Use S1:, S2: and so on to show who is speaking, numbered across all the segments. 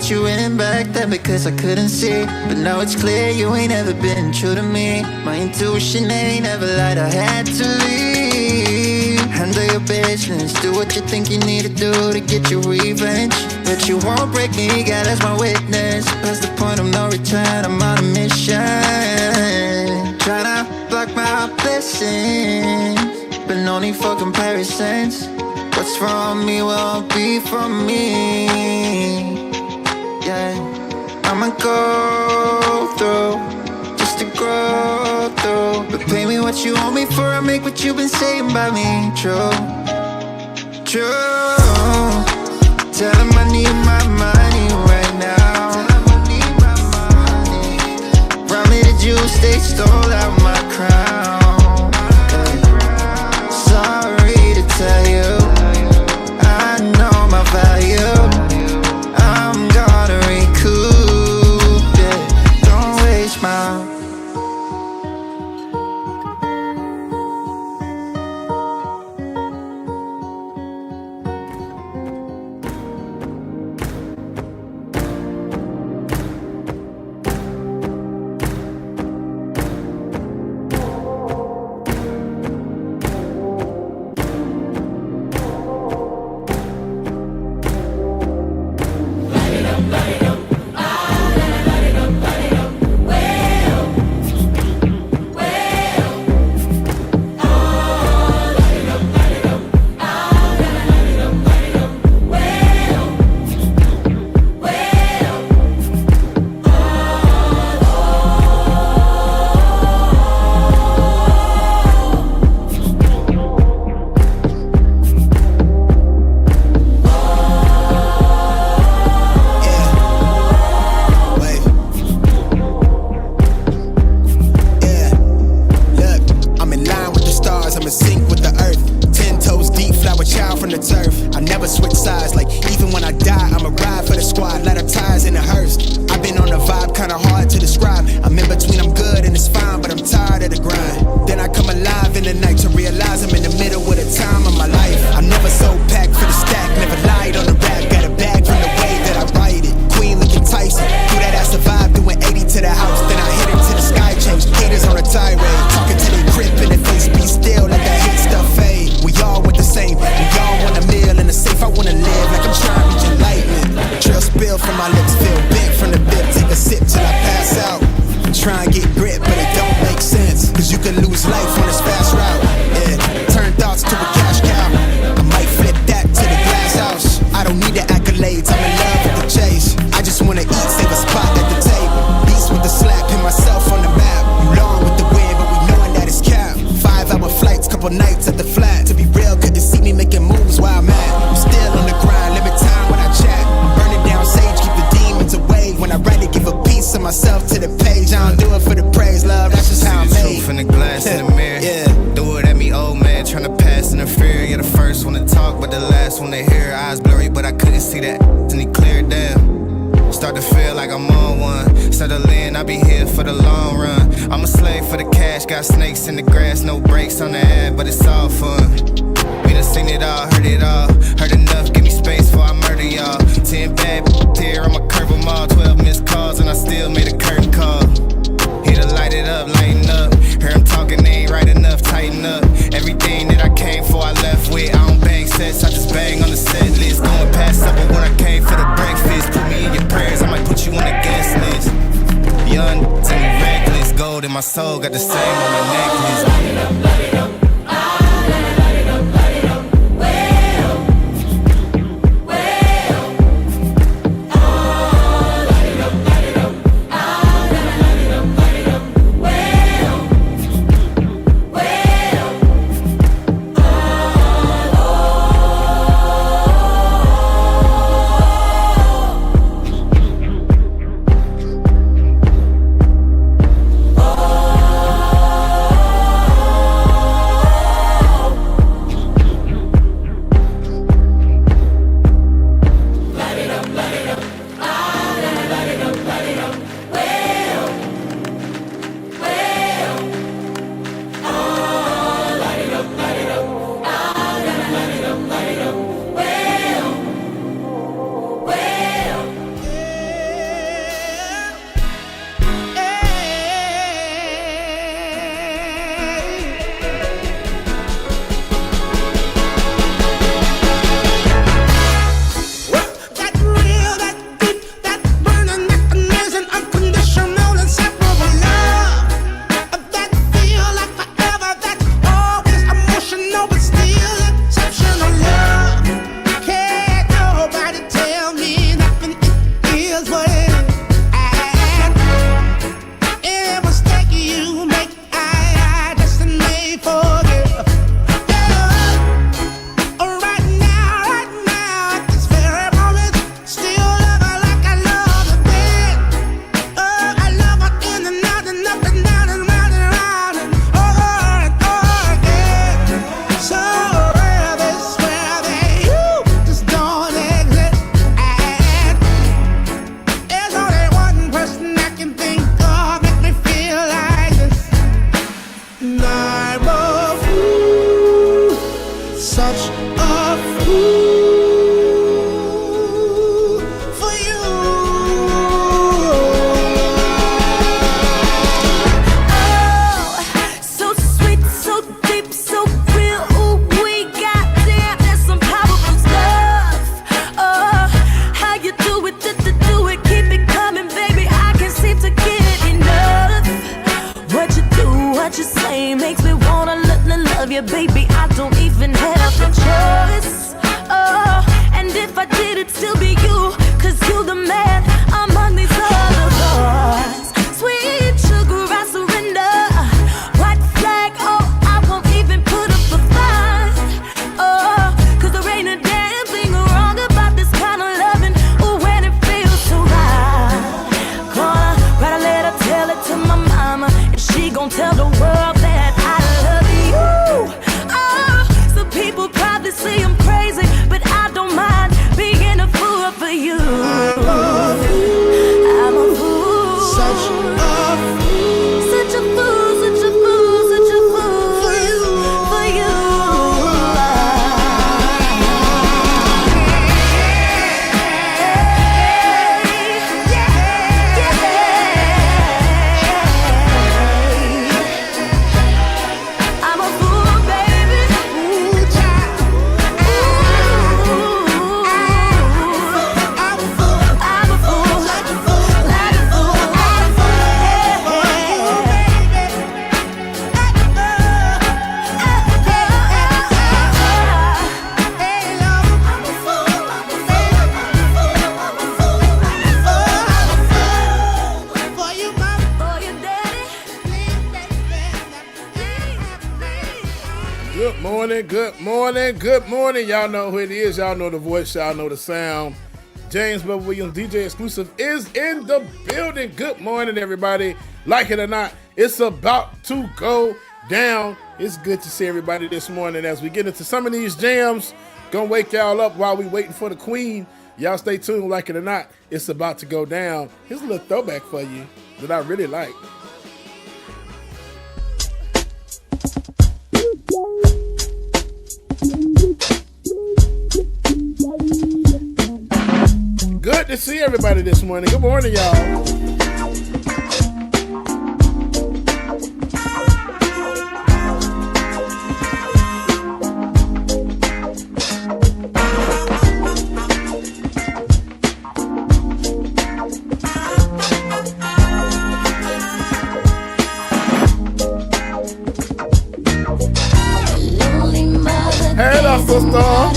S1: let you in back then because I couldn't see. But now it's clear you ain't ever been true to me. My intuition ain't ever lied, I had to leave. Handle your business, do what you think you need to do to get your revenge. But you won't break me, God as my witness. Past the point of no return, I'm on a mission. Tryna block my blessings, but no need for comparisons. What's from me won't be from me. Yeah, I'ma go through just to grow through. But pay me what you owe me for, I make what you've been saying about me true. True. Tell him I need my money right now. Round me the juice, they stole out my crown. Sorry to tell you, I know my value. I'm gonna recoup it. Don't waste my. My soul got the same on the necklace.
S2: is what it is. And any mistake you make, I just may forgive. Yeah, right now, at this very moment, still love her like I love her then. Oh, I love her in the night and up and down and round and over and over again. So where they you just don't exist. And there's only one person I can think of make me feel like this. And I'm a fool, such a fool for you.
S3: Oh, so sweet, so deep, so real. Ooh, we goddamn, that's some powerful stuff. Oh, how you do it, do it, keep it coming, baby. I can't seem to get enough. What you do, what you say, makes me wanna love you, baby. I don't even have a choice. Oh, and if I did, it'd still be you, 'cause you the man among these other boys. Sweet sugar, I surrender. White flag, oh, I won't even put up a fight. Oh, 'cause there ain't a damn thing wrong about this kind of loving. Ooh, when it feels so right. Gonna write a letter, tell it to my mama, and she gon' tell the world that I love you. Oh, some people probably say I'm crazy, but I don't mind being a fool for you. I'm a fool.
S2: Such a fool.
S3: Such a fool, such a fool, such a fool
S2: For you.
S3: for you. I'm a fool, baby.
S2: Ooh, child. I'm a fool.
S3: I'm a fool.
S2: Such a fool.
S3: Like a fool.
S2: For you, baby. Hey, love, I'm a fool. I'm a fool. For you, mama.
S3: For your daddy.
S4: Good morning, good morning, good morning. Y'all know who it is. Y'all know the voice. Y'all know the sound. James Bubba Williams, DJ Xclusive, is in the building. Good morning, everybody. Like it or not, it's about to go down. It's good to see everybody this morning as we get into some of these jams. Gonna wake y'all up while we waiting for the queen. Y'all stay tuned. Like it or not, it's about to go down. Here's a little throwback for you that I really like. Good to see everybody this morning. Good morning, y'all. Hey, that's the star.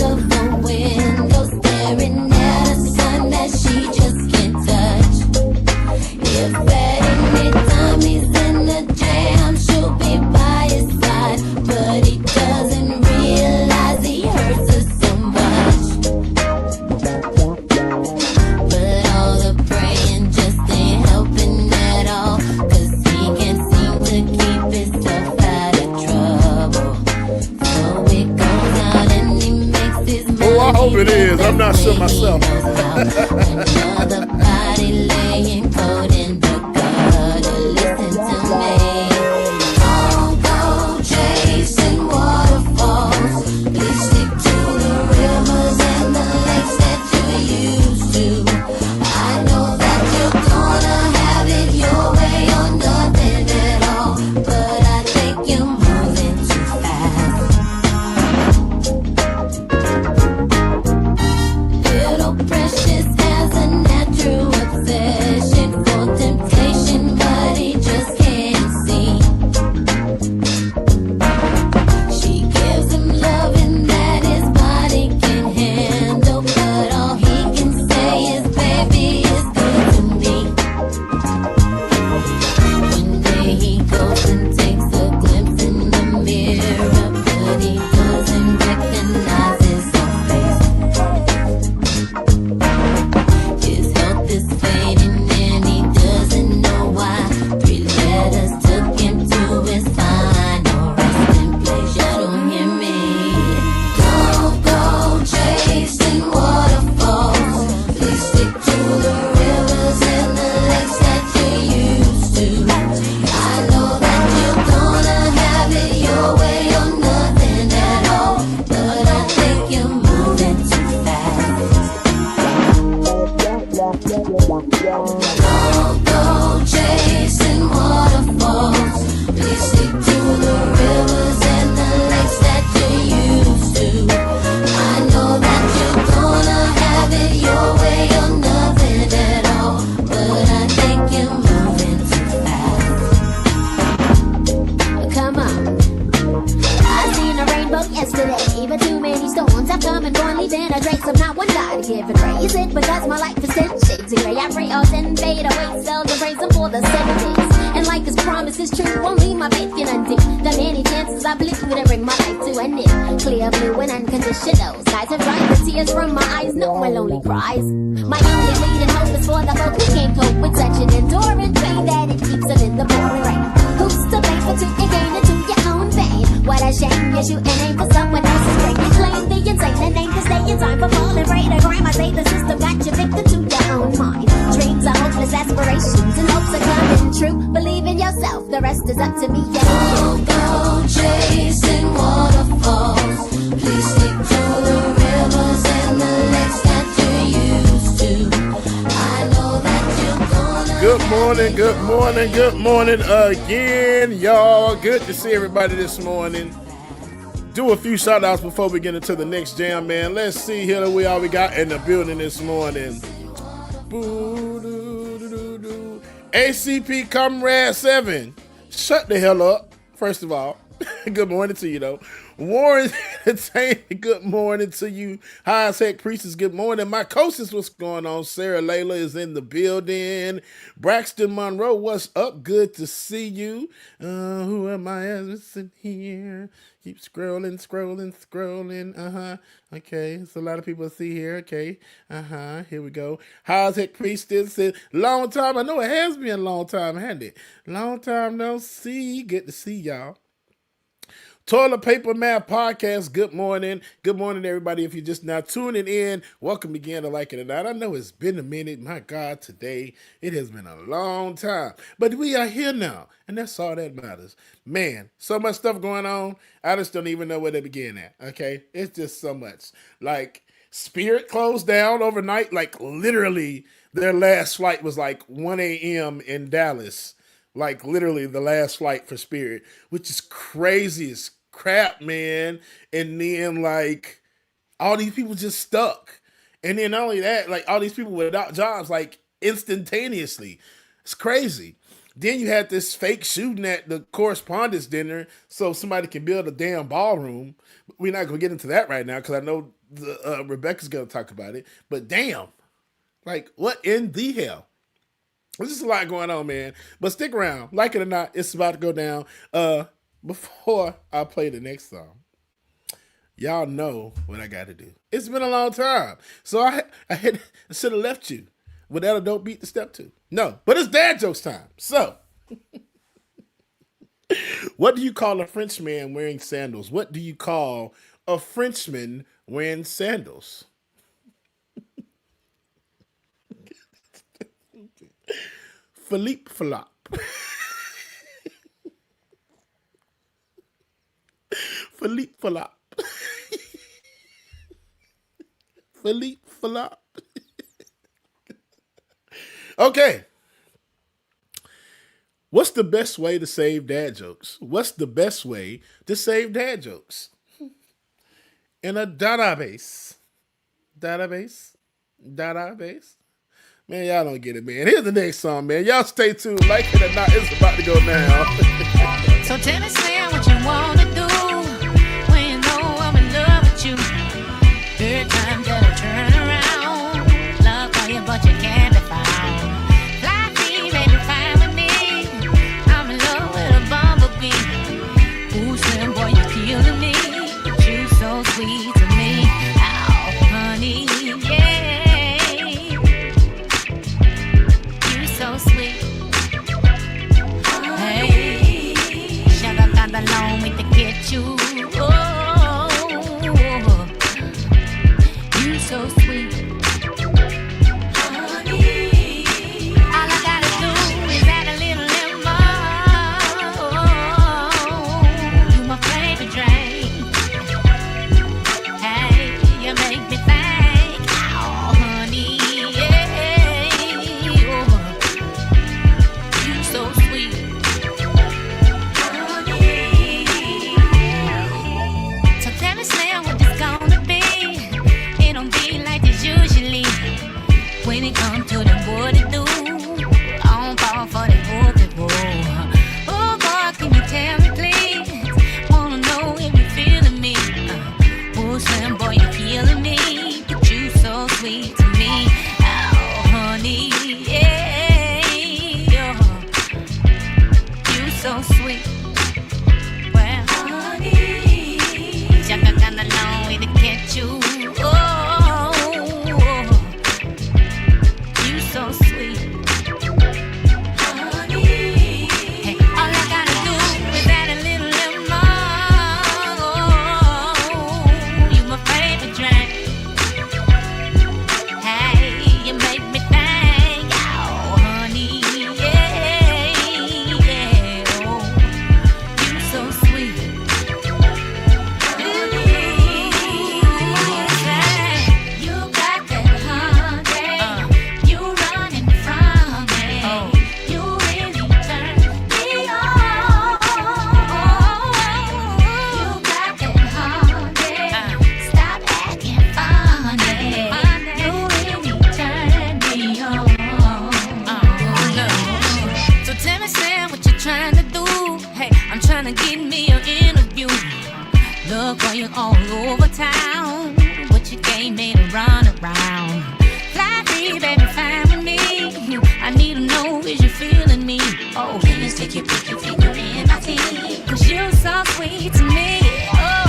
S5: Himself out of trouble, so it goes out and he
S3: Go chasing waterfalls. Please stick to the rivers and the lakes that you used to. I know that you're gonna have it your way or nothing at all, but I think you're moving too fast. Come on. I seen a rainbow yesterday, but too many storms have come and gone, leaving a trace of not one God given praise. It because my life is 10 shades of gray. I pray all 10 fade away, seldom praise him for the 7 days. And like his promise is true, only my faith can undo the many chances I blew to bring my life to an end. Clear blue and unconditional skies have dried the tears from my eyes. No one lonely cries. My only leading hope is for the folk who can't cope with such an enduring pain that it keeps them in the pouring rain. Who's to blame for taking gain into your own vein? What a shame you shoot and aim for someone else's brain. You claim the insane and aim to stay in time for falling prey to crime. I say the system got you victim to your own mind. Dreams are hopeless aspirations and hopes are coming true. Believe in yourself, the rest is up to me. Go chasing waterfalls. Please stick to the rivers and the lakes that you used to. I know that you're gonna.
S4: Good morning, good morning, good morning again, y'all. Good to see everybody this morning. Do a few shout outs before we get into the next jam, man. Let's see here we all we got in the building this morning. ACP Comrade 7. Shut the hell up. First of all, good morning to you, though. Warren Entertainment, good morning to you. High Tech Priestess, good morning. My coaches, what's going on? Sarah Layla is in the building. Braxton Monroe, what's up? Good to see you. Who am I sitting here? Keep scrolling. Okay, it's a lot of people to see here. Okay, here we go. High Tech Priestess said, long time. I know it has been a long time, hasn't it? Long time no see. Good to see y'all. Toilet Paper Math Podcast, good morning. Good morning, everybody. If you're just now tuning in, welcome again to Like It or Not. I know it's been a minute. My God, today, it has been a long time. But we are here now, and that's all that matters. Man, so much stuff going on. I just don't even know where to begin at, okay? It's just so much. Like, Spirit closed down overnight. Like, literally, their last flight was like 1 a.m. in Dallas. Like, literally, the last flight for Spirit, which is crazy as crap, man. And then, like, all these people just stuck. And then not only that, like, all these people without jobs, like, instantaneously. It's crazy. Then you had this fake shooting at the correspondence dinner so somebody can build a damn ballroom. We're not going to get into that right now because I know Rebecca's going to talk about it. But damn, like, what in the hell? There's just a lot going on, man. But stick around. Like it or not, it's about to go down. Before I play the next song, y'all know what I got to do. It's been a long time. So I should have left you without a dope beat to step to. No, but it's dad jokes time. So, what do you call a Frenchman wearing sandals? What do you call a Frenchman wearing sandals? Philippe Flop. Philippe Flop. Philippe Flop. Okay. What's the best way to save dad jokes? What's the best way to save dad jokes? In a database. Database? Man, y'all don't get it, man. Here's the next song, man. Y'all stay tuned. Like it or not, it's about to go now.
S5: So tell me, Sam, what you want to do when you know I'm in love with you. Every time that I turn around, love for you, but you can't be found. Fly free, baby, fine with me. I'm in love with a bumblebee. Ooh, Slim boy, you killing me. You so sweet to me. Oh, honey, yeah. You so sweet. Hey, sugar got along with the get you. Oh, you so sweet. Honey, all I gotta do is add a little lemon. You my favorite drink. Hey, you make me think. Oh, honey, yeah. to get me an interview. Look while you're all over town, but your game made a run around. Fly free, baby, fine with me. I need to know, is you feeling me? Oh, please take your pick and finger in my teeth. Cause you're so sweet to me. Oh,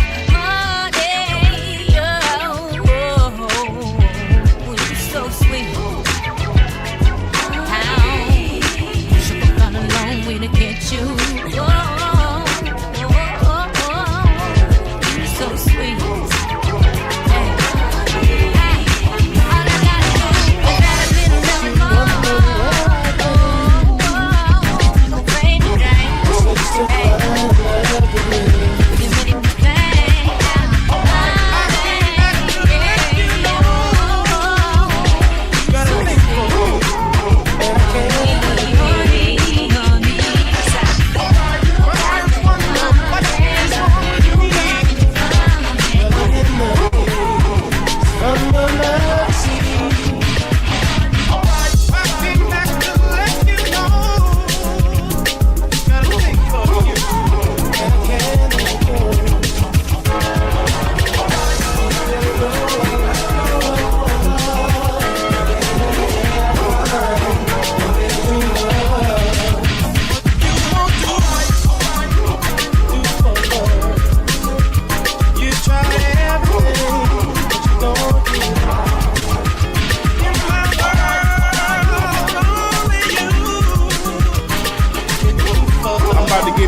S5: yeah, you're so sweet. Should have gone a long way to get you. You're so sweet.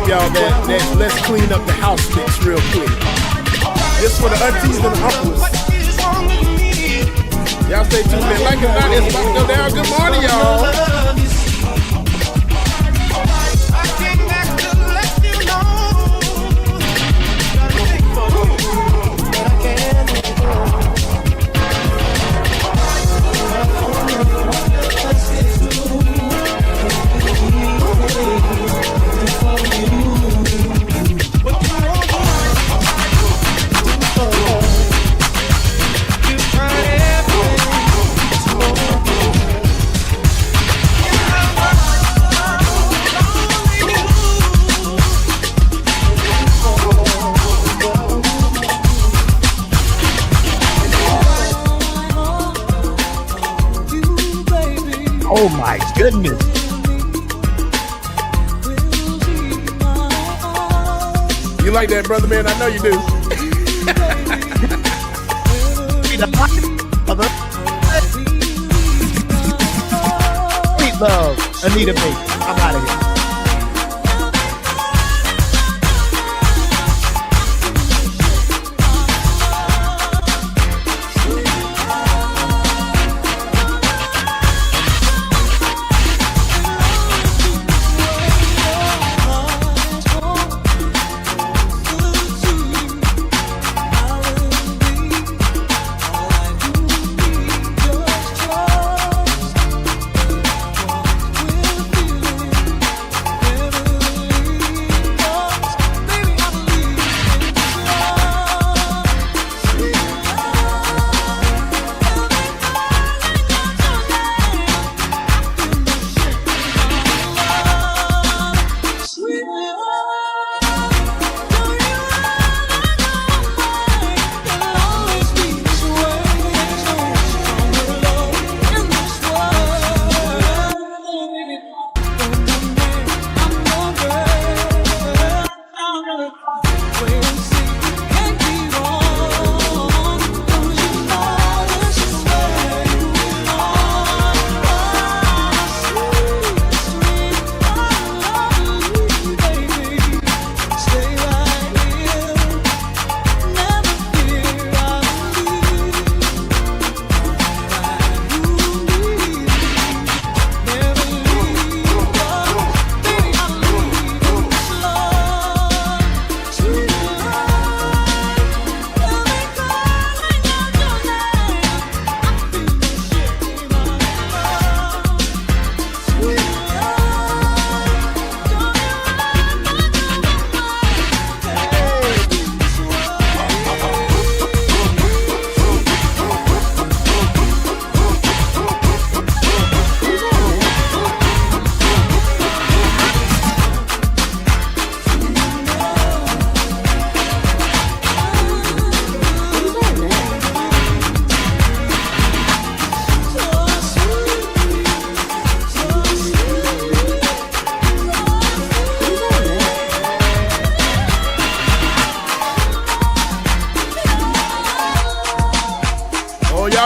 S4: Y'all that let's clean up the house mix real quick. This for the aunties and the uncles. Y'all stay tuned in. Like it or not, it's about to go down. Good morning, y'all.
S6: Oh my goodness.
S4: You like that, brother man? I know you do.
S6: Sweet love, Anita Baker. I'm out of here.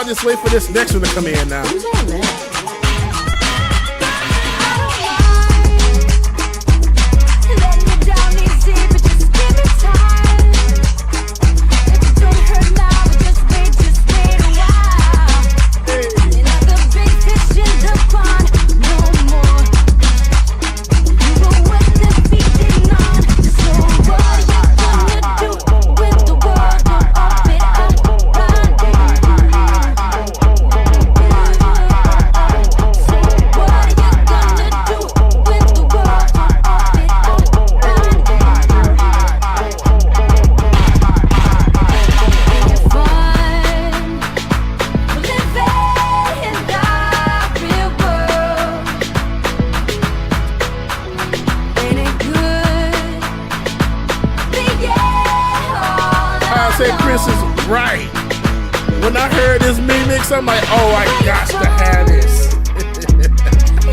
S4: just wait for this next one to come in now.
S3: Who's on that? Let me down easy, but just give me time. If it don't hurt now, but just wait a while. Another big fish in the pond, no more. You were with the feeding on. So what you gonna do with the world? Don't open it up, right? So what are you gonna do with the world? Don't open it up, right? You're fine, living in the real world. Ain't it good?
S4: I said Chris is right. When I heard this mix, I'm like, oh, I got to have this.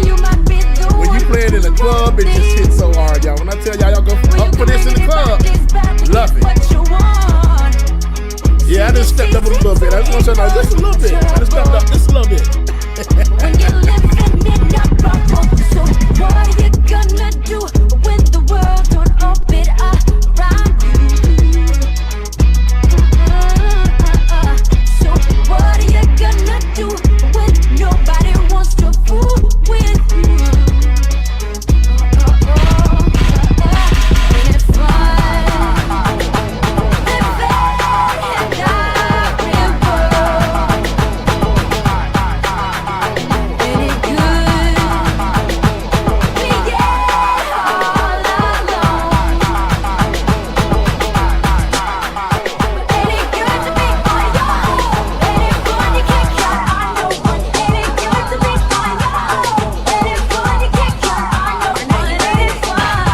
S3: You might be the
S4: When you
S3: one
S4: play it in the club, it just hits so hard, y'all. When I tell y'all go up for this in the club, love it.
S3: What you want.
S4: Yeah, I just stepped up a little bit. I just want to know just a little bit. I just stepped up just a little bit.
S3: When you're living in your bubble, so what are you gonna do when the world don't open around you? So what are you gonna do when nobody wants to fool with you? Ain't it fun? Living in the real world. Ain't it good? Being all alone. Ain't it good to be on your own? Ain't it fun? You can't count on no one. Ain't it good to be on your own? Ain't it fun? You can't count on no one. Ain't it fun?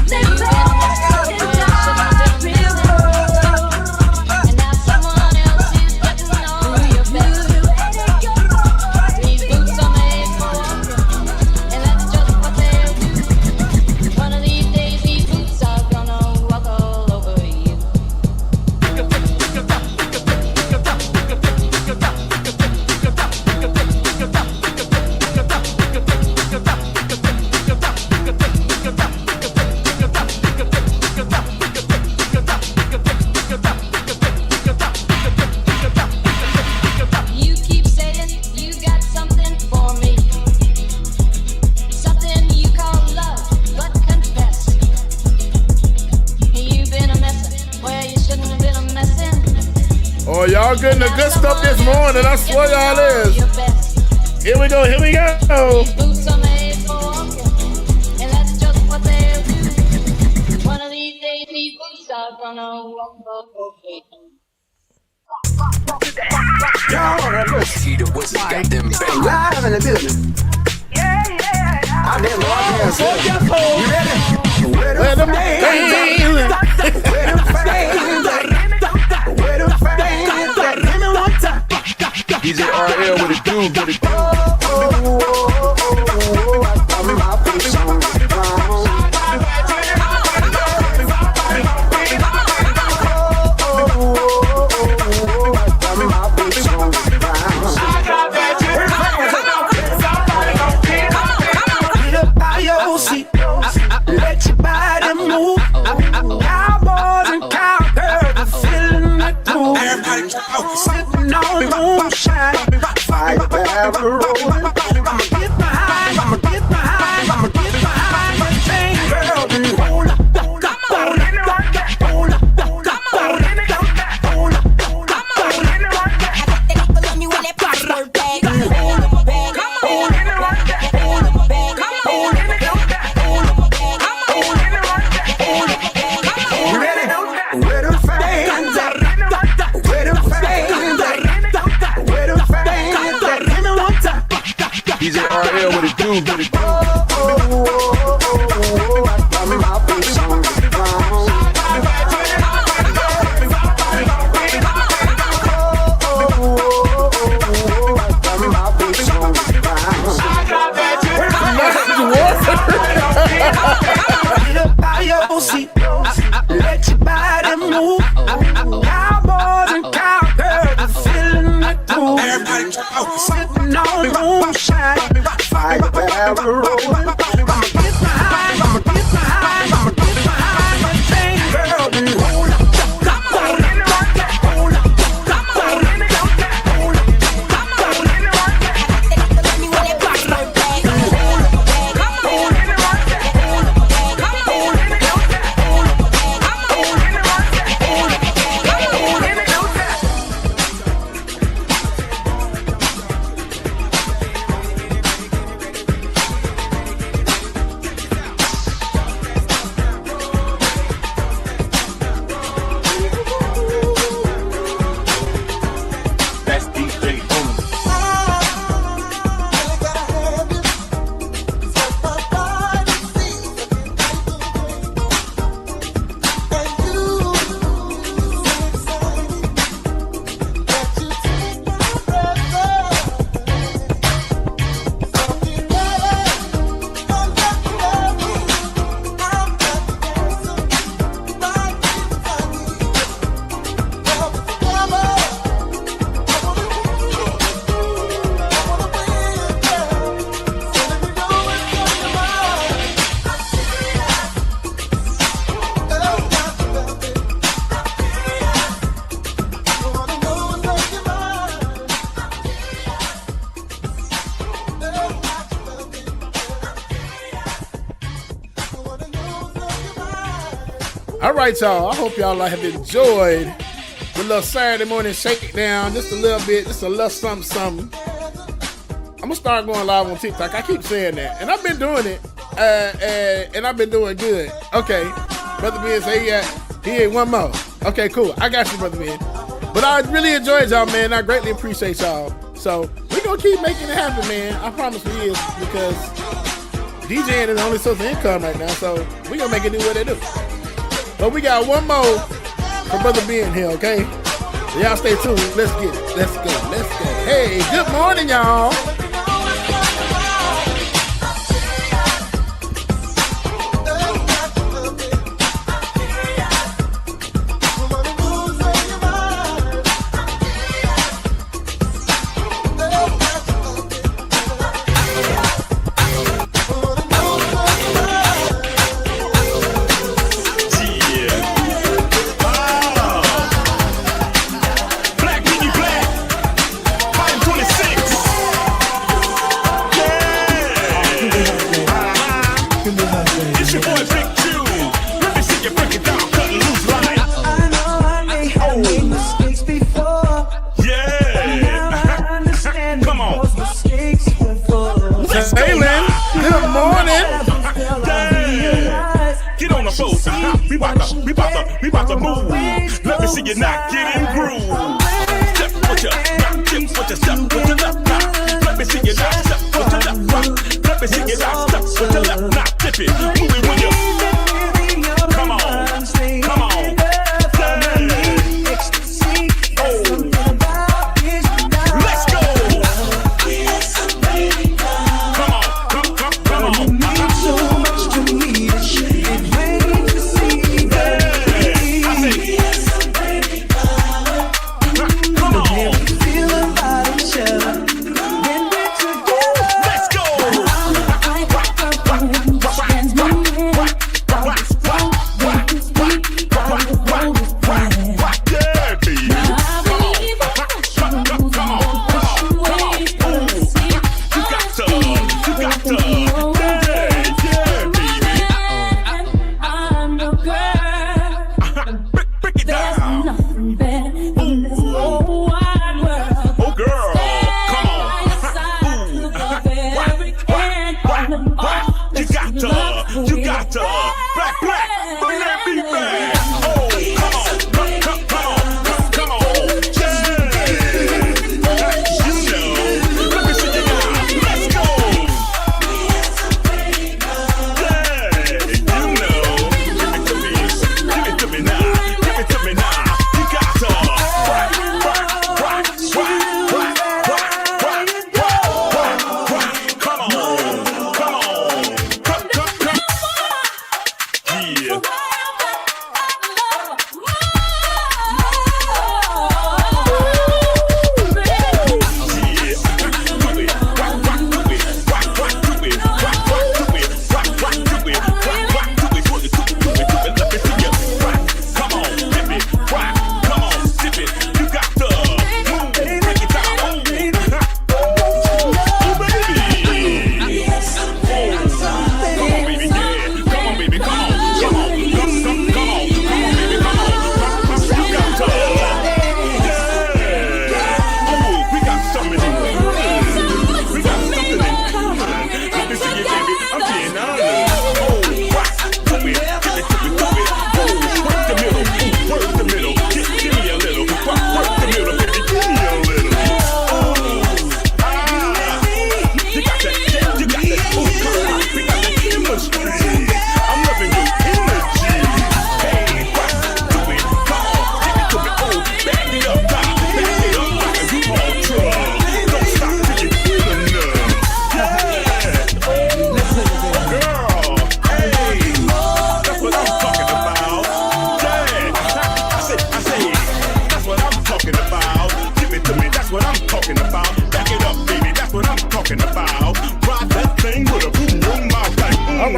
S3: Living in the real
S5: And now someone else is getting to know you better. These boots are made for walking, and that's just what they'll do. One of these days, these boots are gonna walk all over you. You keep saying you got something for me, something you call love, but confess you've been a messin' where you shouldn't have been a messin'.
S4: Oh, y'all getting the good stuff this morning. I swear y'all is.
S5: Your best.
S4: Here we go. Here we go.
S5: Boots are made for walking, and that's just what they'll do. One of these days, these boots are gonna walk over you.
S7: Peter was got them bang.
S2: Live in the building. Out there, Lord, hands up. You ready? Where
S4: Let
S2: the
S4: them
S2: fans
S4: dance.
S2: at? Where the fans at? Where the fans at? Give me one time.
S7: DJ RL with a dude, with a dude.
S2: I'm my face on the ground. I'm my face on the ground. Get up out your seat. Let your body move. Cowboys and cowgirls are feeling the groove. Sitting on moonshine, fire barrel rolling. I'ma get behind the thing, girl, and hold up, hold up, hold up, hold up, hold up, hold up, hold up, hold up, hold You ready? Where the fans at? Where the fans at? Where the fans at? Give me one time. Let your body move. Cowboys and cowgirls feeling the groove. Sitting on the moonshine, fire barrel rolling. I'ma get behind, I'ma get behind, I'ma get behind that thing, girl, and hold up.
S4: All right, y'all. I hope y'all have enjoyed the little Saturday morning shakedown. Just a little bit, just a little something. I'm gonna start going live on TikTok. I keep saying that, and I've been doing it, and I've been doing good. Okay, Brother Ben say he ain't one more. Okay, cool. I got you, Brother Ben. But I really enjoyed y'all, man. I greatly appreciate y'all. So we're gonna keep making it happen, man. I promise we is, because DJing is the only source of income right now. So we gonna make it do what they do. But we got one more for Brother Ben here, okay? So y'all stay tuned. Let's get it. Let's go. Let's go. Hey, good morning, y'all.
S8: We about to move. Let me see you not get in groove. Step with your rock, tip with your step with your left knock. Let me see you not step with your left rock. Let me see you not step with your left knock. Tip it, move it when you. Come on, come on. Let's go. Come on, come on.
S2: So much to me.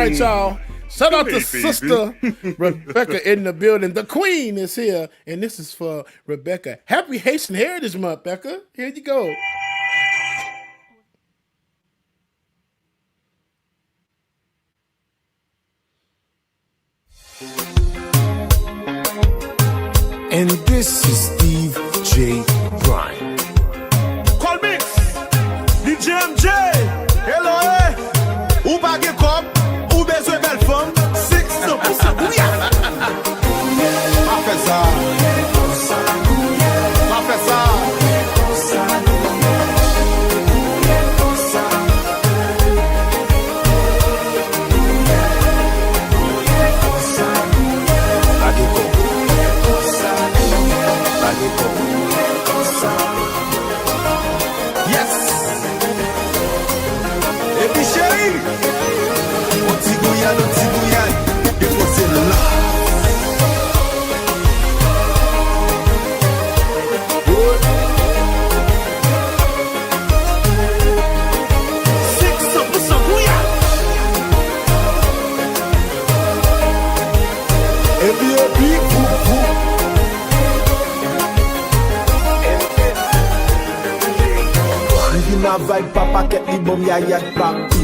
S4: right, y'all. Shout out to
S8: Hey, baby.
S4: Sister Rebecca in the building. The Queen is here, and this is for Rebecca. Happy Haitian Heritage Month, Becca. Here you go.
S9: And this is Steve J. Bryan.
S8: Call mix. DJ MJ. Hello, Ou pa gen kop, ou bezwe bel femme. 600% bouya. Ma fè sa. Ma fè sa. Yes. Et puis chérie, au petit Gouyan, il faut c'est là. Et puis, na vibe papa ket li bom ya yak party.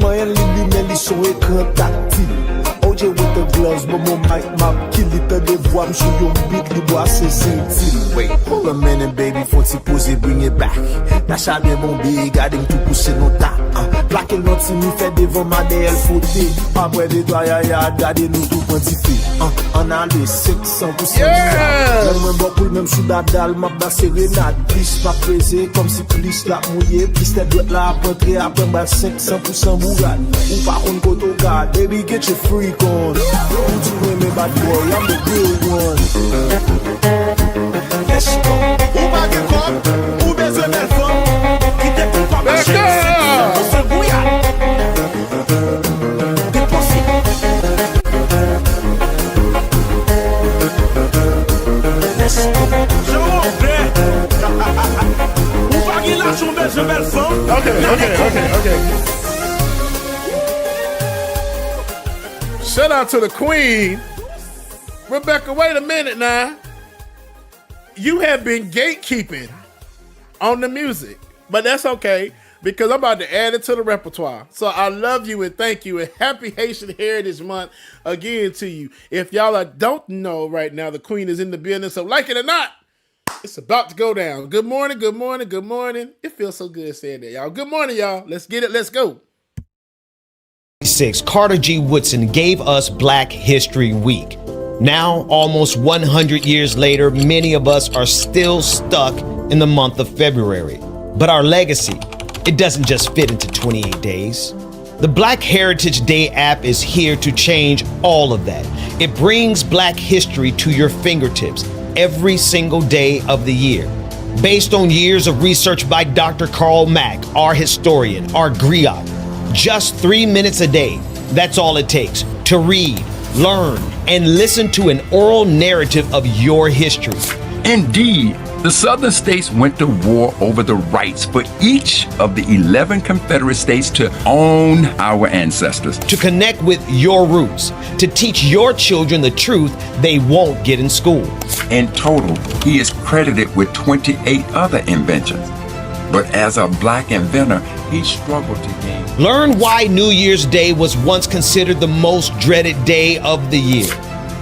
S8: Mayan li lumen li son ekran tactile. OJ with the gloves, but mon mic map kill it de voix m'sou yon beat li bois c'est sentil. Wait, hold a minute baby, faut t'y poser, bring it back. Na chade mon big, gade m'tou pousser non ta. Plaque l'autre si mi fait devant ma DL fauté. Après des doigts ya gade nous tout quantifié. On a les 500%.
S4: Yeah!
S9: Même bon pour même sous dadal, m'a dans sérénade. Plus pas présé comme si plus la mouillé. Plus t'es doit là après après bah 500% bourrade. Ou par contre koto garde, baby get your freak on. Tu veux me bad boy, I'm the real one. Let's go. Ou pas get cop, ou besoin belle femme. Qui t'es pour pas marcher. 500% bourrade. Dépensé.
S4: Okay. Shout out to the Queen. Rebecca, wait a minute now. You have been gatekeeping on the music, but that's okay because I'm about to add it to the repertoire. So I love you and thank you and happy Haitian Heritage Month again to you. If y'all don't know right now, the Queen is in the building, so like it or not, it's about to go down. Good morning, good morning, good morning. It feels so good saying that, y'all. Good morning, y'all. Let's get it. Let's go.
S6: Carter G. Woodson gave us Black History Week. Now, almost 100 years later, many of us are still stuck in the month of February. But our legacy, it doesn't just fit into 28 days. The Black Heritage Day app is here to change all of that. It brings Black history to your fingertips every single day of the year. Based on years of research by Dr. Carl Mack, our historian, our griot, just 3 minutes a day, that's all it takes to read, learn, and listen to an oral narrative of your history.
S10: Indeed, the Southern states went to war over the rights for each of the 11 Confederate states to own our ancestors.
S6: To connect with your roots, to teach your children the truth they won't get in school.
S10: In total, he is credited with 28 other inventions. But as a Black inventor, he struggled to gain.
S6: Learn why New Year's Day was once considered the most dreaded day of the year.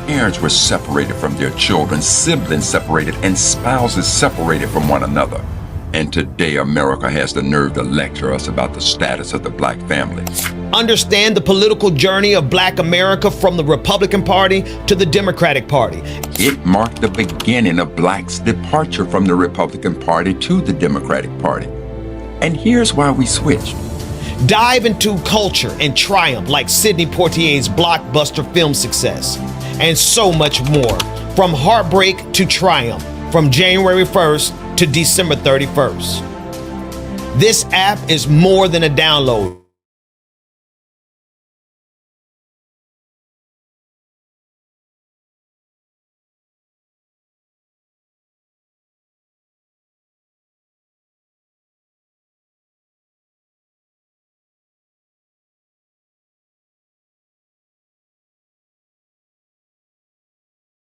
S10: Parents were separated from their children, siblings separated, and spouses separated from one another. And today, America has the nerve to lecture us about the status of the Black family.
S6: Understand the political journey of Black America from the Republican Party to the Democratic Party.
S10: It marked the beginning of Blacks' departure from the Republican Party to the Democratic Party. And here's why we switched.
S6: Dive into culture and triumph like Sidney Poitier's blockbuster film success. And so much more. From heartbreak to triumph. From January 1st to December 31st. This app is more than a download.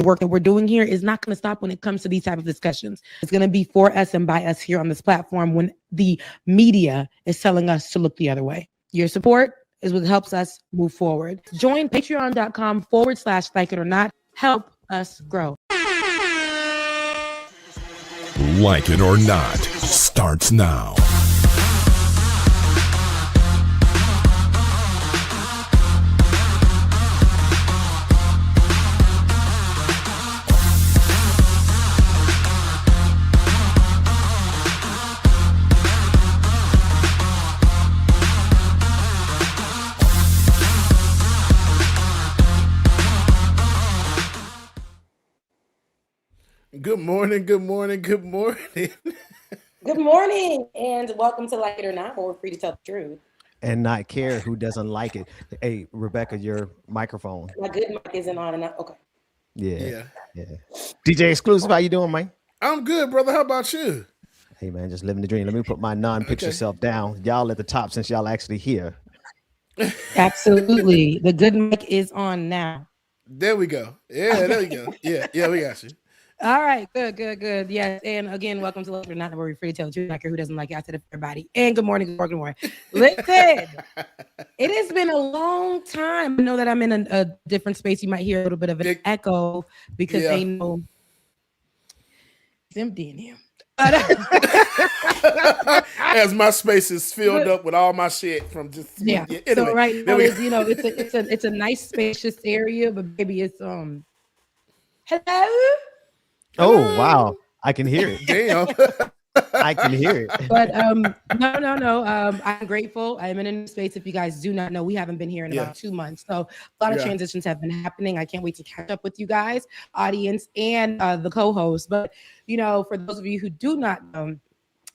S11: work that we're doing here is not going to stop when it comes to these type of discussions. It's going to be for us and by us here on this platform when the media is telling us to look the other way. Your support is what helps us move forward. Join patreon.com/like it or not. Help us grow.
S8: Like It or Not starts now.
S4: Good morning, good morning, good morning.
S11: Good morning and welcome to Like It or Not, where we're free to tell the truth.
S6: And not care who doesn't like it. Hey, Rebecca, your microphone.
S11: My good mic isn't on enough. Okay.
S6: Yeah. DJ Xclusive, how you doing, man?
S4: I'm good, brother. How about you?
S6: Hey, man, just living the dream. Let me put my non-picture self down. Y'all at the top since y'all actually here.
S11: Absolutely. The good mic is on now.
S4: There we go. Yeah, there we go. Yeah, we got you.
S11: All right, good. Yes, and again, welcome to Like It or Not, where we're free to tell the truth. Like who doesn't like it? I said it for everybody. And good morning. Listen, it has been a long time. I know that I'm in a different space. You might hear a little bit of an echo because they know it's empty in here.
S4: As my space is filled up with all my shit from just
S11: Anyway, so right now, it's a nice spacious area, but baby, it's hello.
S6: Oh wow, I can hear it.
S4: Damn.
S6: I can hear it.
S11: But no. I'm grateful. I'm in a new space. If you guys do not know, we haven't been here in about 2 months. So a lot of transitions have been happening. I can't wait to catch up with you guys, audience, and the co-host. But for those of you who do not know,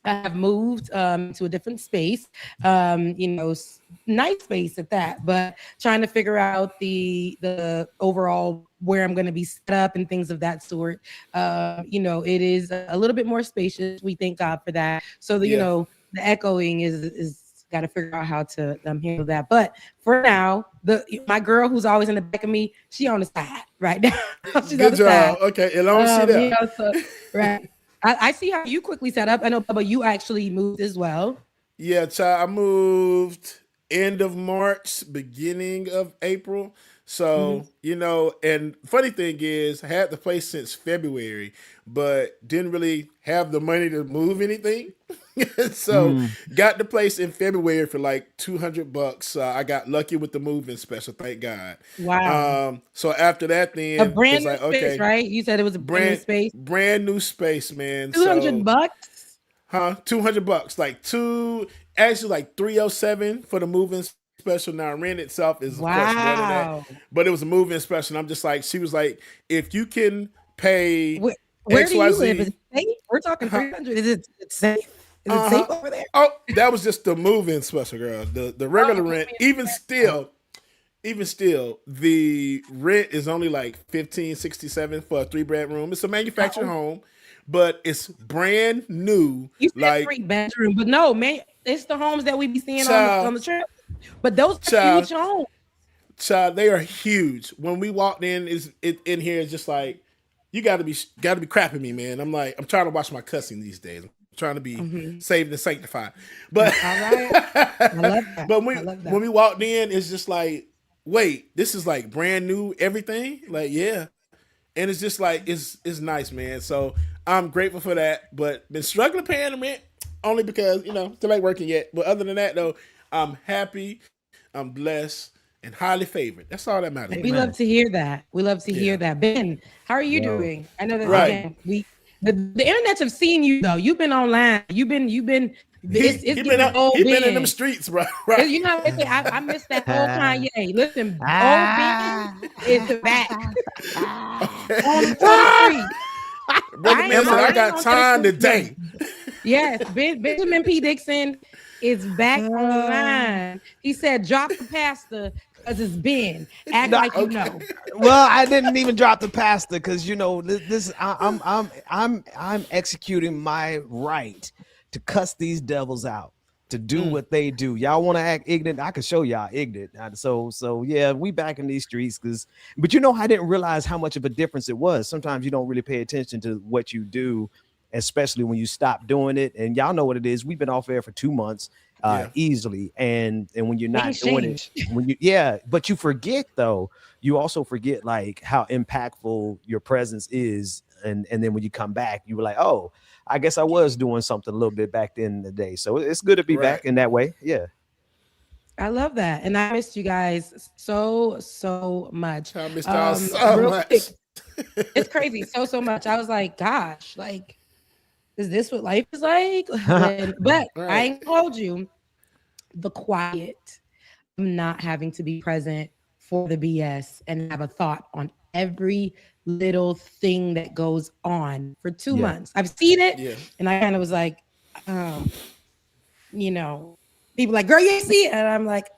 S11: I have moved to a different space, nice space at that, but trying to figure out the overall where I'm going to be set up and things of that sort. It is a little bit more spacious. We thank God for that. So the echoing is got to figure out how to handle that. But for now, my girl who's always in the back of me, she on the side right now. She's
S4: good job. Side. Okay, as long as she
S11: there. Right. I see how you quickly set up. I know, but you actually moved as well.
S4: Yeah, child, I moved end of March, beginning of April. So, and funny thing is, I had the place since February, but didn't really have the money to move anything. So got the place in February for like $200. I got lucky with the moving special, thank God.
S11: Wow.
S4: So after that, then
S11: a brand new space, right? You said it was a brand new space.
S4: Brand new space, man.
S11: $200?
S4: Huh? $200. Like like $307 for the moving special. Now rent itself is of course more than that, but it was a moving special. And I'm just like, she was like, if you can pay
S11: where XYZ, do you live? Is it safe? We're talking 300. Is it safe? Is it safe over there?
S4: Oh, that was just the move-in special, girl. The regular rent, even still, the rent is only like $1,567 for a 3-bedroom. It's a manufactured home, but it's brand new.
S11: You said 3-bedroom, but no, man, it's the homes that we be seeing on the trip. But those are huge homes.
S4: Child, they are huge. When we walked in, in here is just like, you gotta be crapping me, man. I'm like, I'm trying to watch my cussing these days. Trying to be saved and sanctified, but
S11: all right. I love that.
S4: But when we walked in, it's just like, wait, this is like brand new everything, like and it's just like it's nice, man. So I'm grateful for that, but been struggling paying the rent only because still ain't working yet. But other than that, though, I'm happy, I'm blessed, and highly favored. That's all that matters.
S11: We love to hear that. We love to hear that. Ben, how are you doing? I know that again, the internets have seen you though. You've been online. You've been. He been
S4: in them streets, bro. Right.
S11: You know what I say? I missed that old Kanye. Listen, old Ben is back on the street.
S4: Brother man said, I got time today.
S11: Yes, Benjamin P. Dixon is back online. He said, "Drop the pastor." Because it's Ben. Act like you know.
S6: Well, I didn't even drop the pastor because this. I'm executing my right to cuss these devils out. to do what they do. Y'all want to act ignorant? I can show y'all ignorant. So yeah, we back in these streets but I didn't realize how much of a difference it was. Sometimes you don't really pay attention to what you do, especially when you stop doing it. And y'all know what it is. We've been off air for 2 months easily. And when you're not doing it, but you forget though, you also forget like how impactful your presence is. And then when you come back, you were like, oh, I guess I was doing something a little bit back then in the day. So it's good to be back in that way. Yeah.
S11: I love that. And I missed you guys so much.
S4: I missed y'all so much.
S11: It's crazy. So much. I was like, gosh, like, is this what life is like? But I ain't told you the quiet of not having to be present for the BS and have a thought on every little thing that goes on for 2 months. I've seen it and I kind of was like, people like, girl, you ain't see it. And I'm like,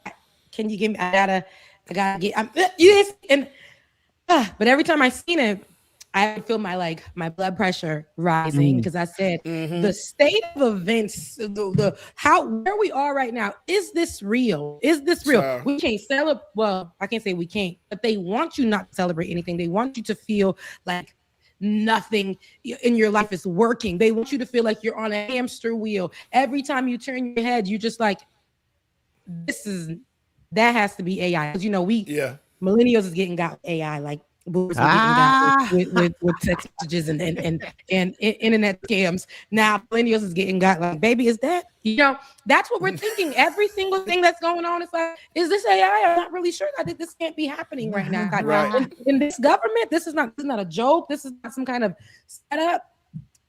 S11: can you give me, I gotta get, but every time I seen it, I feel my blood pressure rising because I said the state of events, where we are right now, is this real? Is this real? We can't celebrate. Well, I can't say we can't, but they want you not to celebrate anything. They want you to feel like nothing in your life is working. They want you to feel like you're on a hamster wheel. Every time you turn your head, you just like, that has to be AI. Because millennials is getting got AI, like boomers are getting got with text messages and internet scams. Now millennials is getting got like, baby, is that that's what we're thinking. Every single thing that's going on is like, is this AI? I'm not really sure. I think this can't be happening right now. In this government, this is not a joke. This is not some kind of setup.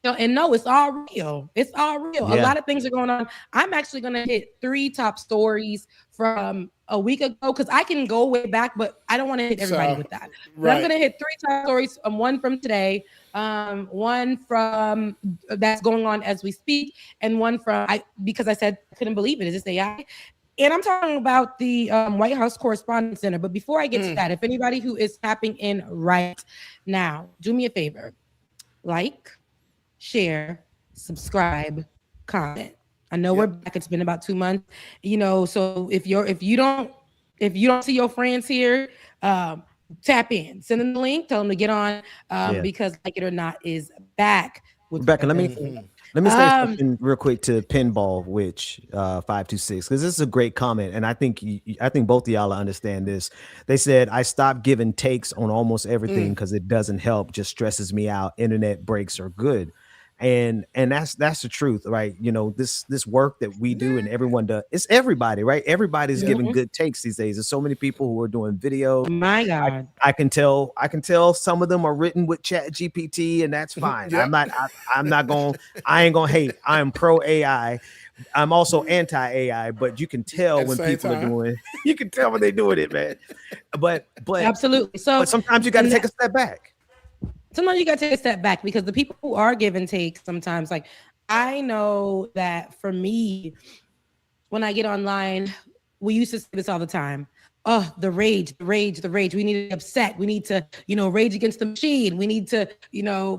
S11: And no, it's all real. It's all real. A lot of things are going on. I'm actually going to hit 3 top stories from a week ago because I can go way back, but I don't want to hit everybody with that. But I'm going to hit 3 top stories. One from today, one from that's going on as we speak, and one from because I said I couldn't believe it. Is this AI? And I'm talking about the White House Correspondence Center. But before I get to that, if anybody who is tapping in right now, do me a favor, share, subscribe, comment. I know we're back. It's been about 2 months, so if you don't see your friends here, tap in, send them the link, tell them to get on, because Like It or Not is back.
S6: Rebecca, let me say something real quick to Pinball Witch 526, because this is a great comment, and I think both of y'all understand this. They said, I stopped giving takes on almost everything because it doesn't help, just stresses me out. Internet breaks are good. And that's the truth, right? This work that we do and everyone does, it's everybody, right? Everybody's giving good takes these days. There's so many people who are doing video.
S11: My God,
S6: I can tell some of them are written with Chat GPT, and that's fine. I ain't gonna hate. I'm pro AI. I'm also anti AI, but you can tell when people are doing. You can tell when they're doing it, man. But
S11: absolutely.
S6: But sometimes you got to take a step back.
S11: Sometimes you got to take a step back because the people who are giving takes sometimes, like, I know that for me, when I get online, we used to say this all the time. Oh, the rage. We need to be upset. We need to, rage against the machine. We need to,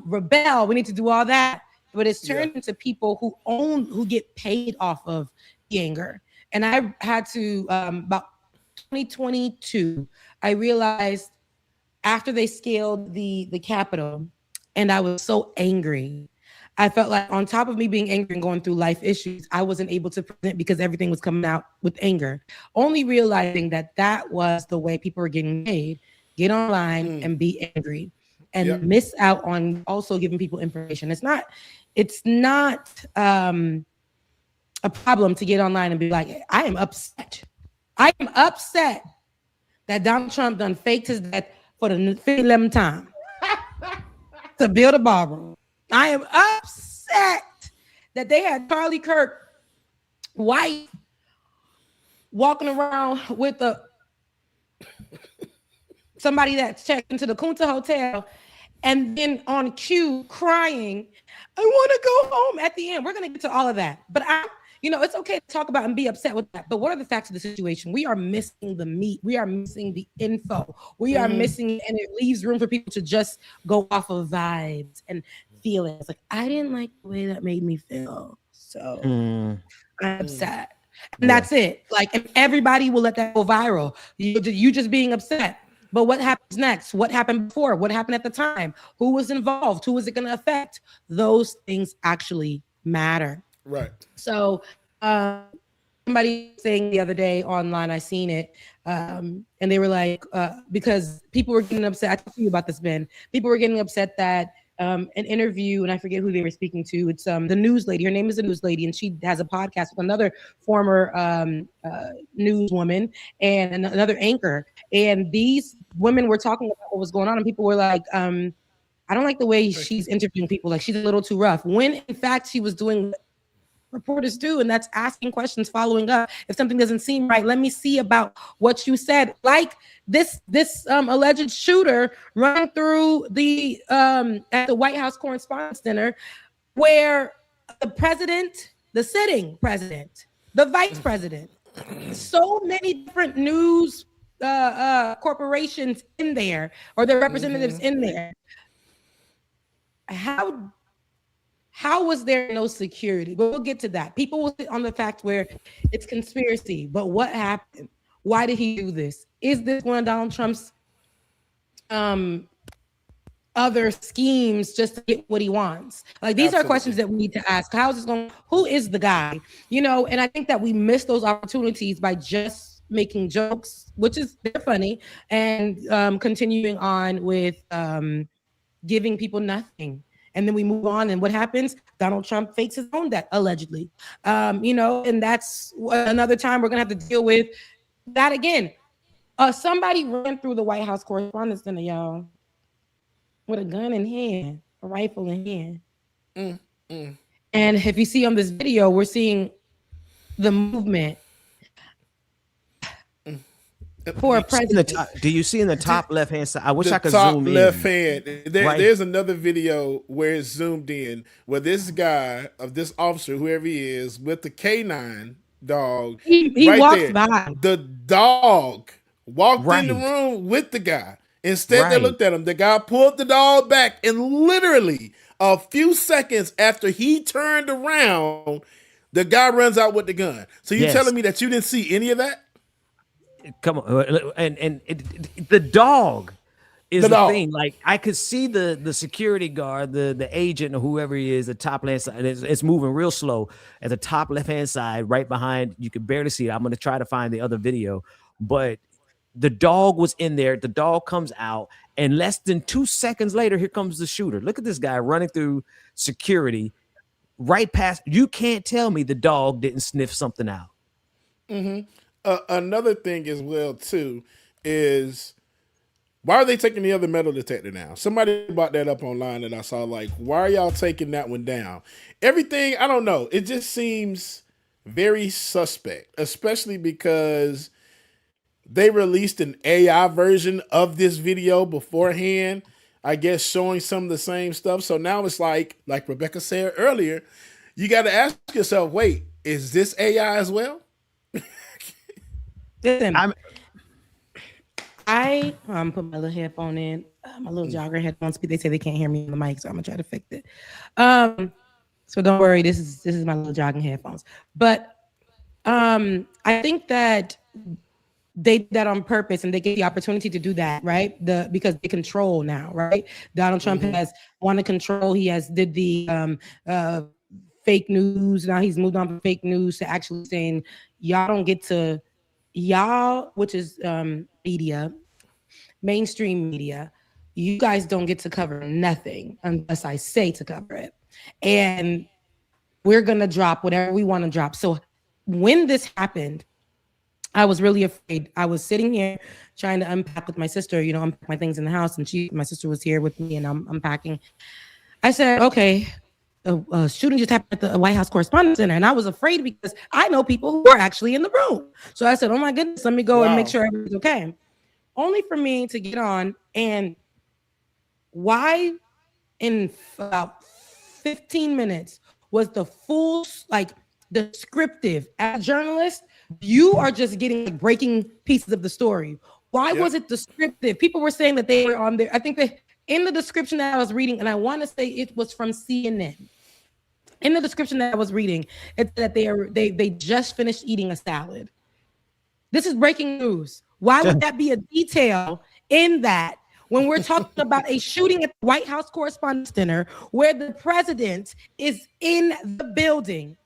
S11: rebel. We need to do all that. But it's turned into people who get paid off of the anger. And I had to, about 2022, I realized after they scaled the Capitol, and I was so angry. I felt like on top of me being angry and going through life issues, I wasn't able to present because everything was coming out with anger. Only realizing that was the way people were getting paid. Get online and be angry and miss out on also giving people information. It's not a problem to get online and be like, I am upset. I am upset that Donald Trump done faked his death for the 11th time to build a ballroom. I am upset that they had Charlie Kirk wife walking around with somebody that's checked into the Kunta Hotel and then on cue crying, I want to go home at the end. We're going to get to all of that. But it's okay to talk about and be upset with that. But what are the facts of the situation? We are missing the meat. We are missing the info. We are missing, and it leaves room for people to just go off of vibes and feelings. Like, I didn't like the way that made me feel. So I'm upset. And that's it. Like, and everybody will let that go viral. You just being upset. But what happens next? What happened before? What happened at the time? Who was involved? Who was it going to affect? Those things actually matter.
S4: Right.
S11: So, somebody saying the other day online, I seen it, and they were like, because people were getting upset. I talked to you about this, Ben. People were getting upset that an interview, and I forget who they were speaking to. It's the news lady. Her name is the news lady, and she has a podcast with another former newswoman and another anchor. And these women were talking about what was going on, and people were like, I don't like the way she's interviewing people. Like, she's a little too rough. When in fact she was doing what reporters do, and that's asking questions, following up. If something doesn't seem right, let me see about what you said. Like this alleged shooter running through the at the White House Correspondents' Dinner, where the president, the sitting president, the vice president, so many different news corporations in there, or their representatives in there. How was there no security? But we'll get to that. People will sit on the fact where it's conspiracy, but what happened? Why did he do this? Is this one of Donald Trump's other schemes just to get what he wants? Like, these are questions that we need to ask. How is this going? Who is the guy? You know, and I think that we miss those opportunities by just making jokes, which is they're funny, and continuing on with giving people nothing. And then we move on, and what happens? Donald Trump fakes his own death, allegedly. You know, and that's another time we're gonna have to deal with that again. Somebody ran through the White House Correspondents' Dinner, y'all, with a gun in hand, a rifle in hand. And if you see on this video, we're seeing the movement for a president.
S12: Do you see in the top left hand side? I wish I could
S4: top
S12: zoom
S4: left
S12: in.
S4: hand. There's another video where it's zoomed in, where this guy of this officer, whoever he is, with the K9 dog,
S11: he
S4: right
S11: walks
S4: there.
S11: by.
S4: The dog walked in the room with the guy. Instead, they looked at him. The guy pulled the dog back, and literally a few seconds after he turned around, the guy runs out with the gun. So you're telling me that you didn't see any of that?
S12: Come on, and the dog is the thing. Like, I could see the security guard, the agent, or whoever he is, the top left side. It's moving real slow at the top left hand side, right behind. You can barely see it. I'm going to try to find the other video, but the dog was in there. The dog comes out, and less than 2 seconds later, here comes the shooter. Look at this guy running through security, right past. You can't tell me the dog didn't sniff something out.
S4: Another thing as well too is, why are they taking the other metal detector down? Somebody brought that up online that I saw. Like, why are y'all taking that one down? Everything, I don't know. It just seems very suspect, especially because they released an AI version of this video beforehand, I guess showing some of the same stuff. So now it's like Rebecca said earlier, you got to ask yourself, wait, is this AI as well?
S11: Listen, I put my little headphone in, my little jogger headphones. They say they can't hear me on the mic, so I'm gonna try to fix it. So don't worry, this is my little jogging headphones. But I think that they did that on purpose, and they get the opportunity to do that, right? Because they control now, right? Donald Trump has wanted control. He did the fake news. Now he's moved on from fake news to actually saying, y'all don't get to. Y'all, which is media, mainstream media, you guys don't get to cover nothing unless I say to cover it. And we're going to drop whatever we want to drop. So when this happened, I was really afraid. I was sitting here trying to unpack with my sister, unpack my things in the house. And my sister was here with me, and I'm unpacking. I said, okay, a shooting just happened at the White House Correspondents' Center, and I was afraid because I know people who are actually in the room. So I said, oh my goodness, let me go and make sure everything's okay. Only for me to get on, and why in about 15 minutes was the full, descriptive. As a journalist, you are just getting breaking pieces of the story. Why was it descriptive? People were saying that they were on there. I think that in the description that I was reading, and I want to say it was from CNN. In the description that I was reading, it said that they just finished eating a salad. This is breaking news. Why would that be a detail in that when we're talking about a shooting at the White House Correspondents' Dinner where the president is in the building?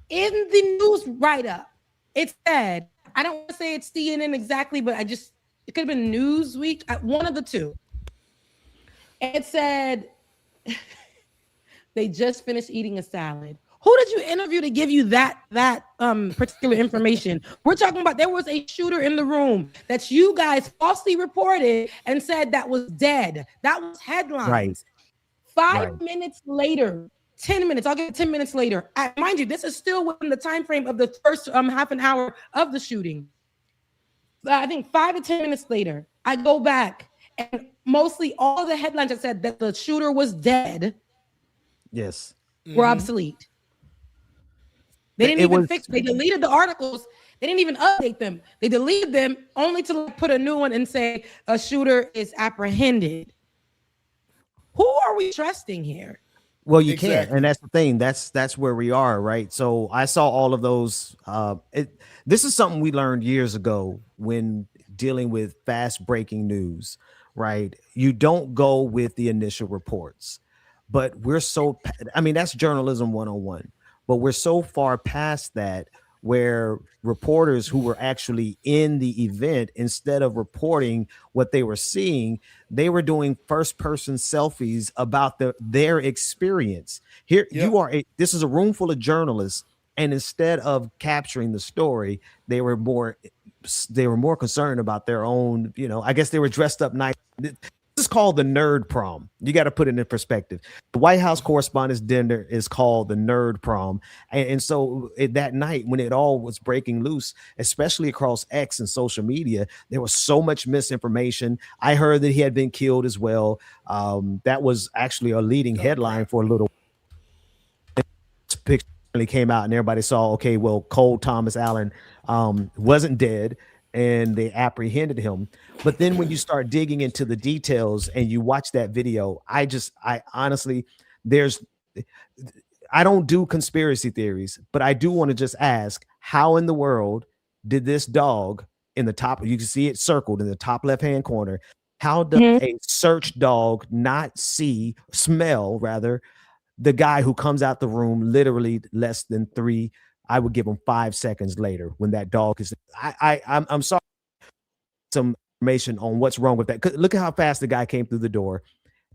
S11: In the news write-up, it said, I don't want to say it's CNN exactly, but it could have been Newsweek, one of the two. It said they just finished eating a salad. Who did you interview to give you that particular information? We're talking about there was a shooter in the room that you guys falsely reported and said that was dead. That was headlines.
S12: Right.
S11: 5 minutes later, 10 minutes, I'll give it 10 minutes later. Mind you, this is still within the time frame of the first half an hour of the shooting. I think 5 to 10 minutes later, I go back and mostly all the headlines that said that the shooter was dead
S12: Yes.
S11: were obsolete. They didn't even fix. They deleted the articles. They didn't even update them. They deleted them only to put a new one and say a shooter is apprehended. Who are we trusting here?
S12: Well, you can't, and that's the thing. That's where we are, right? So I saw all of those. This is something we learned years ago when dealing with fast breaking news, right? You don't go with the initial reports, but we're so. I mean, that's journalism 101. But we're so far past that where reporters who were actually in the event, instead of reporting what they were seeing, they were doing first person selfies about their experience. Here you are, this is a room full of journalists, and instead of capturing the story, they were more concerned about their own, I guess they were dressed up nice. This is called the nerd prom. You got to put it in perspective. The White House Correspondents' Dinner is called the nerd prom. And so that night when it all was breaking loose, especially across X and social media, there was so much misinformation. I heard that he had been killed as well. That was actually a leading headline for a little picture came out and everybody saw, okay, well, Cole Thomas Allen wasn't dead, and they apprehended him. But then when you start digging into the details and you watch that video, I honestly, I don't do conspiracy theories, but I do want to just ask, how in the world did this dog in the top, you can see it circled in the top left-hand corner, how does a search dog not smell the guy who comes out the room literally less than 3, I would give him 5 seconds later when that dog is. I'm sorry. Some information on what's wrong with that. Look at how fast the guy came through the door.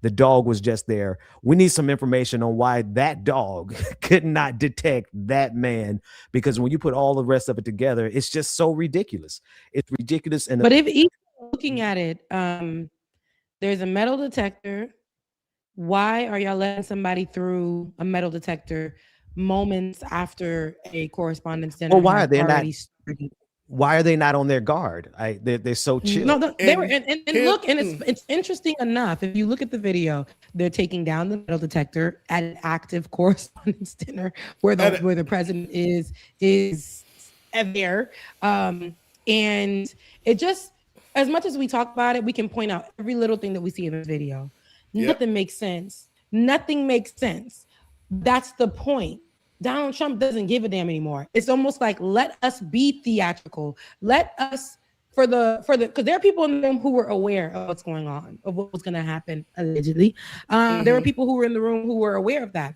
S12: The dog was just there. We need some information on why that dog could not detect that man, because when you put all the rest of it together, it's just so ridiculous. It's ridiculous.
S11: But if even looking at it, there's a metal detector. Why are y'all letting somebody through a metal detector moments after a correspondence dinner?
S12: Well, why are they not on their guard? They're so chill.
S11: No, they were, and look, and it's interesting enough. If you look at the video, they're taking down the metal detector at an active correspondence dinner where the president is there, and it just, as much as we talk about it, we can point out every little thing that we see in the video. Nothing makes sense. Nothing makes sense. That's the point. Donald Trump doesn't give a damn anymore. It's almost like, let us be theatrical. Let us, because there are people in the room who were aware of what's going on, of what was going to happen, allegedly. There were people who were in the room who were aware of that.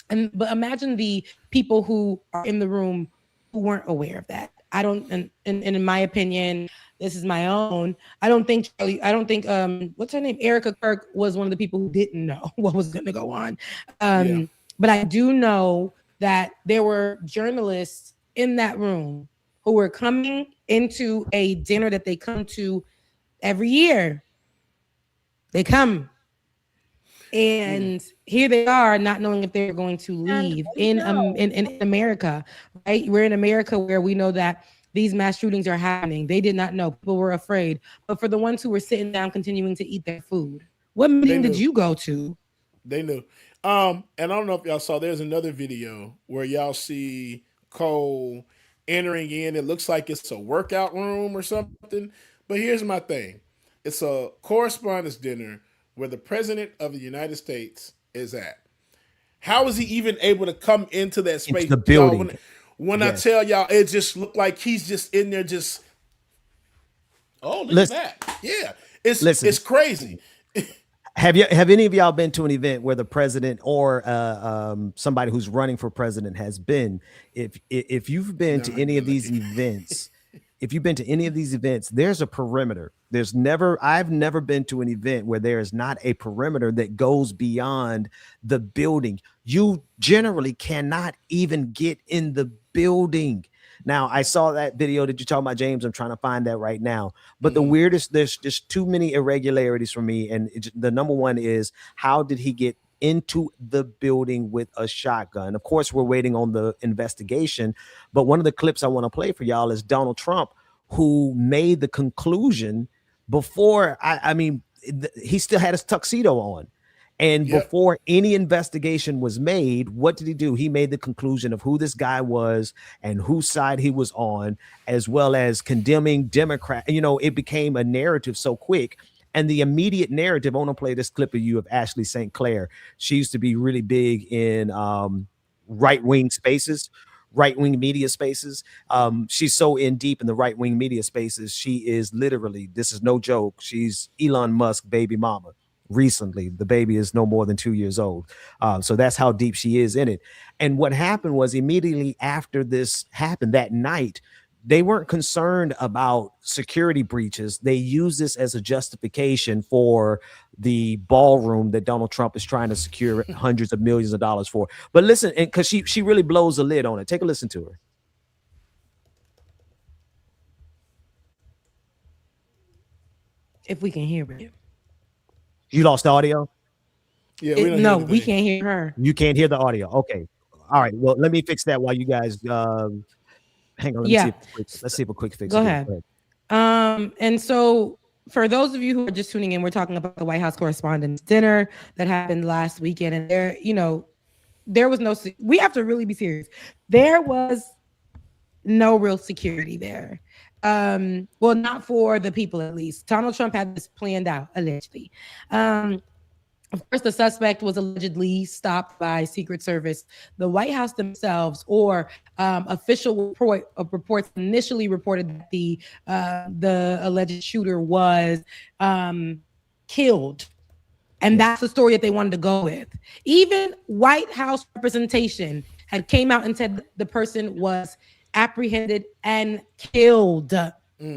S11: But imagine the people who are in the room who weren't aware of that. I don't, and in my opinion, this is my own, I don't think what's her name? Erica Kirk was one of the people who didn't know what was going to go on. But I do know that there were journalists in that room who were coming into a dinner that they come to every year. They come. And here they are, not knowing if they're going to leave in America, right? We're in America where we know that these mass shootings are happening. They did not know. People were afraid. But for the ones who were sitting down, continuing to eat their food, what meeting did you go to?
S4: They knew. And I don't know if y'all saw, there's another video where y'all see Cole entering in. It looks like it's a workout room or something. But here's my thing. It's a correspondence dinner where the president of the United States is at. How is he even able to come into that space?
S6: the
S4: Y'all,
S6: building.
S4: when I tell y'all, it just looked like he's just in there just, oh, look
S6: Listen,
S4: at that. Yeah. It's crazy.
S6: Have any of y'all been to an event where the president or somebody who's running for president has been? If you've been to any of these events, there's a perimeter. I've never been to an event where there is not a perimeter that goes beyond the building. You generally cannot even get in the building. Now, I saw that video that you're talking about, James. I'm trying to find that right now. But the weirdest, there's just too many irregularities for me. And the number one is, how did he get into the building with a shotgun? Of course, we're waiting on the investigation. But one of the clips I want to play for y'all is Donald Trump, who made the conclusion before, he still had his tuxedo on. And before any investigation was made, what did he do? He made the conclusion of who this guy was and whose side he was on, as well as condemning Democrat. It became a narrative so quick. And the immediate narrative, I want to play this clip of you of Ashley St. Clair. She used to be really big in right-wing spaces, right-wing media spaces. She's so in deep in the right-wing media spaces. She is literally, this is no joke, she's Elon Musk baby mama. Recently, the baby is no more than 2 years old. So that's how deep she is in it. And what happened was, immediately after this happened that night, they weren't concerned about security breaches. They used this as a justification for the ballroom that Donald Trump is trying to secure hundreds of millions of dollars for. But listen, because she really blows the lid on it. Take a listen to her.
S11: If we can hear it.
S6: You lost the audio?
S4: Yeah,
S11: we can't hear her.
S6: You can't hear the audio. Okay. All right. Well, let me fix that while you guys hang on. Let's see if a quick fix.
S11: Go ahead. And so for those of you who are just tuning in, we're talking about the White House Correspondents' Dinner that happened last weekend. And there was no, we have to really be serious. There was no real security there. Well, not for the people, at least. Donald Trump had this planned out, allegedly. Of course, the suspect was allegedly stopped by Secret Service. The White House themselves, or official reports initially reported that the alleged shooter was killed. And that's the story that they wanted to go with. Even White House representation had came out and said the person was apprehended and killed.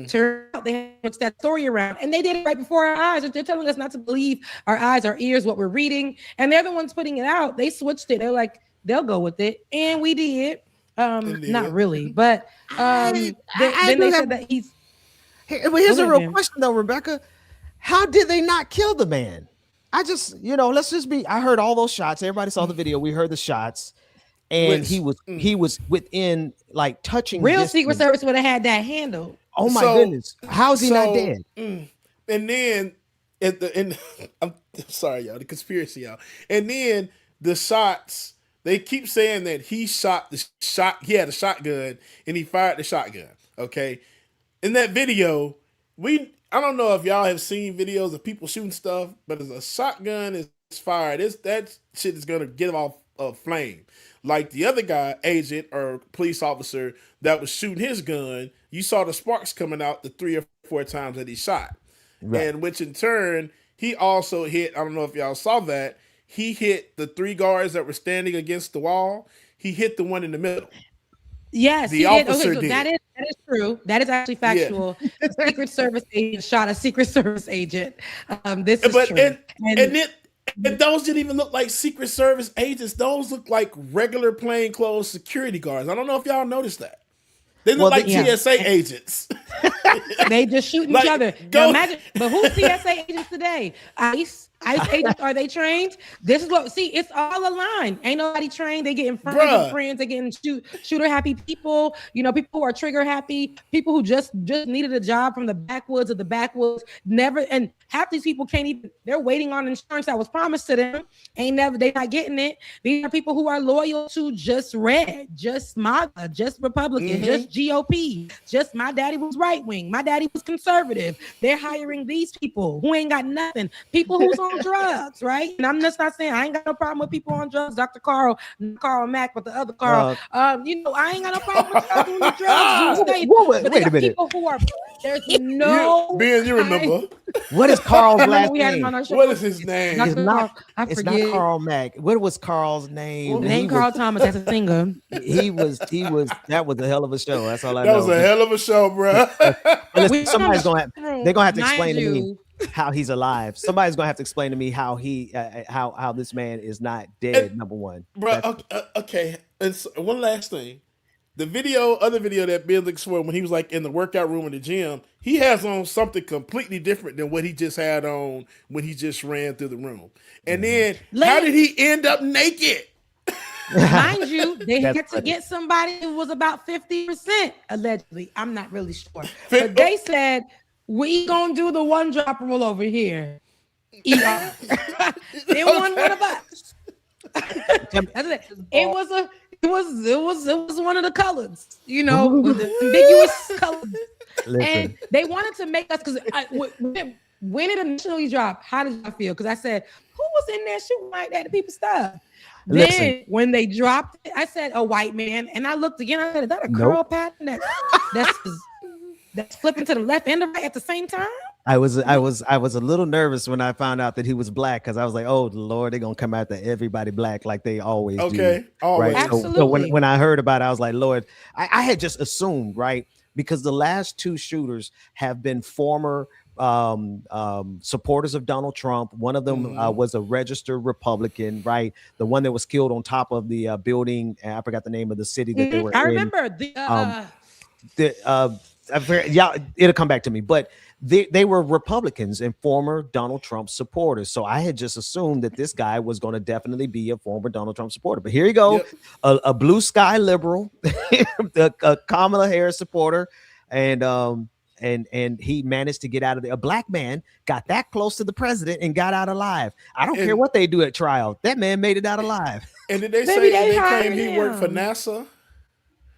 S11: Turns out they switched that story around, and they did it right before our eyes. They're telling us not to believe our eyes, our ears, what we're reading, and they're the ones putting it out. They switched it. They're like, they'll go with it, and we did. Not really, but then they said that he's.
S6: Here's a real question, though, Rebecca. How did they not kill the man? I heard all those shots. Everybody saw the video. We heard the shots. And he was within, like, touching.
S11: Real
S6: distance.
S11: Secret Service would have had that handle.
S6: Oh my goodness! How is he not dead?
S4: And then I'm sorry, y'all, the conspiracy, y'all. And then the shots. They keep saying that he shot the shot. He had a shotgun and he fired the shotgun. Okay, in that video, I don't know if y'all have seen videos of people shooting stuff, but as a shotgun is fired, that shit is gonna get off a flame. Like the other guy, agent or police officer that was shooting his gun, you saw the sparks coming out the 3 or 4 times that he shot. Right. And which in turn, he also hit, I don't know if y'all saw that, he hit the 3 guards that were standing against the wall. He hit the one in the middle.
S11: Yes,
S4: the officer did.
S11: That is true. That is actually factual. Yeah. The Secret Service agent shot a Secret Service agent. This is true.
S4: And those didn't even look like Secret Service agents. Those look like regular plainclothes security guards. I don't know if y'all noticed that. They look like TSA agents.
S11: They just shooting each other. Now imagine, but who's TSA agents today? ICE agents, are they trained? This is it's all aligned. Ain't nobody trained. They getting friends. They getting shooter happy people. People who are trigger happy. People who just needed a job from the backwoods of the backwoods. Never, and half these people can't even. They're waiting on insurance that was promised to them. They not getting it. These are people who are loyal to just red, just MAGA, just Republican, just GOP. Just my daddy was right wing. My daddy was conservative. They're hiring these people who ain't got nothing. People who's on on drugs, right? And I'm just not saying I ain't got no problem with people on drugs. Dr. Carl, not Carl Mack, but the other Carl. You know, I ain't got no problem with y'all doing the drugs. Doing the but
S12: wait a minute.
S11: People who are there's no.
S4: Ben, you remember?
S12: What is Carl's last name?
S4: What is his name?
S12: It's not.
S11: I
S12: It's
S11: forget.
S12: not Carl Mack. What was Carl's name?
S11: Name Carl Thomas as a singer.
S12: He was. That was a hell of a show. That's all I know.
S4: That was a hell of a show, bro.
S12: Listen, somebody's gonna have. They're gonna have to explain to me
S11: you.
S12: how he's alive. Somebody's gonna have to explain to me how how this man is not dead. Number one,
S4: bro. Okay. And so, one last thing. The other video that Ben looks for when he was like in the workout room in the gym, he has on something completely different than what he just had on when he just ran through the room. And then, how did he end up naked?
S11: Mind you, they had to get somebody who was about 50%, allegedly. I'm not really sure. But they said, we gonna do the one drop rule over here. ER. They won one of us. It was one of the colors, you know, the ambiguous colors. And they wanted to make us, because when it initially dropped, how did y'all feel? Because I said, who was in there shooting like that to people's stuff? Then when they dropped it, I said a white man, and I looked again. I said, is that a curl pattern that's flipping to the left and the right at the same time?
S12: I was a little nervous when I found out that he was black, because I was like, oh Lord, they're gonna come after everybody black like they always do.
S4: Always.
S12: Right?
S11: Absolutely.
S12: So when I heard about it, I was like, Lord, I had just assumed, right? Because the last two shooters have been former supporters of Donald Trump. One of them was a registered Republican, right? The one that was killed on top of the building. I forgot the name of the city that they were in.
S11: I remember
S12: it'll come back to me, but they were Republicans and former Donald Trump supporters. So I had just assumed that this guy was going to definitely be a former Donald Trump supporter. But here you go, a blue sky liberal, a Kamala Harris supporter, and he managed to get out of there. A black man got that close to the president and got out alive. I don't care what they do at trial. That man made it out alive.
S4: And did they say they claim he worked for NASA?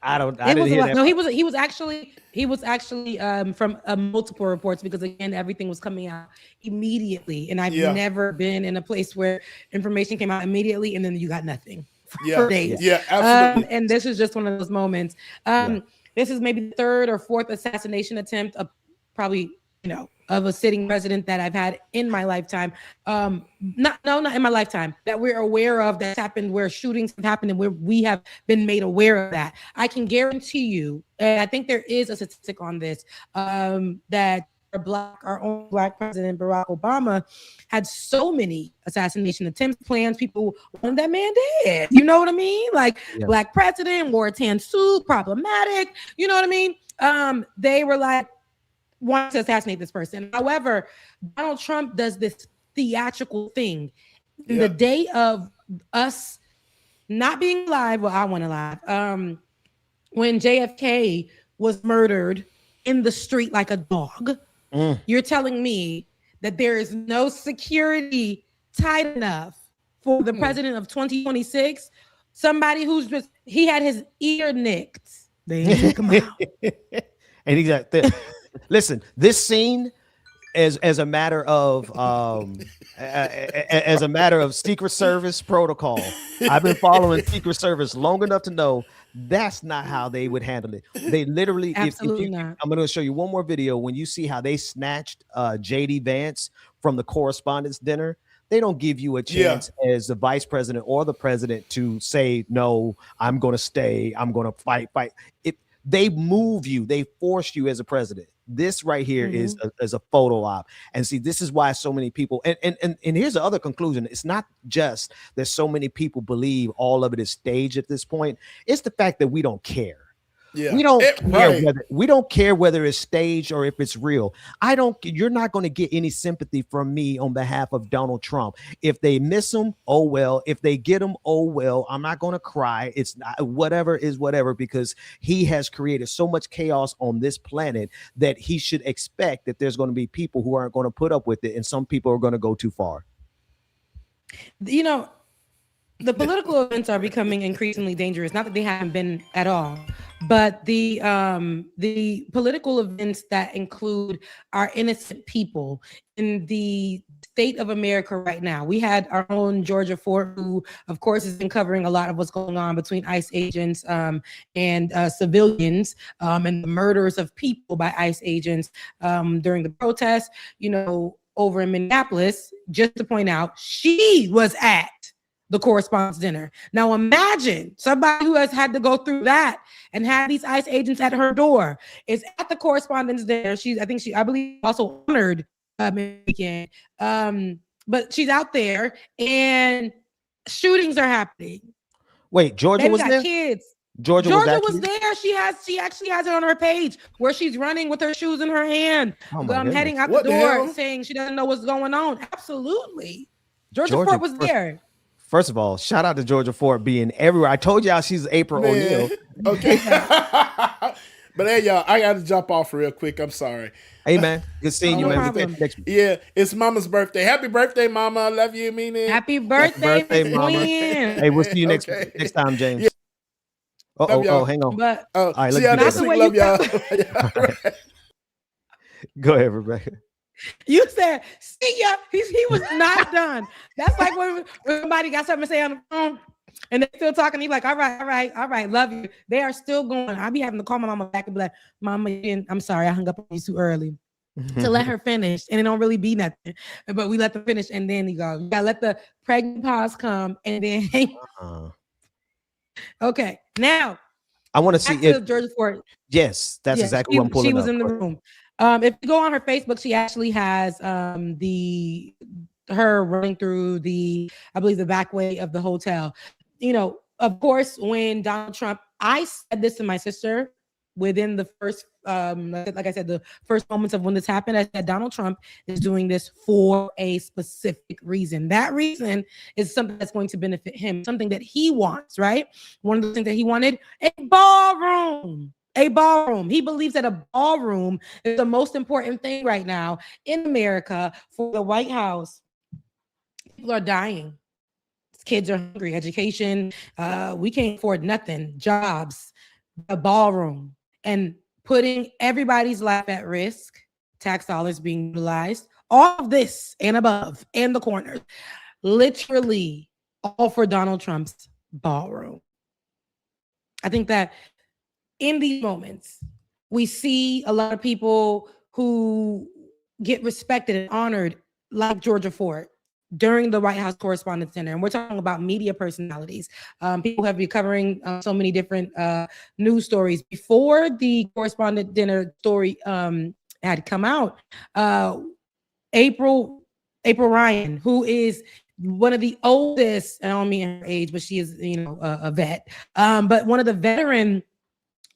S12: I didn't hear that.
S11: No, he was actually from multiple reports, because again, everything was coming out immediately, and I've never been in a place where information came out immediately and then you got nothing for days.
S4: Yeah, absolutely.
S11: And this is just one of those moments. This is maybe the third or fourth assassination attempt of probably, of a sitting president that I've had in my lifetime. Not in my lifetime, that we're aware of, that's happened, where shootings have happened and where we have been made aware of that. I can guarantee you, and I think there is a statistic on this, that our own black president, Barack Obama, had so many assassination attempts, plans, people wanted that man dead. You know what I mean? Like, black president, wore a tan suit, problematic. You know what I mean? They were like, want to assassinate this person. However, Donald Trump does this theatrical thing. The day of us not being alive, well, I went alive, when JFK was murdered in the street like a dog, you're telling me that there is no security tight enough for the president of 2026, somebody who's he had his ear nicked. They didn't take him out.
S12: And he's like, listen, this scene as a matter of Secret Service protocol. I've been following Secret Service long enough to know that's not how they would handle it. They literally,
S11: absolutely not.
S12: I'm going to show you one more video. When you see how they snatched JD Vance from the correspondence dinner, they don't give you a chance as the vice president or the president to say, no, I'm going to stay. I'm going to fight. They move you. They force you as a president. This right here is a photo op. And see, this is why so many people, and here's the other conclusion. It's not just that so many people believe all of it is staged at this point. It's the fact that we don't care. We don't care whether it's staged or if it's real. You're not going to get any sympathy from me on behalf of Donald Trump. If they miss him, oh well. If they get him, oh well. I'm not going to cry. It's not, whatever is whatever, because he has created so much chaos on this planet that he should expect that there's going to be people who aren't going to put up with it, and some people are going to go too far.
S11: The political events are becoming increasingly dangerous. Not that they haven't been at all, but the political events that include our innocent people in the state of America right now. We had our own Georgia Fort, who, of course, has been covering a lot of what's going on between ICE agents and civilians and the murders of people by ICE agents during the protests. You know, over in Minneapolis, just to point out, she was at the correspondence dinner. Now imagine somebody who has had to go through that and had these ICE agents at her door is at the correspondence dinner. I believe also honored weekend. But she's out there and shootings are happening.
S6: Wait, Georgia was there?
S11: Kids.
S6: Georgia
S11: was there. She actually has it on her page where she's running with her shoes in her hand, heading out the door, saying she doesn't know what's going on. Absolutely. Georgia Fort was there.
S6: First of all, shout out to Georgia Fort being everywhere. I told y'all she's April O'Neil.
S4: Okay. But hey, y'all, I got to jump off real quick. I'm sorry.
S6: Hey, man. Good seeing you, man.
S4: Yeah, it's Mama's birthday. Happy birthday, Mama. I love you, meaning.
S11: Happy birthday,
S6: Mama. Hey, we'll see you next time, James. Yeah. Hang on.
S11: But,
S6: all right,
S4: see y'all next week. Love y'all.
S6: Go ahead, Rebecca.
S11: You said, see ya. He was not done. That's like when somebody got something to say on the phone and they're still talking. He's like, all right, love you. They are still going. I'll be having to call my mama back and be like, Mama, I'm sorry, I hung up on you too early. To let her finish, and it don't really be nothing. But we let them finish, and then you gotta let the pregnant pause come, and then okay. Now
S6: I want to see if
S11: Georgia Fort.
S6: Yes, that's exactly what I'm pulling.
S11: She was in the room. If you go on her Facebook, she actually has her running through the back way of the hotel. You know, of course, when Donald Trump, I said this to my sister within the first, like I said, the first moments of when this happened. I said Donald Trump is doing this for a specific reason. That reason is something that's going to benefit him, something that he wants, right? One of the things that he wanted, a ballroom. A ballroom. He believes that a ballroom is the most important thing right now in America for the White House. People are dying. Kids are hungry. Education. We can't afford nothing. Jobs. A ballroom. And putting everybody's life at risk. Tax dollars being utilized. All of this and above and the corners. Literally all for Donald Trump's ballroom. I think that in these moments, we see a lot of people who get respected and honored, like Georgia Fort, during the White House Correspondence Dinner. And we're talking about media personalities. People have been covering so many different news stories. Before the Correspondent Dinner story had come out, April Ryan, who is one of the oldest, I don't mean her age, but she is, a vet, but one of the veteran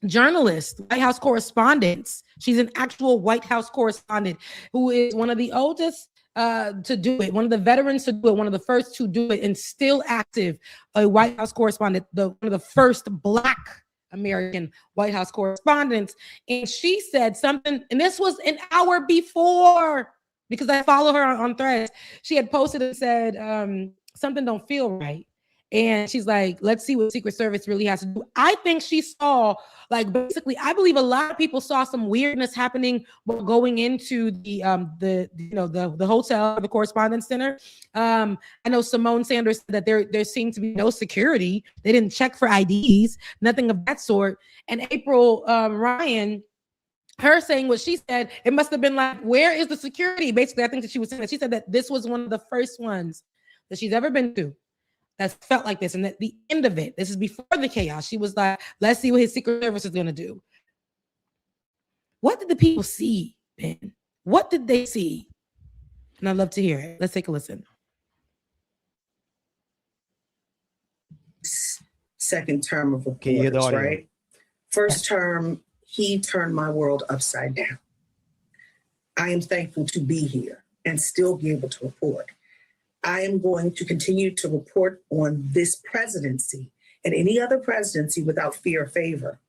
S11: journalists, White House correspondents. She's an actual White House correspondent who is one of the oldest to do it, one of the veterans to do it, one of the first to do it, and still active, a White House correspondent, one of the first Black American White House correspondents. And she said something, and this was an hour before, because I follow her on Threads. She had posted and said, something don't feel right. And she's like, let's see what Secret Service really has to do. I think she saw, basically, I believe a lot of people saw some weirdness happening while going into the hotel, the Correspondence Center. I know Simone Sanders said that there seemed to be no security. They didn't check for IDs, nothing of that sort. And April Ryan, her saying what she said, it must have been like, where is the security? Basically, I think that she was saying that. She said that this was one of the first ones that she's ever been to that felt like this. And at the end of it, this is before the chaos, she was like, let's see what his Secret Service is going to do. What did the people see, Ben? What did they see? And I'd love to hear it. Let's take a listen.
S13: Second term of reporters, right? First term, he turned my world upside down. I am thankful to be here and still be able to report. I am going to continue to report on this presidency and any other presidency without fear or favor.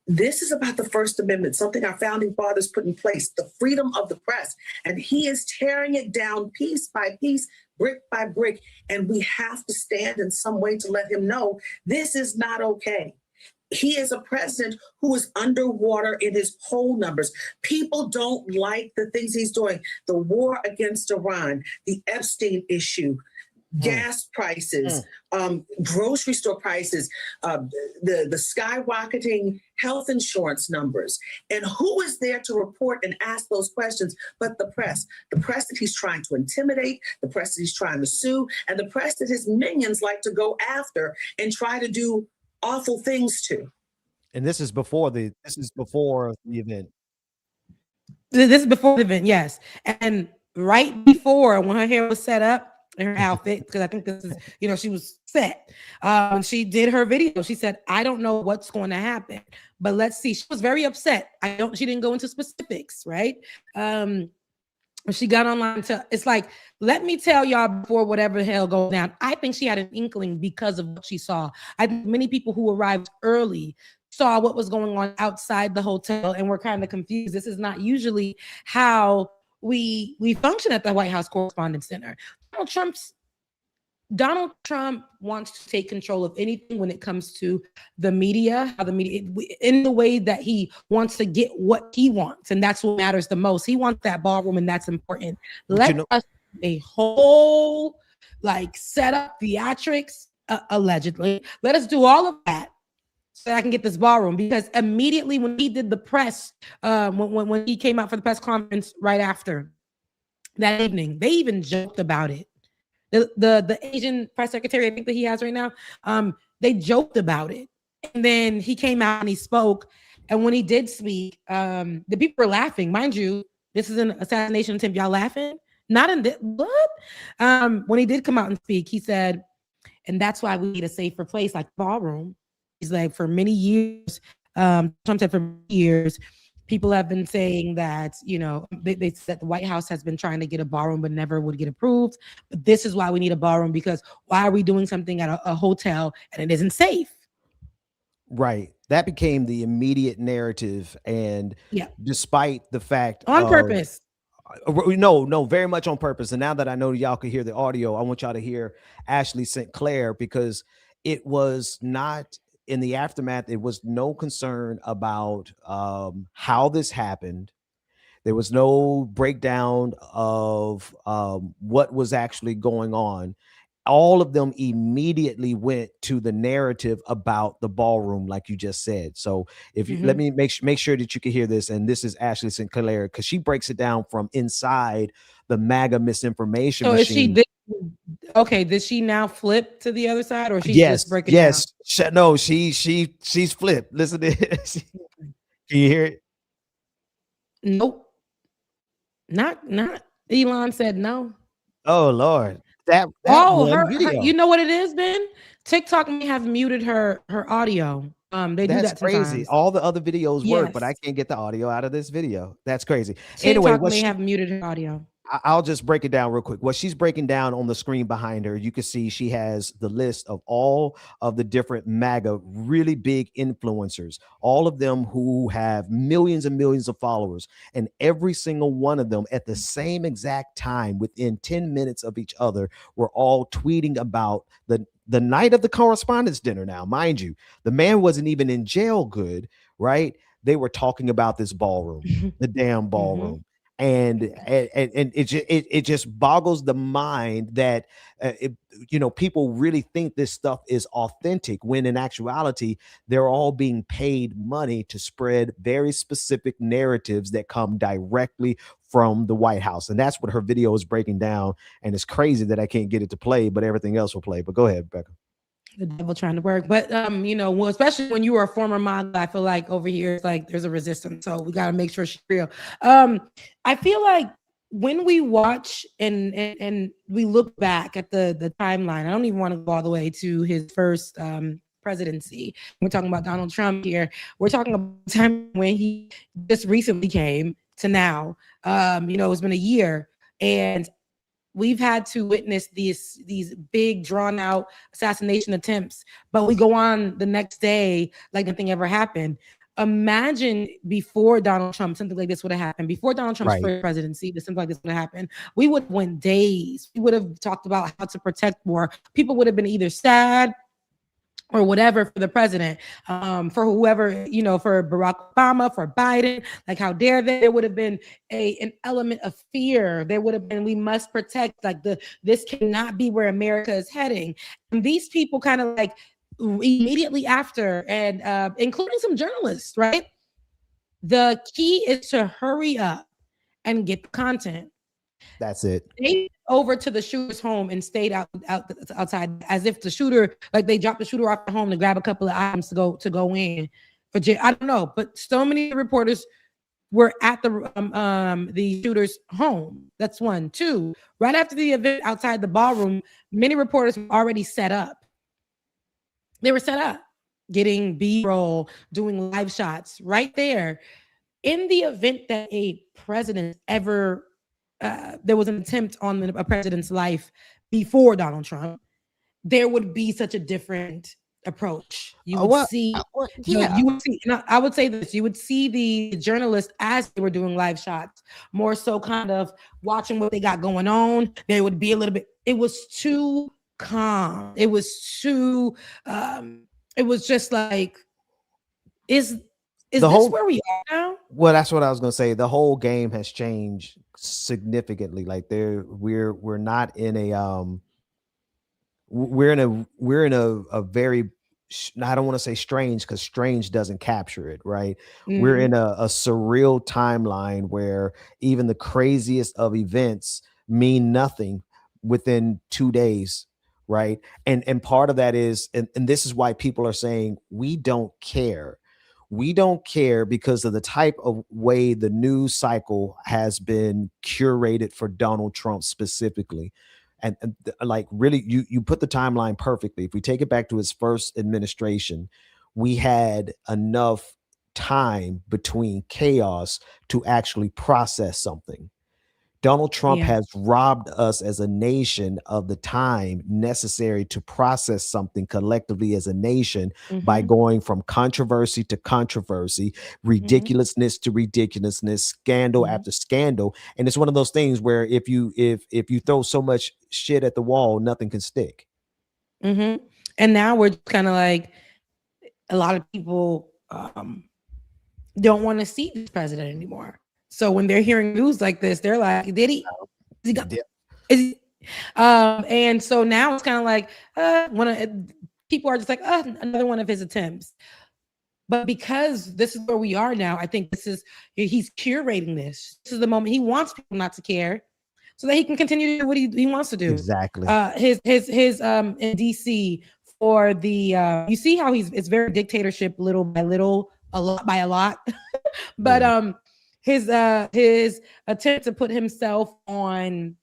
S13: This is about the First Amendment, something our founding fathers put in place, the freedom of the press. And he is tearing it down piece by piece, brick by brick. And we have to stand in some way to let him know this is not okay. He is a president who is underwater in his poll numbers. People don't like the things he's doing. The war against Iran, the Epstein issue, gas prices, grocery store prices, the skyrocketing health insurance numbers. And who is there to report and ask those questions but the press? The press that he's trying to intimidate, the press that he's trying to sue, and the press that his minions like to go after and try to do awful things to.
S6: And this is before the event.
S11: This is before the event, yes. And right before, when her hair was set up in her outfit, because I think this is, she was set. She did her video. She said, I don't know what's going to happen, but let's see. She was very upset. She didn't go into specifics, right? She got online it's like, let me tell y'all before whatever the hell goes down. I think she had an inkling because of what she saw. I think many people who arrived early saw what was going on outside the hotel and were kind of confused. This is not usually how we function at the White House Correspondents' Center. Donald Trump wants to take control of anything when it comes to the media, in the way that he wants to get what he wants. And that's what matters the most. He wants that ballroom, and that's important. Let us a whole set up theatrics, allegedly. Let us do all of that so that I can get this ballroom. Because immediately when he did the press, when he came out for the press conference right after that evening, they even joked about it. The Asian press secretary, I think that he has right now, they joked about it. And then he came out and he spoke. And when he did speak, the people were laughing. Mind you, this is an assassination attempt. Y'all laughing? Not in this. What? When he did come out and speak, he said, and that's why we need a safer place like ballroom. He's like, for many years, Trump said for years, people have been saying that, they said the White House has been trying to get a ballroom, but never would get approved. But this is why we need a ballroom, because why are we doing something at a hotel and it isn't safe?
S6: Right. That became the immediate narrative. And despite the fact
S11: on purpose.
S6: No, very much on purpose. And now that I know y'all can hear the audio, I want y'all to hear Ashley St. Clair, because it was not in the aftermath. It was no concern about how this happened. There was no breakdown of what was actually going on. All of them immediately went to the narrative about the ballroom, like you just said. So if you let me make sure that you can hear this, and this is Ashley St. Clair, because she breaks it down from inside the MAGA misinformation machine.
S11: Did she now flip to the other side, or she just break it down?
S6: No, she's flipped. Listen to this. Can you hear it?
S11: Nope. Not Elon said no.
S6: Oh Lord. That
S11: her, you know what it is, Ben? TikTok may have muted her audio. They do that sometimes.
S6: Crazy. All the other videos work, but I can't get the audio out of this video. That's crazy.
S11: TikTok may have muted her audio.
S6: I'll just break it down real quick. What she's breaking down on the screen behind her, you can see she has the list of all of the different MAGA really big influencers, all of them who have millions and millions of followers, and every single one of them at the same exact time, within 10 minutes of each other, were all tweeting about the night of the Correspondents' Dinner. Now, mind you, the man wasn't even in jail good, right? They were talking about this ballroom, the damn ballroom. And it just boggles the mind that people really think this stuff is authentic, when in actuality they're all being paid money to spread very specific narratives that come directly from the White House. And that's what her video is breaking down. And it's crazy that I can't get it to play, but everything else will play. But go ahead, Becca.
S11: The devil trying to work, but especially when you were a former model, I feel like over here it's like there's a resistance, so we got to make sure she's real. I feel like when we watch and we look back at the timeline, I don't even want to go all the way to his first presidency. We're talking about Donald Trump here. We're talking about the time when he just recently came to now. It's been a year, and we've had to witness these big drawn out assassination attempts, but we go on the next day like nothing ever happened. Imagine before Donald Trump, something like this would have happened. Before Donald Trump's first presidency, something like this would have happened. We would have went days. We would have talked about how to protect more. People would have been either sad or whatever for the president, for whoever, you know, for Barack Obama, for Biden. Like, how dare they? There would have been an element of fear. There would have been, we must protect, like, this cannot be where America is heading. And these people kind of like immediately after, and including some journalists, right? The key is to hurry up and get the content.
S6: That's it.
S11: They over to the shooter's home and stayed outside, as if the shooter, like, they dropped the shooter off at home to grab a couple of items to go in for jail. I don't know, but so many reporters were at the shooter's home. That's one. Two, right after the event outside the ballroom, many reporters were already set up. They were set up, getting B-roll, doing live shots right there. In the event that a president ever there was an attempt on a president's life before Donald Trump, there would be such a different approach. You would see, you would see. I would say this: you would see the journalists as they were doing live shots, more so kind of watching what they got going on. They would be a little bit. It was too calm. It was too. It was just like, is this where we are now?
S6: Well, that's what I was gonna say. The whole game has changed significantly. Like, we're not in a we're in a very, I don't want to say strange, because strange doesn't capture it, right? We're in a surreal timeline where even the craziest of events mean nothing within 2 days, right? And part of that is, and this is why people are saying we don't care. We don't care because of the type of way the news cycle has been curated for Donald Trump specifically. And like, really, you put the timeline perfectly. If we take it back to his first administration, we had enough time between chaos to actually process something. Donald Trump has robbed us as a nation of the time necessary to process something collectively as a nation by going from controversy to controversy, ridiculousness to ridiculousness, scandal after scandal. And it's one of those things where if you throw so much shit at the wall, nothing can stick.
S11: And now we're kind of like, a lot of people don't want to see this president anymore. So when they're hearing news like this, they're like, did he? Is he got, is he? And so now it's kind of like, people are just like, another one of his attempts. But because this is where we are now, I think he's curating this. This is the moment he wants people not to care, so that he can continue to do what he wants to do.
S6: Exactly.
S11: His in DC for the you see how it's very dictatorship, little by little, a lot by a lot. But his attempt to put himself on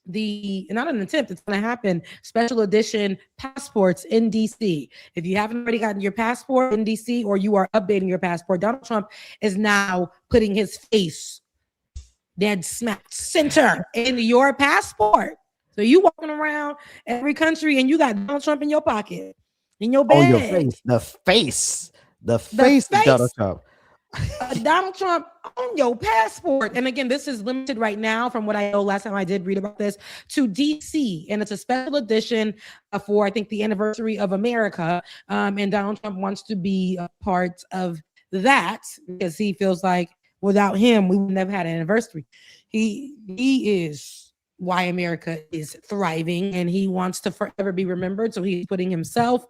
S11: not an attempt, it's going to happen, special edition passports in DC. If you haven't already gotten your passport in DC, or you are updating your passport, Donald Trump is now putting his face dead smack center in your passport. So you walking around every country and you got Donald Trump in your pocket, in your bag.
S6: Oh, your face. The face of Donald Trump.
S11: Donald Trump on your passport. And again, this is limited right now, from what I know, last time I did read about this, to DC. And it's a special edition for, I think, the anniversary of America. And Donald Trump wants to be a part of that because he feels like without him, we wouldn't have had an anniversary. He is why America is thriving, and he wants to forever be remembered. So he's putting himself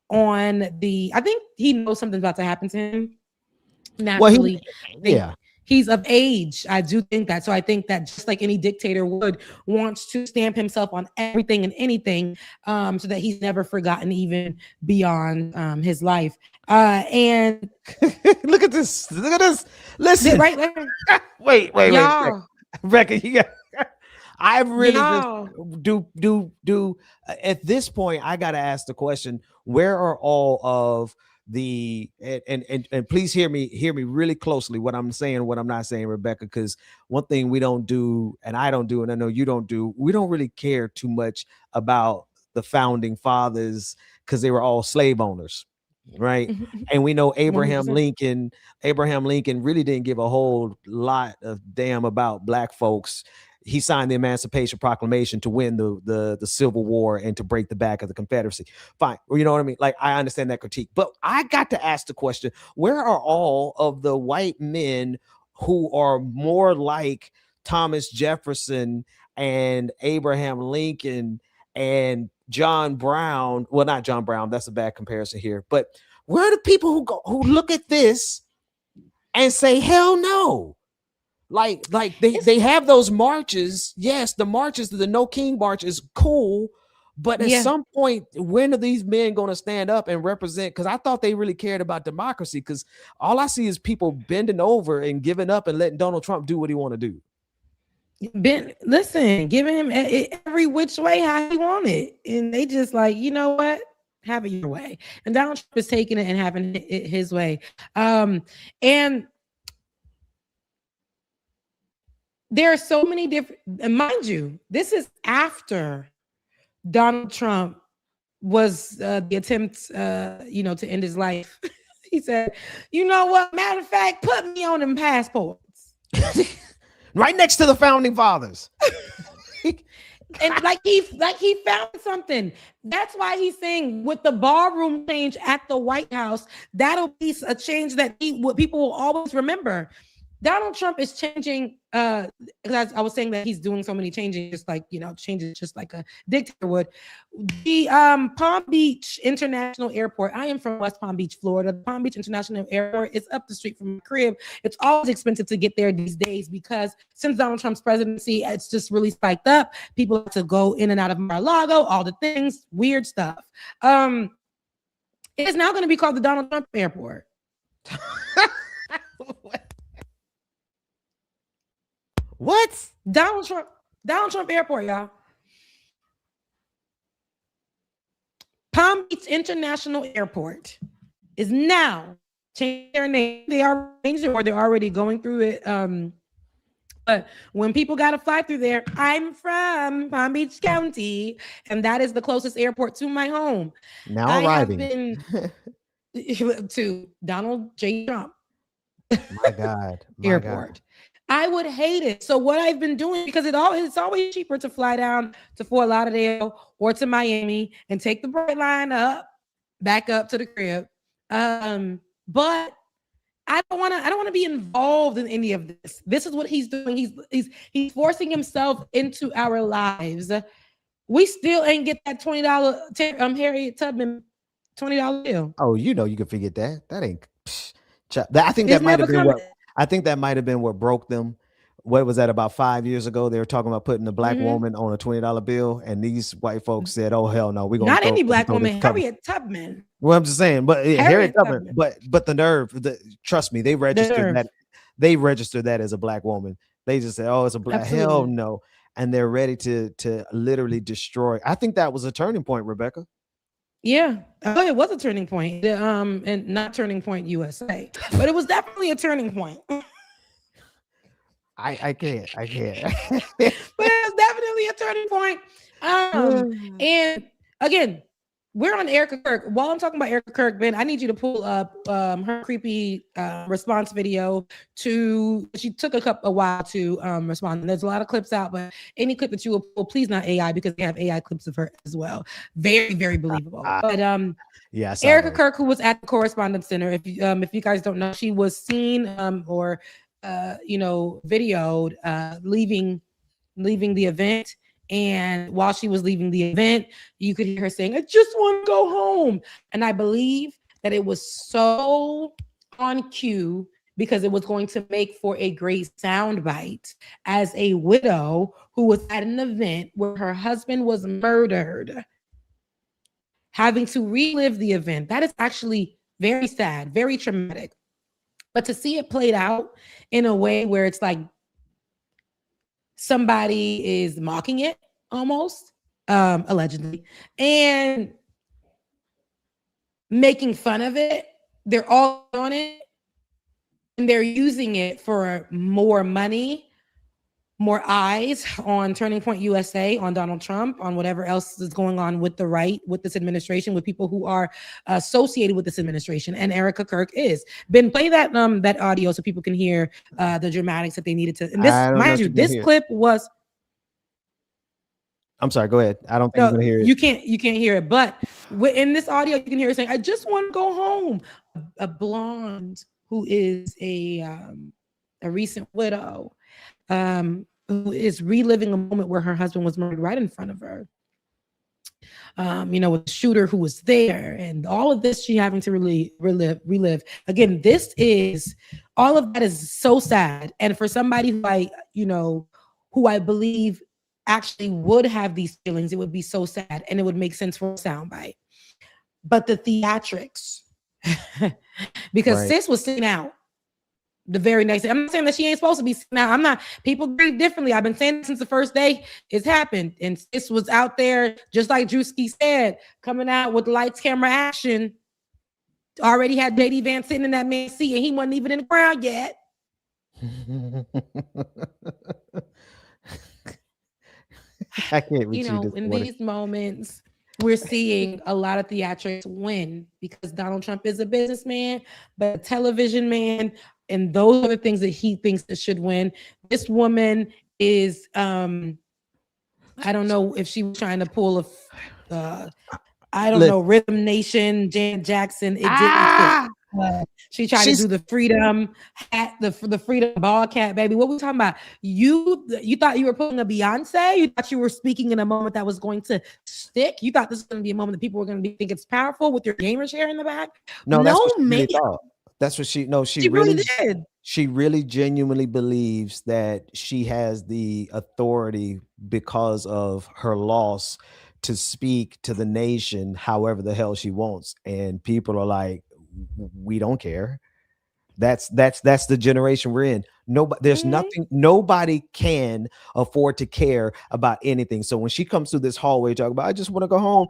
S11: on I think he knows something's about to happen to him. Naturally, he's of age. I do think that. So I think that just like any dictator would, wants to stamp himself on everything and anything, so that he's never forgotten, even beyond his life. And
S6: look at this. Listen,
S11: right.
S6: wait, Rebecca, you got. I really do. At this point, I gotta ask the question: where are all of the and please hear me really closely what I'm saying and what I'm not saying, Rebecca, because one thing we don't do, and I don't do, and I know you don't do, we don't really care too much about the founding fathers because they were all slave owners, right? And we know Abraham Lincoln really didn't give a whole lot of damn about black folks.
S12: he signed the Emancipation Proclamation to win the Civil War and to break the back of the Confederacy. Fine. You know what I mean? Like, I understand that critique, but I got to ask the question, where are all of the white men who are more like Thomas Jefferson and Abraham Lincoln and John Brown? Well, not John Brown. That's a bad comparison here, but where are the people who look at this and say, hell no? Like they have those marches. Yes, the marches, the No King March is cool, but at some point, when are these men going to stand up and represent? Because I thought they really cared about democracy, because all I see is people bending over and giving up and letting Donald Trump do what he want to do.
S11: Listen, giving him every which way how he wanted, and they just like, you know what? Have it your way. And Donald Trump is taking it and having it his way. And there are so many different, and mind you, this is after Donald Trump was the attempt, to end his life. He said, you know what? Matter of fact, put me on them passports.
S12: Right next to the founding fathers.
S11: And like he found something. That's why he's saying with the ballroom change at the White House, that'll be a change that people will always remember. Donald Trump is changing, because I was saying that he's doing so many changes, just like, changes just like a dictator would. The Palm Beach International Airport, I am from West Palm Beach, Florida. The Palm Beach International Airport is up the street from my crib. It's always expensive to get there these days because since Donald Trump's presidency, it's just really spiked up. People have to go in and out of Mar-a-Lago, all the things, weird stuff. It is now going to be called the Donald Trump Airport.
S12: What?
S11: Donald Trump Airport, y'all. Palm Beach International Airport is now changing their name. They are changing, or they're already going through it. But when people got to fly through there, I'm from Palm Beach County, and that is the closest airport to my home.
S12: Now arriving.
S11: I have been to Donald J. Trump.
S12: My God.
S11: Airport. God. I would hate it. So what I've been doing, because it's always cheaper to fly down to Fort Lauderdale or to Miami and take the Bright Line back up to the crib. But I don't want to be involved in any of this. This is what he's doing. He's forcing himself into our lives. We still ain't get that $20 Harriet Tubman $20 bill.
S12: Oh, you can forget that. That ain't. I think that might have been what. I think that might have been what broke them. What was that, about 5 years ago? They were talking about putting a black woman on a $20 bill, and these white folks said, "Oh hell no, we're gonna
S11: not any black woman, Harriet Tubman."
S12: Well, I'm just saying, but Harriet Tubman. But the nerve, trust me, they registered that. They registered that as a black woman. They just said, "Oh, it's a black." Absolutely. Hell no, and they're ready to literally destroy. I think that was a turning point, Rebecca.
S11: Yeah, it was a turning point, and not Turning Point USA, but it was definitely a turning point.
S12: I can't.
S11: But it was definitely a turning point. And again, we're on Erica Kirk. While I'm talking about Erica Kirk, Ben, I need you to pull up her creepy response video she took a while to respond. And there's a lot of clips out, but any clip that you will pull, please not AI, because they have AI clips of her as well. Very, very believable. But
S12: yeah,
S11: Erica Kirk, who was at the Correspondence Center, if you guys don't know, she was seen videoed leaving the event. And while she was leaving the event, you could hear her saying, "I just want to go home." And I believe that it was so on cue because it was going to make for a great soundbite as a widow who was at an event where her husband was murdered, having to relive the event. That is actually very sad, very traumatic. But to see it played out in a way where it's like somebody is mocking it almost, allegedly, and making fun of it. They're all on it, and they're using it for more money, more eyes on Turning Point USA, on Donald Trump, on whatever else is going on with the right, with this administration, with people who are associated with this administration. And Erica Kirk is. Ben, play that audio so people can hear the dramatics that they needed to. And this, mind you, this clip was
S6: I'm sorry. Go ahead. I don't think you're gonna hear it.
S11: You can't hear it. But in this audio, you can hear it saying, "I just want to go home." A blonde who is a recent widow, who is reliving a moment where her husband was murdered right in front of her. With the shooter who was there, and all of this she having to really relive. Again, all of that is so sad. And for somebody who I believe actually would have these feelings, it would be so sad, and it would make sense for a soundbite. But the theatrics, because sis was sitting out the very next day. I'm not saying that she ain't supposed to be sitting out. I'm not. People grieve differently. I've been saying since the first day it's happened, and sis was out there just like Drewski said, coming out with lights, camera, action. Already had JD Van sitting in that man's seat, and he wasn't even in the crowd yet.
S6: I can't reach
S11: in these moments, we're seeing a lot of theatrics win because Donald Trump is a businessman, but a television man, and those are the things that he thinks that should win. This woman is, I don't know if she was trying to pull Rhythm Nation, Janet Jackson. It didn't fit. She tried to do the freedom hat, the freedom ball cap, baby. What we talking about? You thought you were pulling a Beyonce? You thought you were speaking in a moment that was going to stick? You thought this was going to be a moment that people were going to think it's powerful with your gamer chair in the back?
S6: No, that's what she really thought. That's what she
S11: really did.
S6: She really genuinely believes that she has the authority because of her loss to speak to the nation however the hell she wants. And people are like, we don't care. That's the generation we're in. Nobody can afford to care about anything. So when she comes through this hallway talking about, I just want to go home.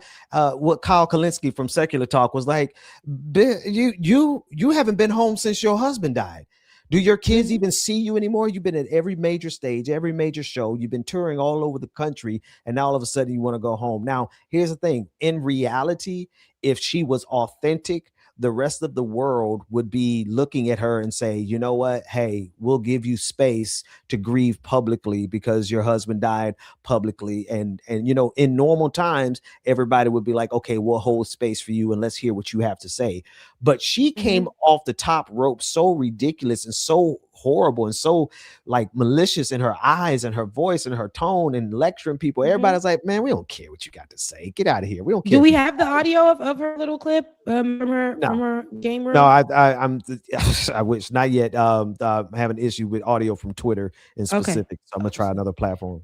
S6: What Kyle Kalinske from Secular Talk was like, you haven't been home since your husband died. Do your kids even see you anymore? You've been at every major stage, every major show. You've been touring all over the country, and now all of a sudden you want to go home. Now, here's the thing. In reality, if she was authentic, the rest of the world would be looking at her and say, you know what? Hey, we'll give you space to grieve publicly because your husband died publicly. And in normal times, everybody would be like, okay, we'll hold space for you and let's hear what you have to say. But she came off the top rope so ridiculous and so horrible and so like malicious in her eyes and her voice and her tone and lecturing people. Everybody's like, man, we don't care what you got to say. Get out of here. We don't care.
S11: Do we have the audio of her little clip from her game room?
S6: No, I wish not yet. I have an issue with audio from Twitter in specific. Okay. So I'm gonna try another platform.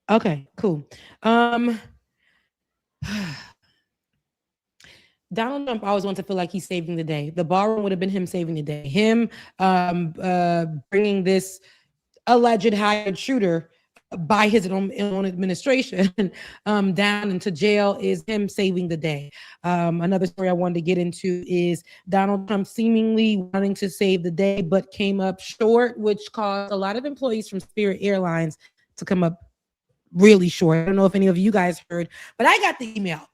S11: Okay, cool. Donald Trump always wants to feel like he's saving the day. The ballroom would have been him saving the day. Him bringing this alleged hired shooter by his own administration down into jail is him saving the day. Another story I wanted to get into is Donald Trump seemingly wanting to save the day, but came up short, which caused a lot of employees from Spirit Airlines to come up really short. I don't know if any of you guys heard, but I got the email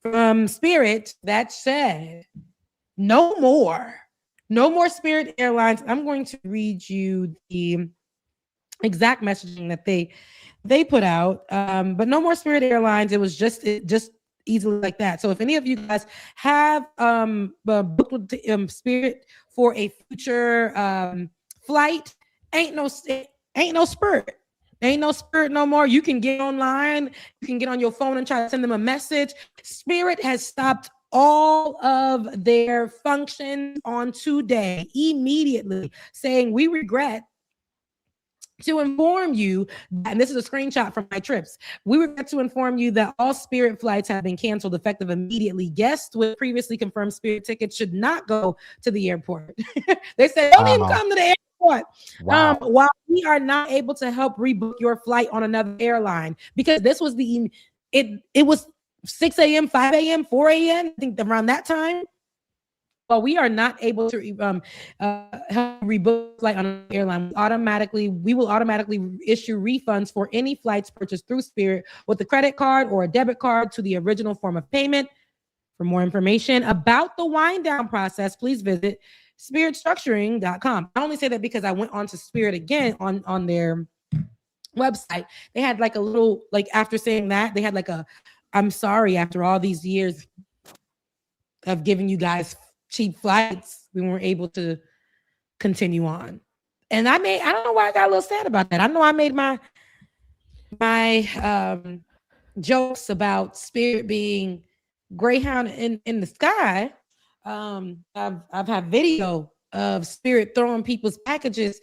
S11: from Spirit that said, no more Spirit Airlines. I'm going to read you the exact messaging that they put out, but no more Spirit Airlines. It was just easily like that. So if any of you guys have booked with Spirit for a future flight, ain't no Spirit. Ain't no Spirit no more. You can get online. You can get on your phone and try to send them a message. Spirit has stopped all of their functions on today immediately, saying we regret to inform you, and this is a screenshot from my trips. We regret to inform you that all Spirit flights have been canceled effective immediately. Guests with previously confirmed Spirit tickets should not go to the airport. They said, don't even come to the airport. Wow. While we are not able to help rebook your flight on another airline, because this was it was 6 a.m., 5 a.m., 4 a.m., I think around that time. Well, we are not able to help rebook flight on an airline. We will automatically issue refunds for any flights purchased through Spirit with a credit card or a debit card to the original form of payment. For more information about the wind down process, please visit spiritstructuring.com. I only say that because I went on to Spirit again on their website, they had like a little, like after saying that, they had like a, I'm sorry, after all these years of giving you guys cheap flights, we weren't able to continue on. And I don't know why I got a little sad about that. I know I made my jokes about Spirit being Greyhound in the sky. I've had video of Spirit throwing people's packages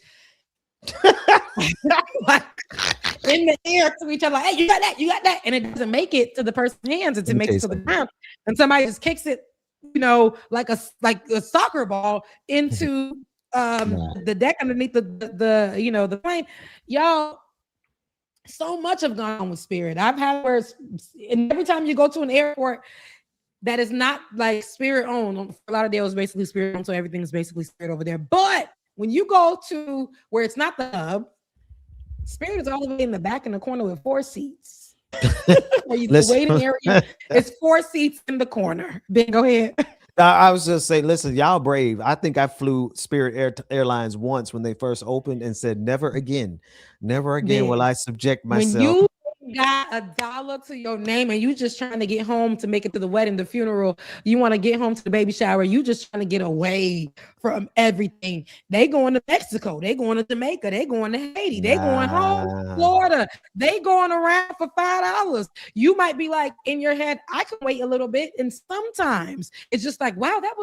S11: in the air to each other, like, hey, you got that, and it doesn't make it to the person's hands, it makes it to the ground, and somebody just kicks it, like a soccer ball into the deck underneath the plane. Y'all, so much have gone on with Spirit. I've had where, and every time you go to an airport that is not like Spirit owned, Fort Lauderdale is basically Spirit owned, so everything is basically Spirit over there. But when you go to where it's not the hub, Spirit is all the way in the back in the corner with 4 seats. The waiting area is 4 seats in the corner. Ben, go ahead.
S12: I was just saying, listen, y'all brave. I think I flew Spirit Airlines once when they first opened and said, never again will I subject myself.
S11: When you got $1 to your name and you just trying to get home to make it to the wedding, the funeral, you want to get home to the baby shower, you just trying to get away from everything. They going to Mexico, they going to Jamaica, they going to Haiti, they going home to Florida, they going around for $5. You might be like in your head, I can wait a little bit, and sometimes it's just like, wow, that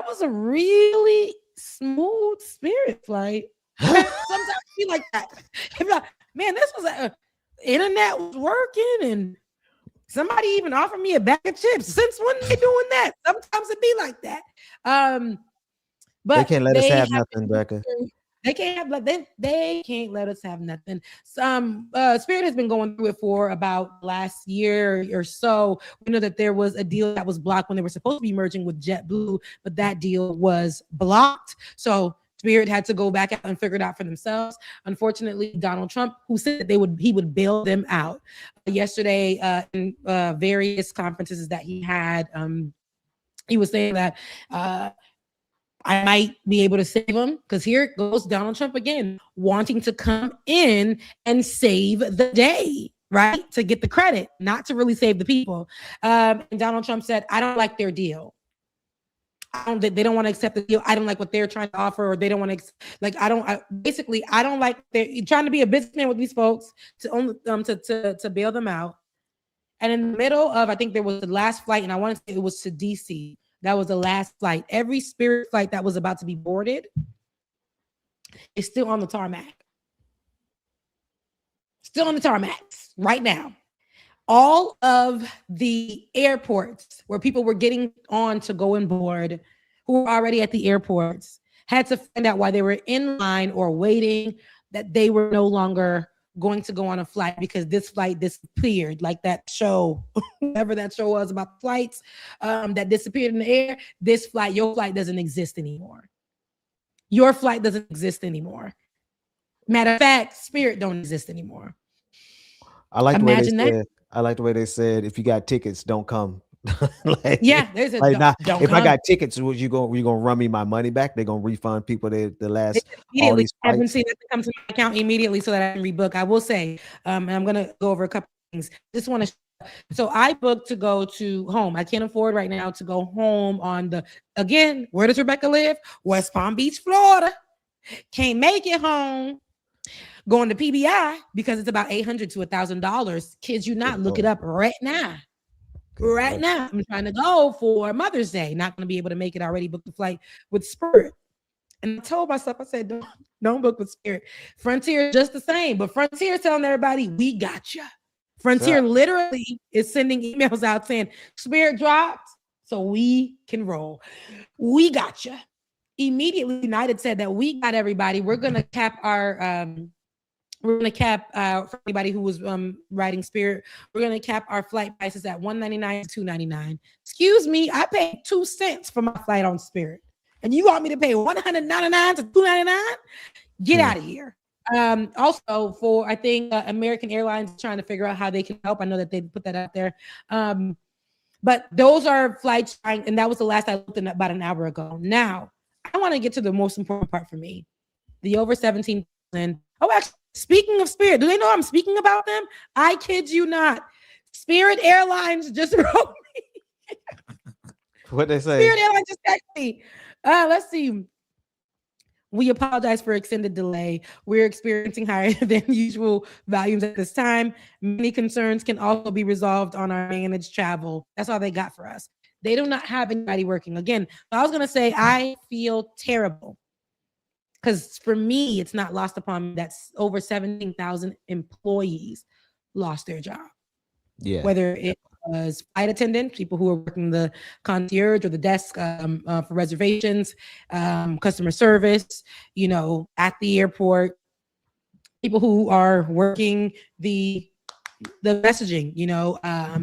S11: was a really smooth Spirit flight. Sometimes I feel like that. Man, this was internet was working, and somebody even offered me a bag of chips. Since when they doing that? Sometimes it be like that. But
S12: they can't let us have nothing, Becca.
S11: They can't let us have nothing. Spirit has been going through it for about last year or so. We know that there was a deal that was blocked when they were supposed to be merging with JetBlue, but that deal was blocked. So Spirit had to go back out and figure it out for themselves. Unfortunately, Donald Trump, who said that he would bail them out yesterday in various conferences that he had, he was saying that I might be able to save them, because here goes Donald Trump again, wanting to come in and save the day, right? To get the credit, not to really save the people. And Donald Trump said, I don't like their deal. They don't want to accept the deal. I don't like what they're trying to offer, or they don't want to I don't like they're trying to be a businessman with these folks to bail them out. And in the middle of, I think there was the last flight, and I want to say it was to DC. That was the last flight. Every Spirit flight that was about to be boarded is still on the tarmac. Still on the tarmacs right now. All of the airports where people were getting on to go and board, who were already at the airports, had to find out why they were in line or waiting, that they were no longer going to go on a flight because this flight disappeared, like that show, whatever that show was about flights that disappeared in the air. Your flight doesn't exist anymore. Your flight doesn't exist anymore. Matter of fact, Spirit don't exist anymore.
S12: I like the way they said, if you got tickets, don't come.
S11: There's a don't
S12: if
S11: come.
S12: I got tickets, you gonna run me my money back? They're gonna refund people the last
S11: immediately. I haven't seen that come to my account immediately so that I can rebook. I will say, and I'm gonna go over a couple things. Just want to. So I booked to go to home. I can't afford right now to go home again. Where does Rebecca live? West Palm Beach, Florida. Can't make it home. Going to PBI because it's about $800 to $1,000. Kids, you not look it up right now. Right now, I'm trying to go for Mother's Day. Not going to be able to make it. I already booked the flight with Spirit. And I told myself, I said, don't book with Spirit. Frontier is just the same, but Frontier is telling everybody, we got you. Frontier literally is sending emails out saying, Spirit dropped so we can roll. We got you. Immediately, United said that we got everybody. We're going to cap our... We're going to cap for anybody who was riding Spirit. We're going to cap our flight prices at $199 to $299. Excuse me, I paid 2 cents for my flight on Spirit, and you want me to pay $199 to $299? Get out of here. Also, for I think American Airlines is trying to figure out how they can help. I know that they put that out there. But those are flights, and that was the last I looked at about an hour ago. Now, I want to get to the most important part for me: the over 17,000. Oh, actually, Speaking of Spirit, do they know I'm speaking about them? I kid you not. Spirit Airlines just wrote me.
S12: What they say?
S11: Spirit Airlines just texted me. Let's see. We apologize for extended delay. We're experiencing higher than usual volumes at this time. Many concerns can also be resolved on our managed travel. That's all they got for us. They do not have anybody working. Again, I was going to say, I feel terrible because for me, it's not lost upon me. That's over 17,000 employees lost their job.
S6: Yeah.
S11: Whether it was flight attendants, people who are working the concierge or the desk for reservations, customer service, at the airport, people who are working the messaging,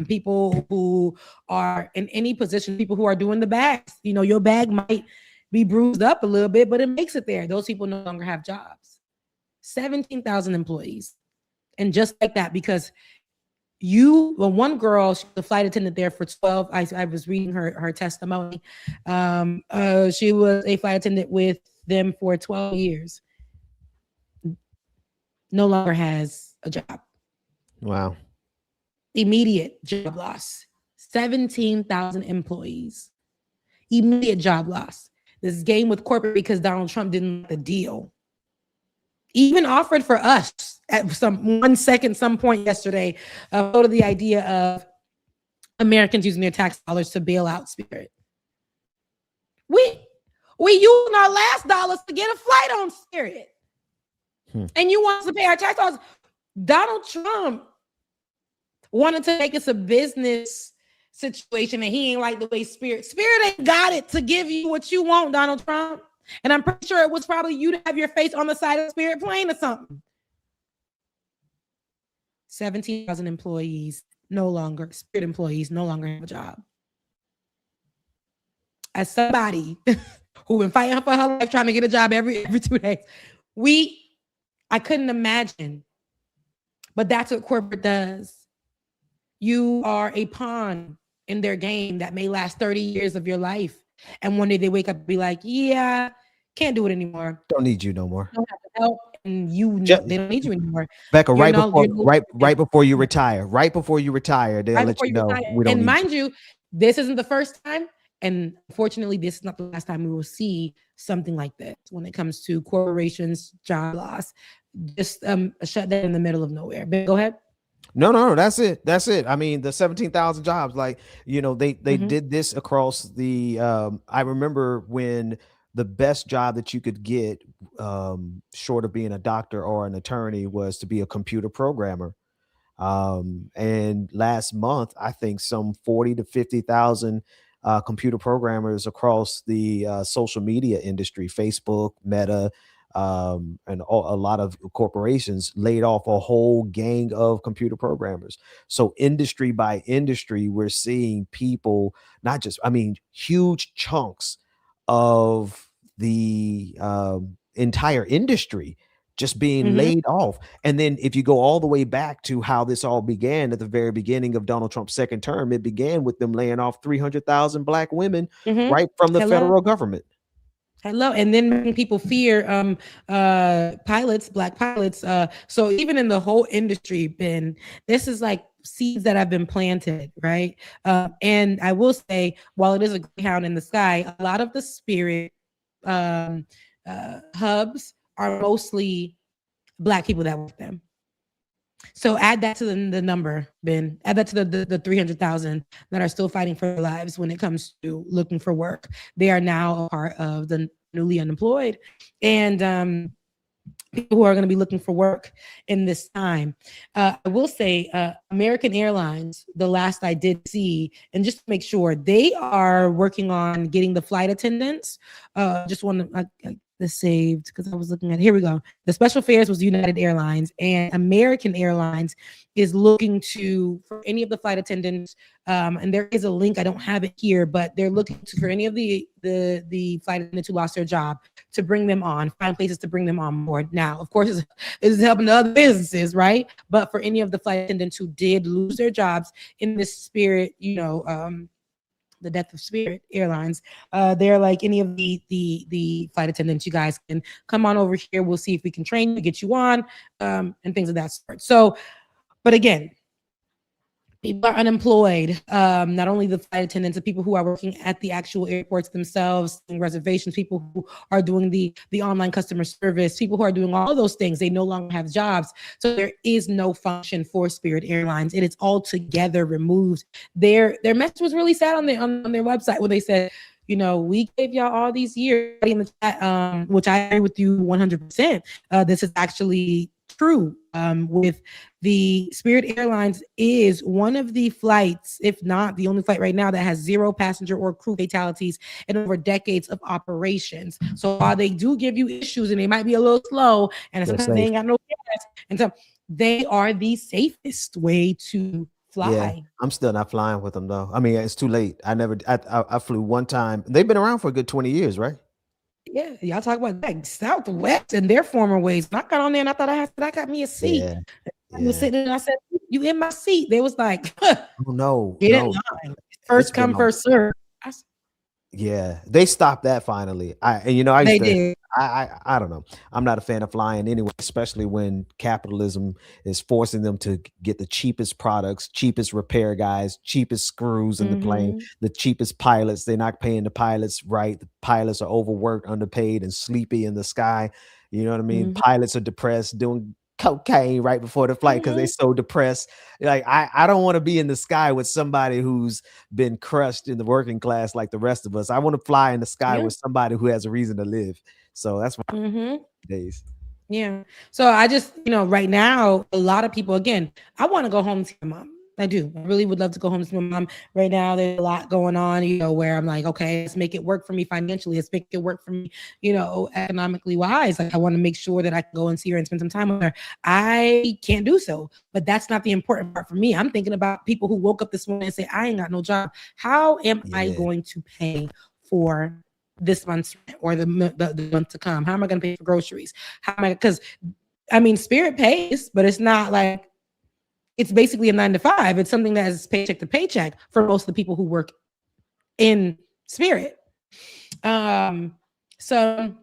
S11: people who are in any position, people who are doing the bags. Your bag might be bruised up a little bit, but it makes it there. Those people no longer have jobs. 17,000 employees. And just like that, because one girl, she was a flight attendant there for 12. I was reading her testimony. She was a flight attendant with them for 12 years. No longer has a job.
S6: Wow.
S11: Immediate job loss. 17,000 employees. Immediate job loss. This game with corporate because Donald Trump didn't like the deal. Even offered for us at some point yesterday, to the idea of Americans using their tax dollars to bail out Spirit. We using our last dollars to get a flight on Spirit. And you want us to pay our tax dollars. Donald Trump wanted to make us a business situation, and he ain't like the way Spirit ain't got it to give you what you want, Donald Trump. And I'm pretty sure it was probably you to have your face on the side of the Spirit plane or something. 17,000 employees Spirit employees no longer have a job. As somebody who been fighting for her life, trying to get a job every 2 days, I couldn't imagine. But that's what corporate does. You are a pawn in their game that may last 30 years of your life. And one day they wake up and be like, yeah, can't do it anymore.
S6: Don't need you no more.
S11: Don't have to help, and they don't need you anymore.
S6: Becca, right before you retire, they'll let you know we don't.
S11: And mind you, this isn't the first time, and unfortunately, this is not the last time we will see something like this when it comes to corporations, job loss, just a shutdown in the middle of nowhere. But go ahead.
S6: No, that's it. I mean, the 17,000 jobs, they did this across the, I remember when the best job that you could get, short of being a doctor or an attorney, was to be a computer programmer. And last month, I think some 40 to 50,000 computer programmers across the social media industry, Facebook, Meta, and a lot of corporations laid off a whole gang of computer programmers. So industry by industry, we're seeing people, huge chunks of the entire industry just being laid off. And then if you go all the way back to how this all began at the very beginning of Donald Trump's second term, it began with them laying off 300,000 black women right from the federal government.
S11: And then making people fear black pilots. So even in the whole industry, Ben, this is like seeds that have been planted, right? And I will say, while it is a Greyhound in the sky, a lot of the Spirit hubs are mostly Black people that work them. So add that to the number, Ben. Add that to the 300,000 that are still fighting for their lives when it comes to looking for work. They are now a part of the newly unemployed and people who are going to be looking for work in this time. I will say American Airlines, the last I did see, and just to make sure, they are working on getting the flight attendants. Just want to this saved because I was looking at, here we go. The special fares was United Airlines, and American Airlines is looking for any of the flight attendants. And there is a link, I don't have it here, but they're looking for any of the flight attendants who lost their job to bring them on, find places to bring them on board. Now, of course, this is helping the other businesses, right? But for any of the flight attendants who did lose their jobs in this Spirit, the death of Spirit Airlines. They're like any of the flight attendants. You guys can come on over here. We'll see if we can train you, get you on, and things of that sort. So, but again, people are unemployed. Not only the flight attendants, the people who are working at the actual airports themselves, doing reservations, people who are doing the online customer service, people who are doing all of those things, they no longer have jobs. So there is no function for Spirit Airlines. It is altogether removed. Their message was really sad on their website when they said, you know, we gave y'all all these years in the chat, which I agree with you 100%. This is actually true. With the Spirit Airlines is one of the flights, if not the only flight right now, that has 0 passenger or crew fatalities in over decades of operations. So while they do give you issues and they might be a little slow and sometimes they ain't got no gas, and so they are the safest way to fly.
S14: Yeah, I'm still not flying with them though. I mean, it's too late. I flew one time. They've been around for a good 20 years, right?
S11: Yeah, y'all talk about that Southwest and their former ways. And I got on there and I thought I got me a seat.
S14: Yeah.
S11: I was sitting and I said, "You in my seat?" They was like,
S14: "Oh no,
S11: get in line. First come, first serve."
S14: Yeah, they stopped that finally. I don't know. I'm not a fan of flying anyway, especially when capitalism is forcing them to get the cheapest products, cheapest repair guys, cheapest screws in the plane, the cheapest pilots. They're not paying the pilots right. The pilots are overworked, underpaid, and sleepy in the sky. You know what I mean? Pilots are depressed, doing cocaine right before the flight because they're so depressed. Like I don't want to be in the sky with somebody who's been crushed in the working class like the rest of us. I want to fly in the sky with somebody who has a reason to live. So that's my days.
S11: Yeah. So I just, right now, a lot of people, again, I want to go home to my mom. I do. I really would love to go home to my mom. Right now, there's a lot going on, where I'm like, okay, let's make it work for me financially. Let's make it work for me, economically wise. Like I want to make sure that I can go and see her and spend some time with her. I can't do so, but that's not the important part for me. I'm thinking about people who woke up this morning and say, I ain't got no job. How am I going to pay for this month's rent or the month to come? How am I going to pay for groceries? Because Spirit pays, but it's not like, it's basically a 9-to-5. It's something that is paycheck to paycheck for most of the people who work in Spirit. So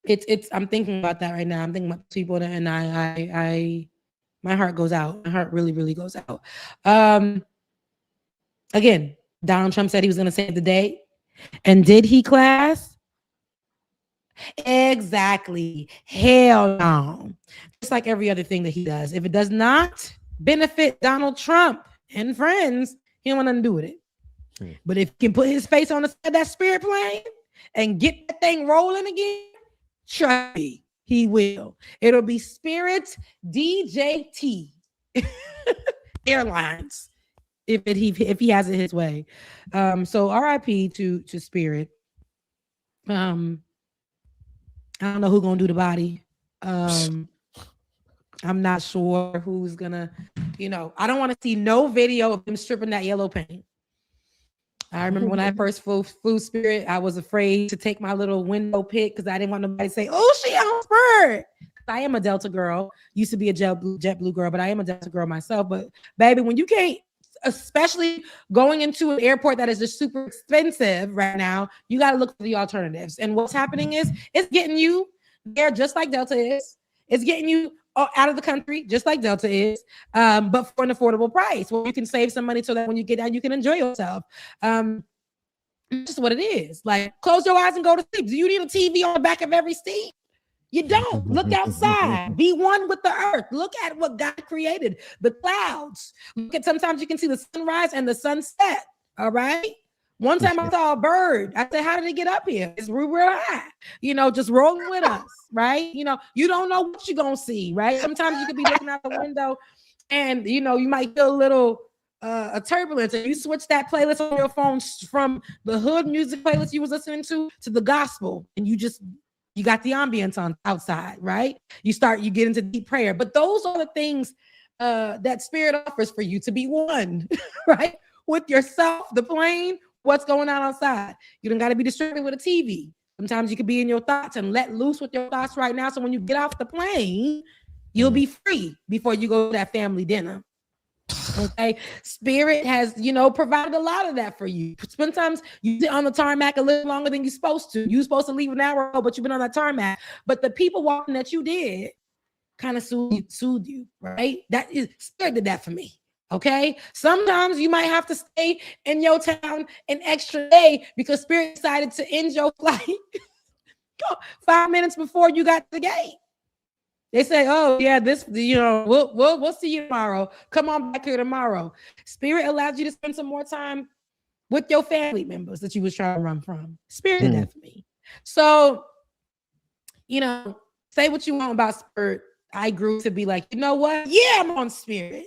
S11: it's I'm thinking about that right now. I'm thinking about people, and I my heart goes out. My heart really, really goes out. Again, Donald Trump said he was going to save the day, and did he, class? Exactly. Hell no. Just like every other thing that he does. If it does not benefit Donald Trump and friends, he don't want nothing to do with it. But if he can put his face on the side of that Spirit plane and get that thing rolling again, trust me, he will. It'll be Spirit DJT Airlines if he has it his way. So RIP to Spirit. I don't know who's gonna do the body. I'm not sure who's gonna, I don't want to see no video of them stripping that yellow paint. I remember when I first flew Spirit, I was afraid to take my little window pic because I didn't want nobody to say, "Oh, she on Spirit." I am a Delta girl. Used to be a JetBlue girl, but I am a Delta girl myself. But baby, when you can't, especially going into an airport that is just super expensive right now, you got to look for the alternatives. And what's happening is it's getting you there just like Delta is. It's getting you out of the country, just like Delta is, but for an affordable price where you can save some money so that when you get down, you can enjoy yourself. Just what it is. Like, close your eyes and go to sleep. Do you need a TV on the back of every seat? You don't. Look outside. Be one with the earth. Look at what God created. The clouds. Look at, sometimes you can see the sunrise and the sunset. All right. One time I saw a bird. I said, how did it get up here? It's real high. Just rolling with us, right? You don't know what you're going to see, right? Sometimes you could be looking out the window and, you might feel a little a turbulence, and you switch that playlist on your phone from the hood music playlist you was listening to the gospel, and you got the ambience on outside, right? You get into deep prayer. But those are the things that Spirit offers for you to be one, right? With yourself, the plane, what's going on outside. You don't got to be distracted with a TV. Sometimes you could be in your thoughts and let loose with your thoughts right now. So when you get off the plane, you'll be free before you go to that family dinner. Okay, Spirit has, provided a lot of that for you. Sometimes you sit on the tarmac a little longer than you're supposed to. You're supposed to leave an hour ago, but you've been on that tarmac. But the people walking that you did kind of soothed you, right? That is Spirit did that for me. Okay, sometimes you might have to stay in your town an extra day because Spirit decided to end your flight 5 minutes before you got to the gate. They say, "Oh yeah, we'll see you tomorrow. Come on back here tomorrow." Spirit allows you to spend some more time with your family members that you was trying to run from. Spirit did that for me. So, say what you want about Spirit. I grew to be like, you know what? Yeah, I'm on Spirit.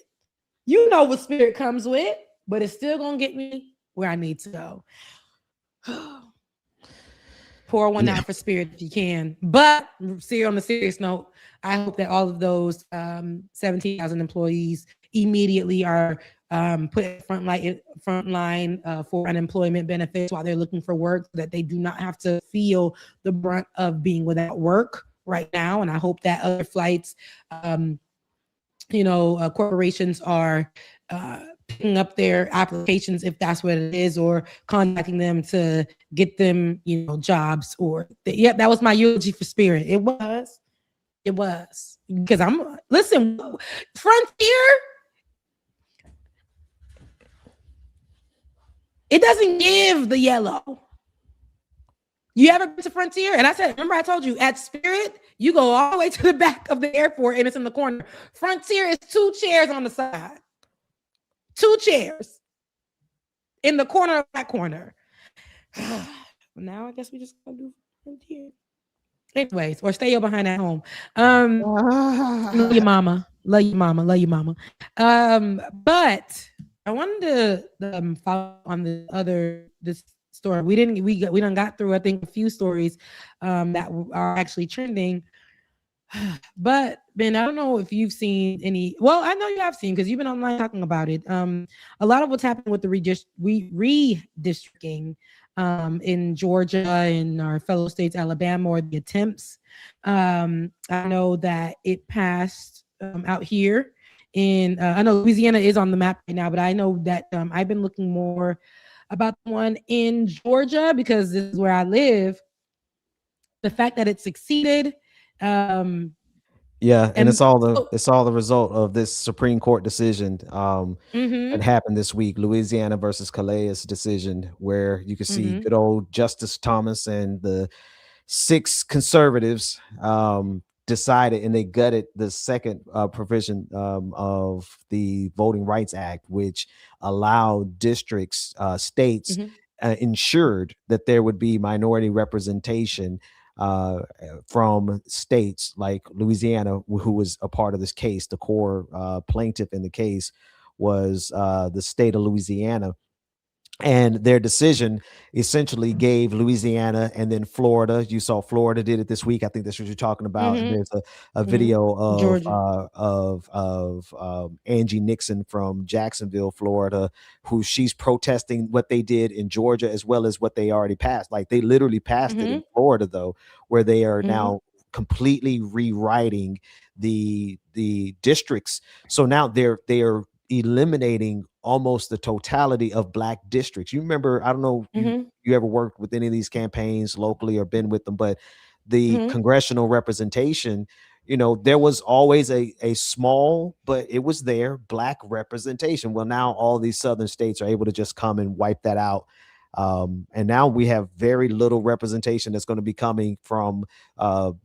S11: You know what Spirit comes with, but it's still gonna get me where I need to go. Pour one out for Spirit if you can. But on a serious note, I hope that all of those 17,000 employees immediately are put front line for unemployment benefits while they're looking for work, so that they do not have to feel the brunt of being without work right now. And I hope that other flights, corporations are picking up their applications, if that's what it is, or contacting them to get them, jobs. That was my eulogy for Spirit. It was because listen, Frontier, it doesn't give the yellow. You ever been to Frontier? And I said, remember I told you, at Spirit, you go all the way to the back of the airport and it's in the corner. Frontier is 2 chairs on the side. 2 chairs in the corner of that corner. Now I guess we just gonna do Frontier. Anyways, or stay behind at home. Love your mama. Love your mama. But I wanted to follow on this story. We done got through, I think, a few stories that are actually trending. But Ben, I don't know if you've seen any. Well, I know you have seen, because you've been online talking about it. A lot of what's happening with the redistricting in Georgia and our fellow states, Alabama, or the attempts. I know that it passed out here in. I know Louisiana is on the map right now, but I know that I've been looking more about the one in Georgia, because this is where I live. The fact that it succeeded.
S14: And it's all the result of this Supreme Court decision that happened this week, Louisiana versus Calais decision, where you can see good old Justice Thomas and the 6 conservatives decided, and they gutted the second provision of the Voting Rights Act, which allowed districts, states, ensured that there would be minority representation from states like Louisiana, who was a part of this case. The core plaintiff in the case was the state of Louisiana. And their decision essentially gave Louisiana and then Florida. You saw Florida did it this week. I think that's what you're talking about. And there's a video of Angie Nixon from Jacksonville, Florida, who she's protesting what they did in Georgia as well as what they already passed. Like, they literally passed it in Florida, though, where they are now completely rewriting the districts. So now they are eliminating almost the totality of Black districts. You remember, I don't know if you ever worked with any of these campaigns locally or been with them, but the congressional representation, there was always a small, but it was there, Black representation. Well, now all these southern states are able to just come and wipe that out. And now we have very little representation that's going to be coming from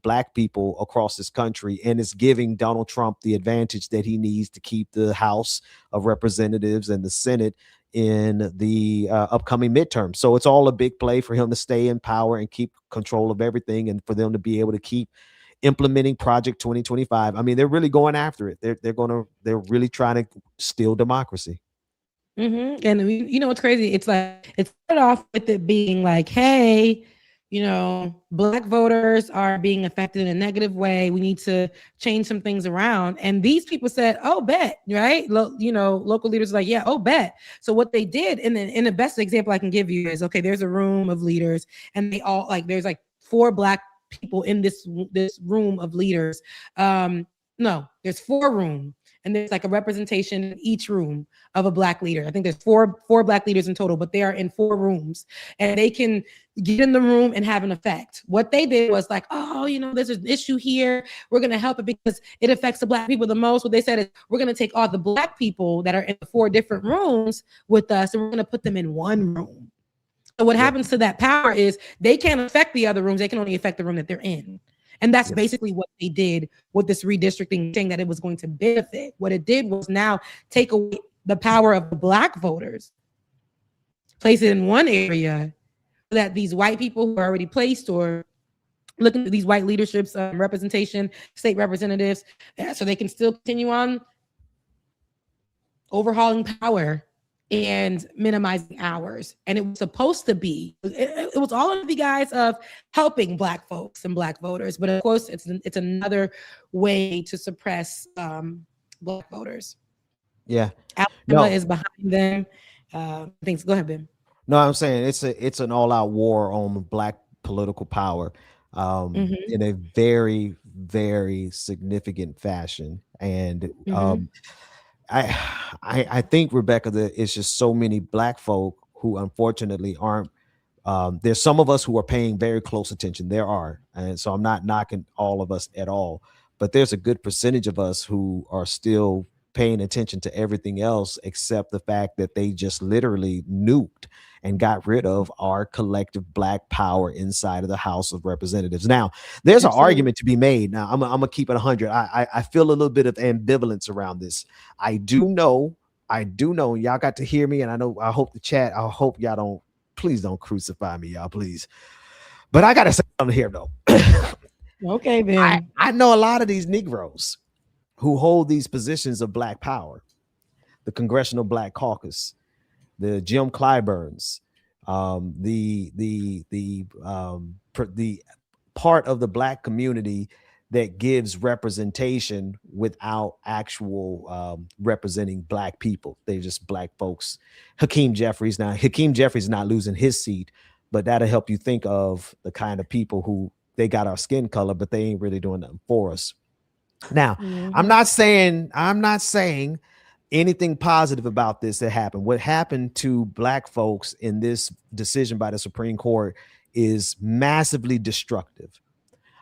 S14: Black people across this country. And it's giving Donald Trump the advantage that he needs to keep the House of Representatives and the Senate in the upcoming midterm. So it's all a big play for him to stay in power and keep control of everything, and for them to be able to keep implementing Project 2025. I mean, they're really going after it. They're really trying to steal democracy.
S11: And what's crazy? It's like, it started off with it being like, hey, Black voters are being affected in a negative way. We need to change some things around. And these people said, oh, bet, right? Local leaders are like, yeah, oh, bet. So what they did, and then, in the best example I can give you is, okay, there's a room of leaders, and they all, like, there's like 4 Black people in this room of leaders. No, there's 4 rooms. and there's like a representation in each room of a Black leader. I think there's four Black leaders in total, but they are in 4 rooms, and they can get in the room and have an effect. What they did was like, oh, you know, there's an issue here. We're going to help it because it affects the Black people the most. What they said is, we're going to take all the Black people that are in the 4 different rooms with us, and we're going to put them in one room. So what happens to that power is they can't affect the other rooms. They can only affect the room that they're in. And that's basically what they did with this redistricting, saying that it was going to benefit. What it did was now take away the power of the Black voters, place it in one area, so that these white people who are already placed or looking at these white leaderships, representation, state representatives, so they can still continue on overhauling power and minimizing hours. And it was supposed to be, it was all of the guise of helping Black folks and Black voters. But of course, it's another way to suppress Black voters.
S14: Yeah.
S11: Alabama is behind them. Things. Go ahead, Ben.
S14: No, I'm saying it's an all-out war on Black political power in a very, very significant fashion. And I think, Rebecca, that it's just so many Black folk who unfortunately aren't. There's some of us who are paying very close attention. There are, and so I'm not knocking all of us at all, but there's a good percentage of us who are still paying attention to everything else except the fact that they just literally nuked and got rid of our collective Black power inside of the House of Representatives. Now, there's an argument to be made. Now, I'm gonna keep it 100. I feel a little bit of ambivalence around this. I do know, y'all got to hear me, and I hope the chat, I hope y'all please don't crucify me, y'all, please. But I gotta say something here, though.
S11: Okay, man.
S14: I know a lot of these Negroes who hold these positions of Black power, the Congressional Black Caucus, the Jim Clyburns, the part of the Black community that gives representation without actual representing Black people. They're just Black folks. Hakeem Jeffries not losing his seat, but that'll help you think of the kind of people who they got our skin color, but they ain't really doing nothing for us. Now, I'm not saying anything positive about this that happened. What happened to Black folks in this decision by the Supreme Court is massively destructive.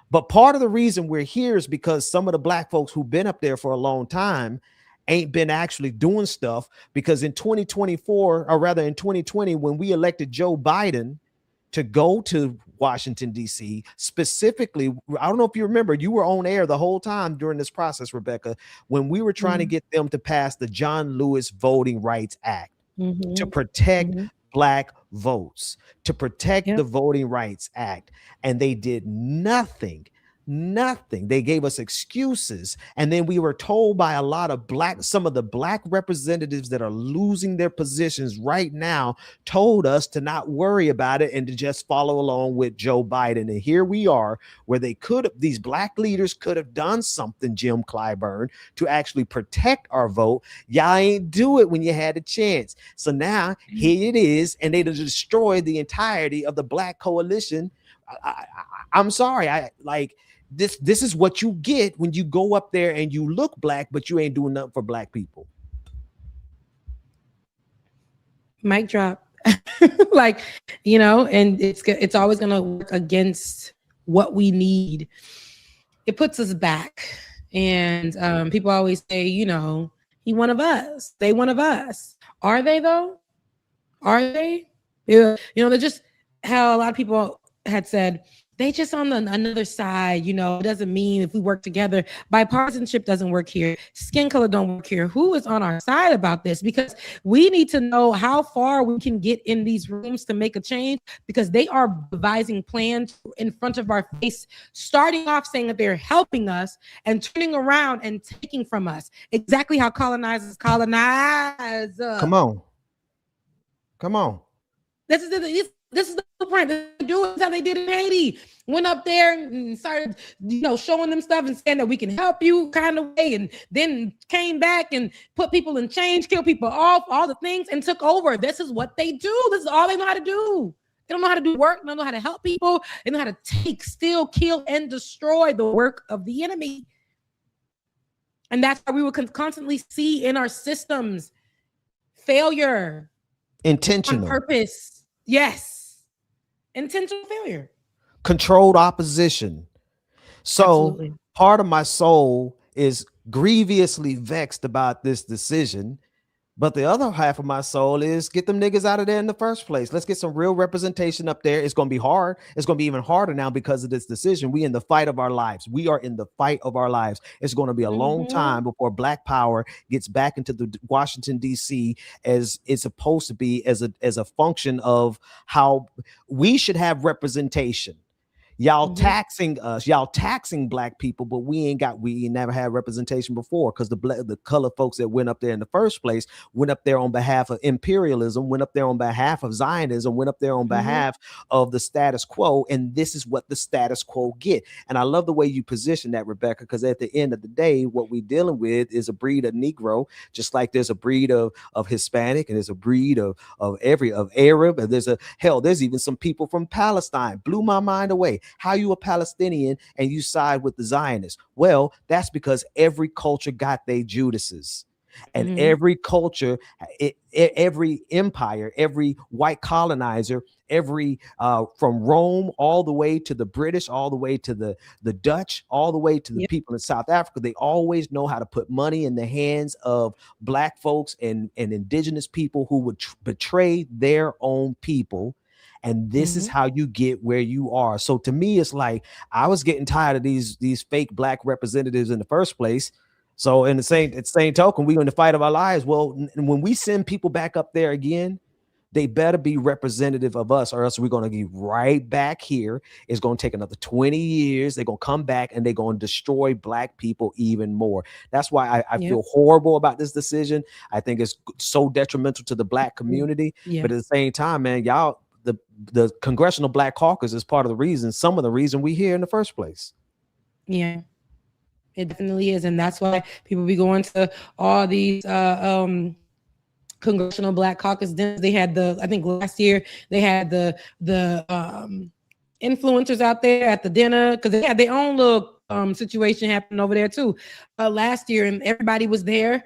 S14: But part of the reason we're here is because some of the Black folks who've been up there for a long time ain't been actually doing stuff, because in 2024, or rather in 2020, when we elected Joe Biden to go to Washington, D.C. specifically, I don't know if you remember, you were on air the whole time during this process, Rebecca, when we were trying to get them to pass the John Lewis Voting Rights Act to protect Black votes, to protect the Voting Rights Act. And they did nothing. They gave us excuses. And then we were told by a lot of some of the Black representatives that are losing their positions right now, told us to not worry about it and to just follow along with Joe Biden. And here we are, where these Black leaders could have done something, Jim Clyburn, to actually protect our vote. Y'all ain't do it when you had a chance. So now here it is, and they destroyed the entirety of the Black coalition. I'm sorry. This is what you get when you go up there and you look Black, but you ain't doing nothing for Black people.
S11: Mic drop. And it's always going to work against what we need. It puts us back. And people always say, he one of us. They one of us. Are they, though? Are they? Yeah. They're just how a lot of people had said, they just on another side. It doesn't mean if we work together. Bipartisanship doesn't work here. Skin color don't work here. Who is on our side about this? Because we need to know how far we can get in these rooms to make a change, because they are devising plans in front of our face, starting off saying that they're helping us and turning around and taking from us. Exactly how colonizers colonize.
S14: Come on.
S11: This is the blueprint. They do it how they did in Haiti. Went up there and started, showing them stuff and saying that we can help you kind of way, and then came back and put people in chains, kill people off, all the things, and took over. This is what they do. This is all they know how to do. They don't know how to do work. They don't know how to help people. They know how to take, steal, kill, and destroy the work of the enemy. And that's why we will constantly see in our systems failure.
S14: Intentional.
S11: On purpose. Yes. Intentional failure.
S14: Controlled opposition. So
S11: Absolutely.
S14: part of my soul is grievously vexed about this decision. But the other half of my soul is get them niggas out of there in the first place. Let's get some real representation up there. It's going to be hard. It's going to be even harder now because of this decision. We in the fight of our lives. We are in the fight of our lives. It's going to be a long time before Black Power gets back into the Washington, D.C. as it's supposed to be as a function of how we should have representation. Y'all taxing us, y'all taxing Black people, but we never had representation before because the color folks that went up there in the first place went up there on behalf of imperialism, went up there on behalf of Zionism, went up there on behalf of the status quo, and this is what the status quo get. And I love the way you position that, Rebecca, because at the end of the day, what we're dealing with is a breed of Negro, just like there's a breed of Hispanic, and there's a breed of Arab, and there's even some people from Palestine. Blew my mind away. How you a Palestinian and you side with the Zionists? Well, that's because every culture got their Judases. And every culture, every empire, every white colonizer, every from Rome all the way to the British, all the way to the Dutch, all the way to the people in South Africa, they always know how to put money in the hands of Black folks and indigenous people who would betray their own people. And this is how you get where you are. So to me, it's like I was getting tired of these fake Black representatives in the first place. So in the same token, we in the fight of our lives. Well, when we send people back up there again, they better be representative of us, or else we're going to be right back here. It's going to take another 20 years. They're going to come back and they're going to destroy Black people even more. That's why I feel horrible about this decision. I think it's so detrimental to the Black community. But at the same time, man, y'all, the Congressional Black Caucus is part of the reason, some of the reason we here in the first place.
S11: Yeah, it definitely is. And that's why people be going to all these Congressional Black Caucus dinners. They had I think last year they had the influencers out there at the dinner because they had their own little situation happening over there too last year, and everybody was there,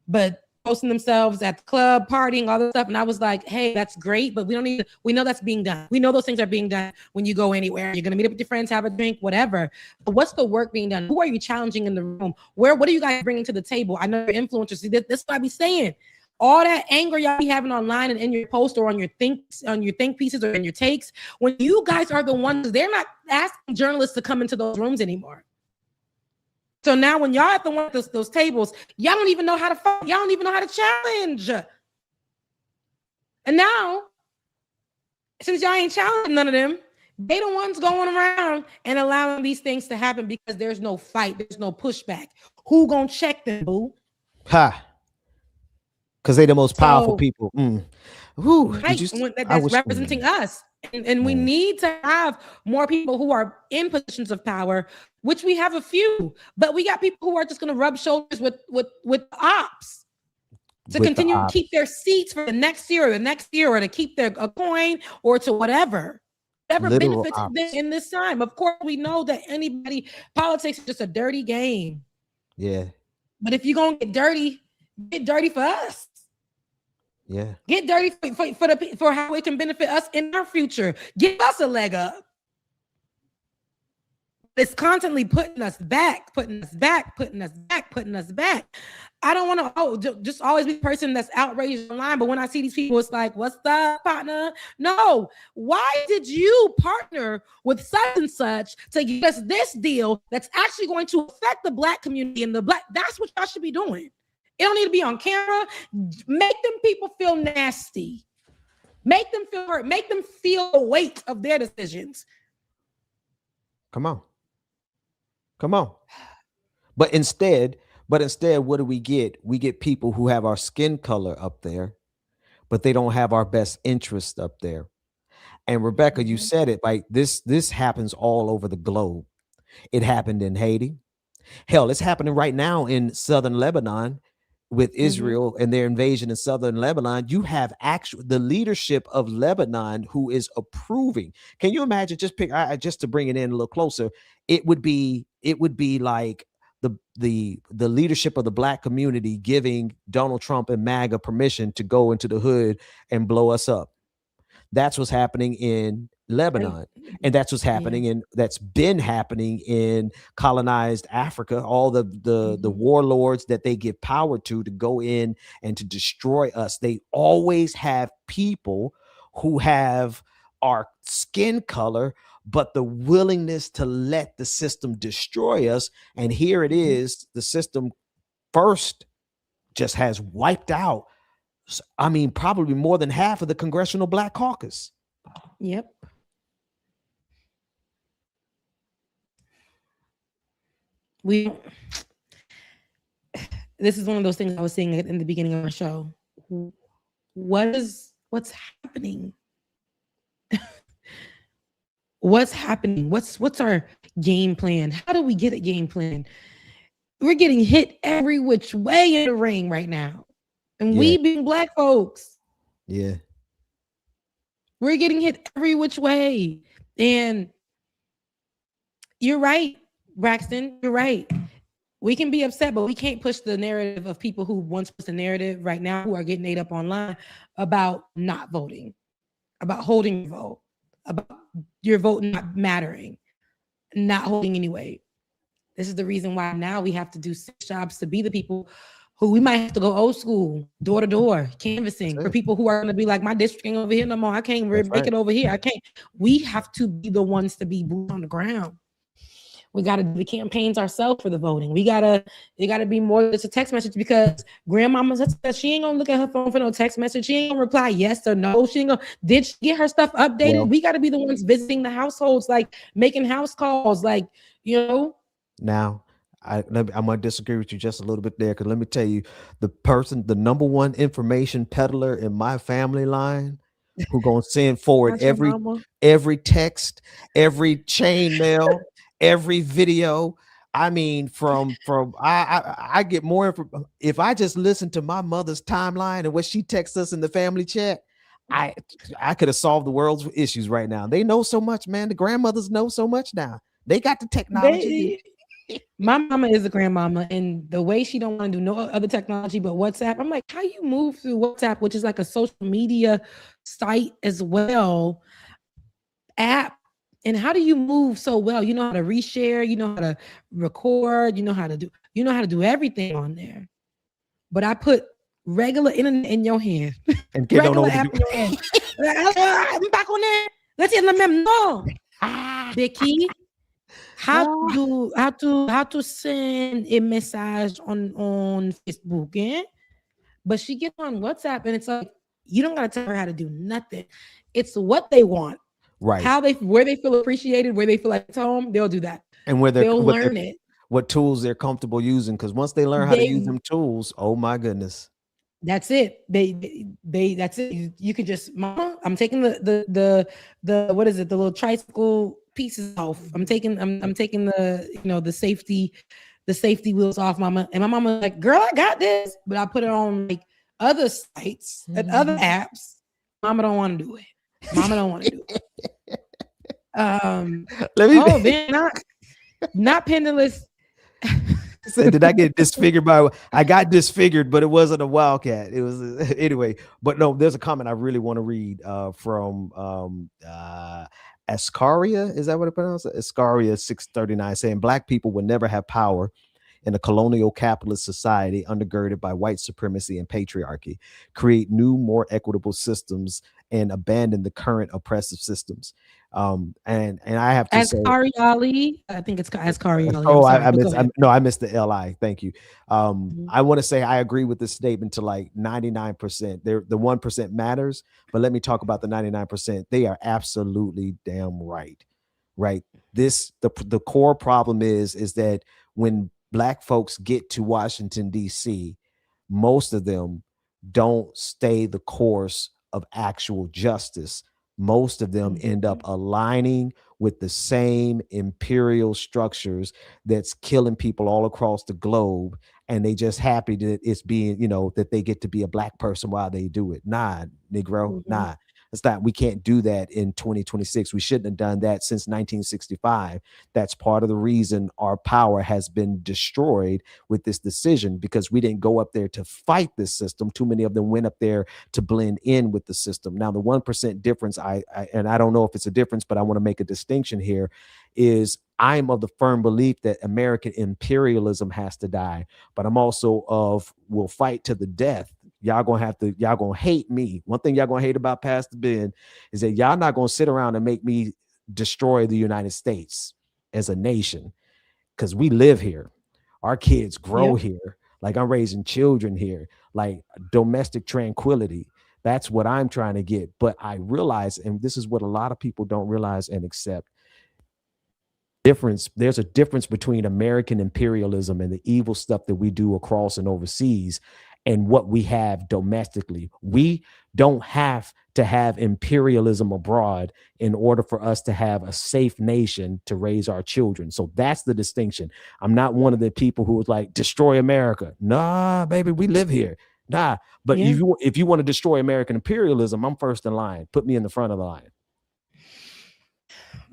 S11: but posting themselves at the club, partying, all this stuff. And I was like, hey, that's great, but we know that's being done. We know those things are being done when you go anywhere. You're going to meet up with your friends, have a drink, whatever. But what's the work being done? Who are you challenging in the room? What are you guys bringing to the table? I know you're influencers. See, this is what I be saying. All that anger y'all be having online and in your post or on your think pieces or in your takes, when you guys are the ones, they're not asking journalists to come into those rooms anymore. So now when y'all at the one of those tables, y'all don't even know how to fight. Y'all don't even know how to challenge. And now, since y'all ain't challenging none of them, they the ones going around and allowing these things to happen because there's no fight. There's no pushback. Who gonna check them, boo?
S14: Ha. Because they the most powerful people. Whew,
S11: right. That's representing us. And we need to have more people who are in positions of power, which we have a few, but we got people who are just going to rub shoulders with ops to continue to keep their seats for the next year or to keep their a coin or to whatever benefits them in this time. Of course, we know that politics is just a dirty game.
S14: Yeah.
S11: But if you're going to get dirty for us.
S14: Yeah.
S11: Get dirty for how it can benefit us in our future. Give us a leg up. It's constantly putting us back. I don't want to just always be the person that's outraged online. But when I see these people, it's like, what's up, partner? No. Why did you partner with such and such to give us this deal that's actually going to affect the Black community and that's what y'all should be doing. It don't need to be on camera. Make them people feel nasty. Make them feel hurt. Make them feel the weight of their decisions.
S14: Come on. But instead, what do we get? We get people who have our skin color up there, but they don't have our best interest up there. And Rebecca, you said it, like this happens all over the globe. It happened in Haiti. Hell, it's happening right now in southern Lebanon with Israel and their invasion in southern Lebanon. You have the leadership of Lebanon who is approving. Can you imagine? Just to bring it in a little closer, it would be like the leadership of the black community giving Donald Trump and MAGA permission to go into the hood and blow us up. That's what's happening in Lebanon. And that's what's happening that's been happening in colonized Africa. All the warlords that they give power to go in and to destroy us. They always have people who have our skin color, but the willingness to let the system destroy us. And here it is, the system first just has wiped out, I mean, probably more than half of the Congressional Black Caucus.
S11: Yep. This is one of those things I was saying in the beginning of our show. What's happening? What's happening? What's our game plan? How do we get a game plan? We're getting hit every which way in the ring right now. And we being black folks.
S14: Yeah.
S11: We're getting hit every which way. And you're right, Braxton. You're right. We can be upset, but we can't push the narrative of people who once pushed the narrative right now, who are getting ate up online about not voting, about holding your vote, about your vote not mattering, not holding anyway. This is the reason why now we have to do 6 jobs to be the people who we might have to go old school, door to door, canvassing for people who are going to be like, my district ain't over here no more. I can't make it over here. I can't. We have to be the ones to be boots on the ground. We got to do the campaigns ourselves for the voting. It got to be more than just a text message, because grandmama said she ain't gonna look at her phone for no text message. She ain't gonna reply yes or no. She ain't gonna, did she get her stuff updated? Well, we got to be the ones visiting the households, like making house calls, like, you know.
S14: Now, I'm gonna disagree with you just a little bit there, because let me tell you, the number one information peddler in my family line, who gonna send forward every text, every chain mail, every video. I mean, I get more info. If I just listen to my mother's timeline and what she texts us in the family chat, I could have solved the world's issues right now. They know so much, man. The grandmothers know so much now. They got the technology.
S11: My mama is a grandmama, and the way she don't want to do no other technology but WhatsApp, I'm like, how you move through WhatsApp, which is like a social media site as well, app, and how do you move so well? You know how to reshare, you know how to record, you know how to do everything on there. But I put regular internet in your hand,
S14: and
S11: regular app in your hand. I'm back on there. Let's hear them. No, Becky. How to send a message on Facebook, eh? But she gets on WhatsApp, and it's like, you don't gotta tell her how to do nothing. It's what they want,
S14: right?
S11: Where they feel appreciated, where they feel like it's home, they'll do that,
S14: and they'll learn
S11: it.
S14: What tools they're comfortable using, because once they learn how to use them tools, oh my goodness,
S11: that's it. That's it. You can just, mama, I'm taking the what is it? The little tricycle pieces off. I'm taking the the safety wheels off, mama. And my mama like, girl, I got this. But I put it on like other sites and other apps. Mama don't want to do it. Mama don't want to do it. Not penniless.
S14: So did I get disfigured I got disfigured, but it wasn't a wildcat. It was anyway. But no, there's a comment I really want to read from Ascaria. Is that what it pronounced? Ascaria 639, saying black people will never have power in a colonial capitalist society undergirded by white supremacy and patriarchy. Create new, more equitable systems and abandon the current oppressive systems. And I have to
S11: Ascari Ali. I think it's Ascari Ali.
S14: Oh, I missed the LI. Thank you. I want to say I agree with this statement to like 99%. The 1% matters, but let me talk about the 99%. They are absolutely damn right. Right. The core problem is that when black folks get to Washington, D.C., most of them don't stay the course of actual justice. Most of them end up aligning with the same imperial structures that's killing people all across the globe, and they just happy that it's being, that they get to be a black person while they do it. Nah, Negro, nah. It's not, we can't do that in 2026. We shouldn't have done that since 1965. That's part of the reason our power has been destroyed with this decision, because we didn't go up there to fight this system. Too many of them went up there to blend in with the system. Now, the 1% difference, I don't know if it's a difference, but I want to make a distinction here, is I'm of the firm belief that American imperialism has to die, but I'm also of, we'll fight to the death. Y'all gonna hate me. One thing y'all gonna hate about Pastor Ben is that y'all not gonna sit around and make me destroy the United States as a nation, because we live here. Our kids grow here. Like, I'm raising children here, like domestic tranquility. That's what I'm trying to get. But I realize, and this is what a lot of people don't realize and accept, there's a difference between American imperialism and the evil stuff that we do across and overseas and what we have domestically. We don't have to have imperialism abroad in order for us to have a safe nation to raise our children. So that's the distinction. I'm not one of the people who was like, destroy America. Nah, baby, we live here. Nah, but if you want to destroy American imperialism, I'm first in line. Put me in the front of the line.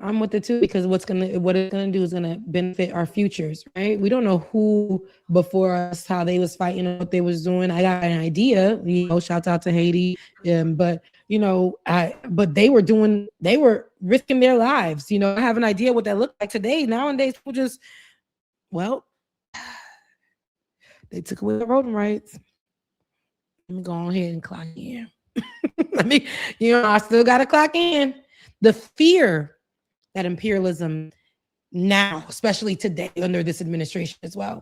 S11: I'm with it too, because what it's gonna do is gonna benefit our futures, right? We don't know who before us, how they was fighting, or what they was doing. I got an idea, shouts out to Haiti, but they were risking their lives. I have an idea what that looked like today. Nowadays, people just, they took away the voting rights. Let me go on ahead and clock in. I still got to clock in. The fear that imperialism now, especially today under this administration as well,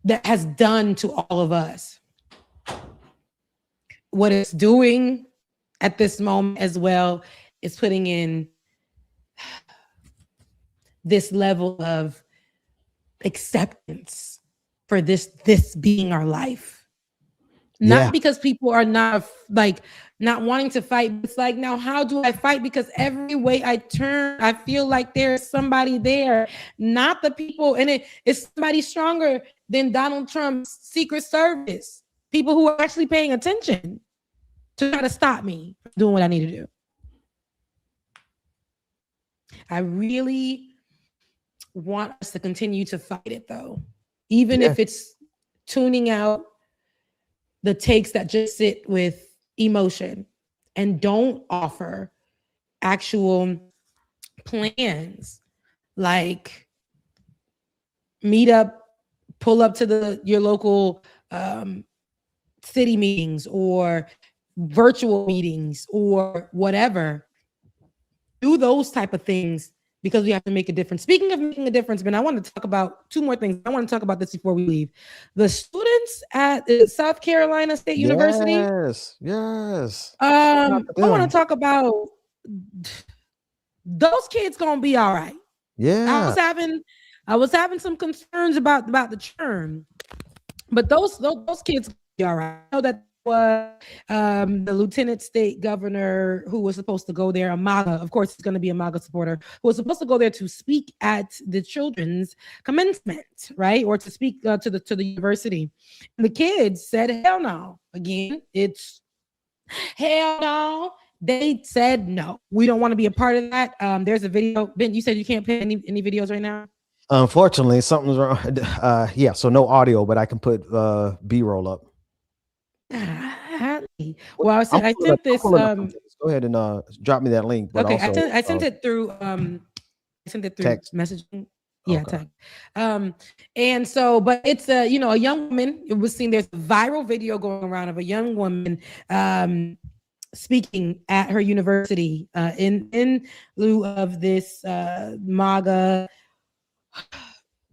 S11: that has done to all of us. What it's doing at this moment as well is putting in this level of acceptance for this being our life. Not because people are not wanting to fight. It's like, now how do I fight? Because every way I turn, I feel like there's somebody there, not the people. And it's somebody stronger than Donald Trump's Secret Service. People who are actually paying attention to try to stop me from doing what I need to do. I really want us to continue to fight it, though. Even if it's tuning out the takes that just sit with emotion and don't offer actual plans, like meet up, pull up to your local city meetings or virtual meetings or whatever. Do those type of things, because we have to make a difference. Speaking of making a difference, Ben, I want to talk about two more things. I want to talk about this before we leave. The students at South Carolina State University.
S14: Yes.
S11: I want to talk about those kids gonna be all right.
S14: Yeah.
S11: I was having some concerns about the churn, but those kids be all right. I know that was the lieutenant state governor who was supposed to go there, a MAGA, of course he's going to be a MAGA supporter, who was supposed to go there to speak at the children's commencement, right? Or to speak to the university. And the kids said, hell no. Again, it's hell no. They said no. We don't want to be a part of that. There's a video. Ben, you said you can't play any videos right now?
S14: Unfortunately, something's wrong. So no audio, but I can put B-roll up.
S11: Well, I sent this.
S14: Go ahead and drop me that link. But
S11: okay,
S14: also,
S11: I sent it through.
S14: Text
S11: messaging. Yeah, text. And so, but it's a young woman. It was seen. There's a viral video going around of a young woman speaking at her university in lieu of this MAGA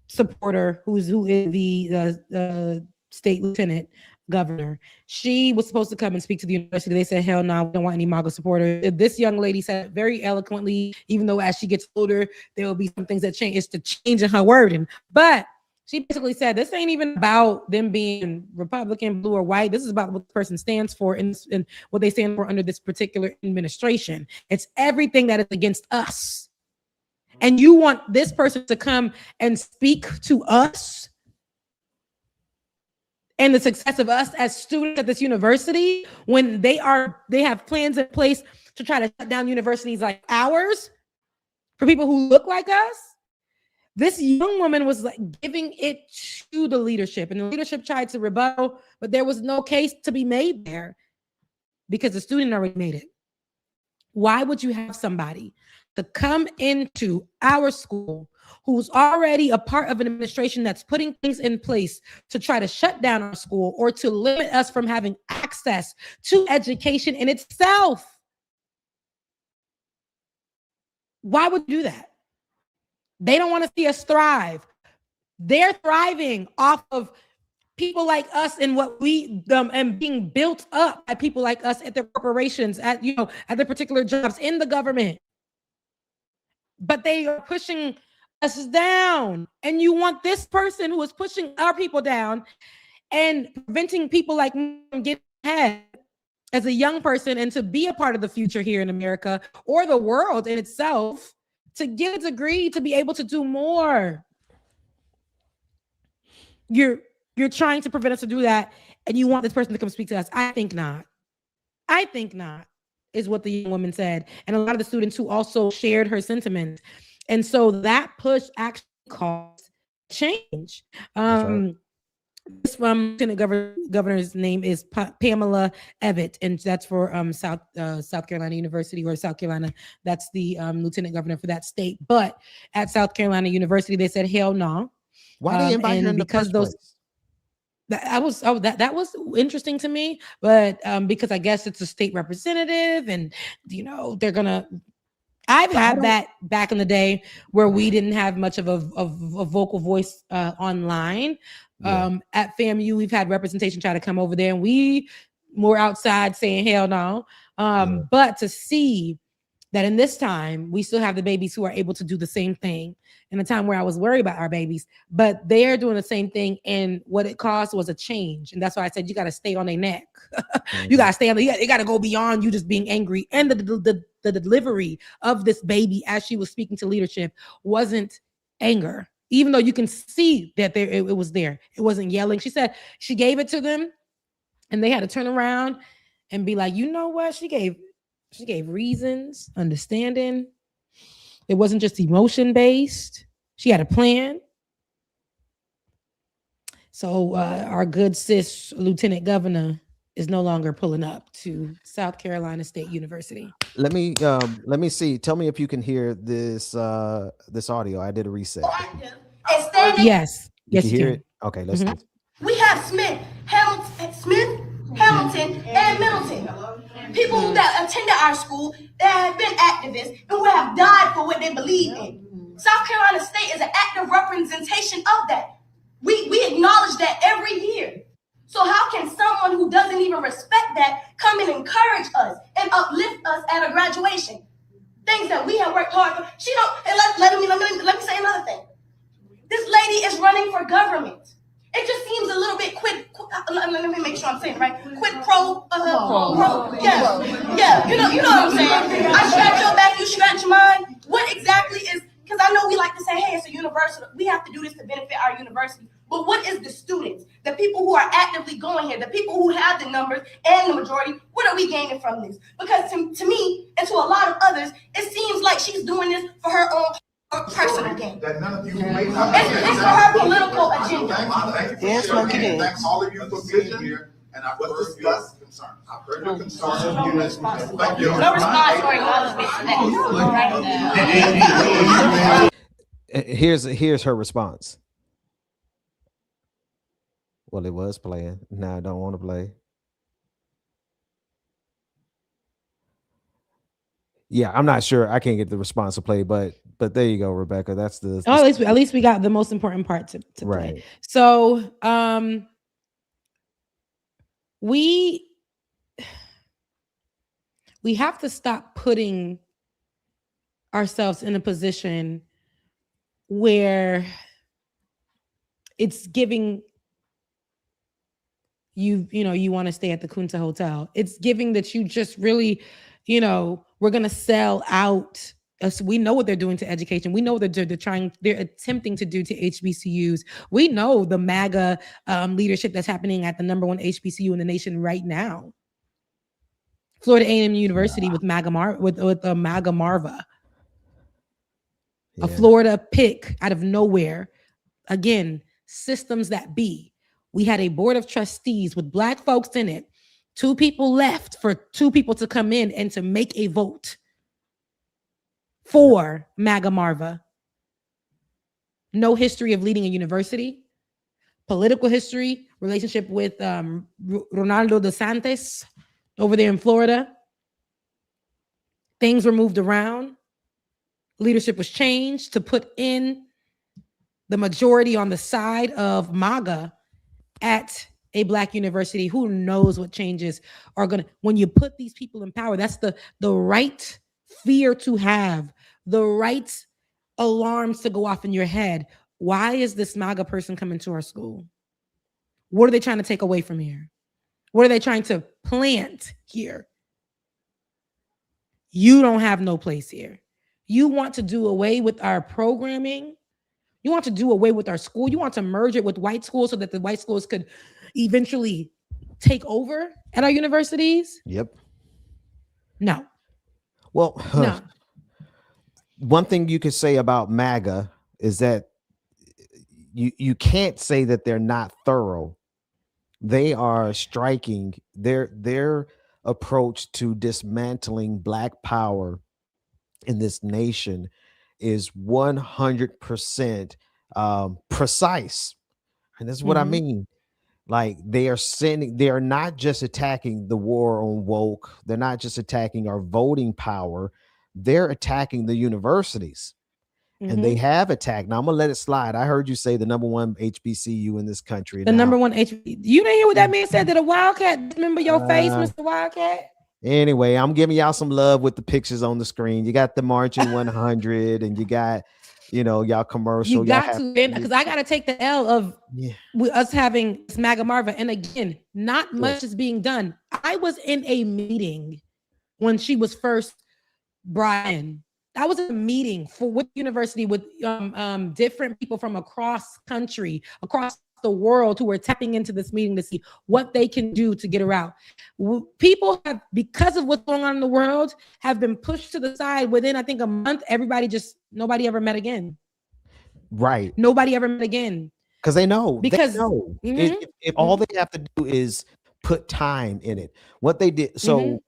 S11: supporter who is the state lieutenant governor. She was supposed to come and speak to the university. They said, hell no, we don't want any MAGA supporters. This young lady said it very eloquently, even though as she gets older, there will be some things that change. It's to change in her wording. But she basically said, this ain't even about them being Republican, blue, or white. This is about what the person stands for and what they stand for under this particular administration. It's everything that is against us. And you want this person to come and speak to us and the success of us as students at this university when they have plans in place to try to shut down universities like ours for people who look like us. This young woman was like giving it to the leadership, and the leadership tried to rebuttal, but there was no case to be made there because the student already made it. Why would you have somebody to come into our school who's already a part of an administration that's putting things in place to try to shut down our school or to limit us from having access to education in itself? Why would you do that? They don't want to see us thrive. They're thriving off of people like us and what we and being built up by people like us at their corporations, at their particular jobs in the government. But they are pushing us down. And you want this person who is pushing our people down and preventing people like me from getting ahead as a young person and to be a part of the future here in America or the world in itself, to get a degree, to be able to do more. You're trying to prevent us to do that, and you want this person to come speak to us. I think not. I think not, is what the young woman said. And a lot of the students who also shared her sentiments. And so that push actually caused change. This Lieutenant Governor's name is Pamela Evett, and that's for South Carolina University, or South Carolina. That's the Lieutenant Governor for that state. But at South Carolina University, they said, hell no.
S14: Why did they invite her in the first place?
S11: That was interesting to me, but because I guess it's a state representative, and they're gonna. I've had that back in the day where we didn't have much of a vocal voice online. At FAMU, we've had representation try to come over there, and we were outside saying hell no. But to see that in this time, we still have the babies who are able to do the same thing in a time where I was worried about our babies, but they're doing the same thing. And what it caused was a change. And that's why I said, you got to stay on their neck. You got to stay on you got to go beyond you just being angry. And the delivery of this baby as she was speaking to leadership wasn't anger, even though you can see that it was there. It wasn't yelling. She said she gave it to them and they had to turn around and be like, you know what? She gave reasons, understanding. It wasn't just emotion-based. She had a plan. So our good sis, Lieutenant Governor, is no longer pulling up to South Carolina State University.
S14: Let me see. Tell me if you can hear this audio. I did a reset.
S11: Yes.
S14: You can hear it? Okay, let's listen.
S15: We have Smith, Hamilton, and Middleton. People that attended our school that have been activists and who have died for what they believe in. South Carolina State is an active representation of that. We acknowledge that every year. So how can someone who doesn't even respect that come and encourage us and uplift us at a graduation? Things that we have worked hard for. She don't. And let me say another thing. This lady is running for government. It just seems a little bit quick. Let me make sure I'm saying it right. Quick pro. Yeah. You know what I'm saying. I scratch your back, you scratch mine. What exactly is? Because I know we like to say, hey, it's a university. We have to do this to benefit our university. But what is the students, the people who are actively going here, the people who have the numbers and the majority? What are we gaining from this? Because to me and to a lot of others, it seems like she's doing this for her own personal gain. It's for her political agenda.
S16: Yes, thanks all of you for being here. And I've heard your concerns. I've heard your concerns. Thank you.
S15: No response for all of it.
S14: Here's her response. Well, it was playing. Now I don't want to play. Yeah, I'm not sure. I can't get the response to play, but there you go, Rebecca. That's the
S11: at least we got the most important part to
S14: right.
S11: play. So we have to stop putting ourselves in a position where it's giving you want to stay at the Kunta Hotel. It's giving that you just really, we're going to sell out We know what they're doing to education. We know that they're attempting to do to HBCUs. We know the MAGA leadership that's happening at the #1 HBCU in the nation right now. Florida A&M University with MAGA Marva.
S14: Yeah.
S11: A Florida pick out of nowhere. Again, systems that be. We had a board of trustees with Black folks in it. 2 people left for 2 people to come in and to make a vote for MAGA Marva. No history of leading a university, political history, relationship with Ronaldo DeSantis over there in Florida. Things were moved around. Leadership was changed to put in the majority on the side of MAGA at a Black university. Who knows what changes are going to, when you put these people in power, that's the right fear to have, the right alarms to go off in your head. Why is this MAGA person coming to our school? What are they trying to take away from here? What are they trying to plant here? You don't have no place here. You want to do away with our programming. You want to do away with our school. You want to merge it with white schools so that the white schools could eventually take over at our universities?
S14: Yep.
S11: No.
S14: Well,
S11: no.
S14: One thing you could say about MAGA is that you can't say that they're not thorough. They are striking their approach to dismantling Black power in this nation is 100% precise. And that's what I mean. Like they are not just attacking the war on woke. They're not just attacking our voting power. They're attacking the universities. And they have attacked. Now I'm gonna let it slide. I heard you say the #1 HBCU in this country.
S11: The #1 HBCU. You didn't hear what that man said to the Wildcat? Remember your face, Mr. Wildcat?
S14: Anyway, I'm giving y'all some love with the pictures on the screen. You got the Marching 100, and you got, y'all commercial.
S11: You got to, because I got to take the L of us having MAGA Marva. And again, not much is being done. I was in a meeting when she was first brought in. I was in a meeting with university with different people from across country, across the world, who were tapping into this meeting to see what they can do to get her out. People have, because of what's going on in the world, have been pushed to the side within, I think, a month. Nobody ever met again.
S14: Right.
S11: Nobody ever met again.
S14: Because they know.
S11: Because
S14: they know. If all they have to do is put time in it. What they did. So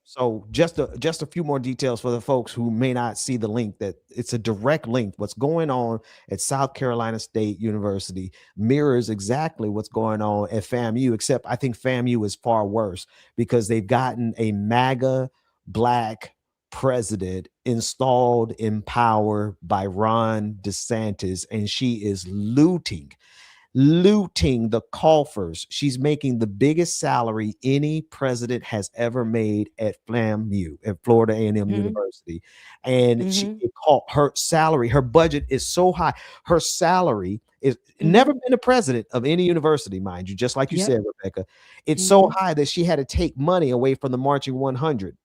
S14: just a few more details for the folks who may not see the link, that it's a direct link. What's going on at South Carolina State University mirrors exactly what's going on at FAMU, except I think FAMU is far worse because they've gotten a MAGA Black president installed in power by Ron DeSantis, and she is looting the coffers. She's making the biggest salary any president has ever made at FAMU, at Florida A&M University. And her salary, her budget is so high. Her salary is never been a president of any university, mind you, just like you said, Rebecca. It's so high that she had to take money away from the Marching 100.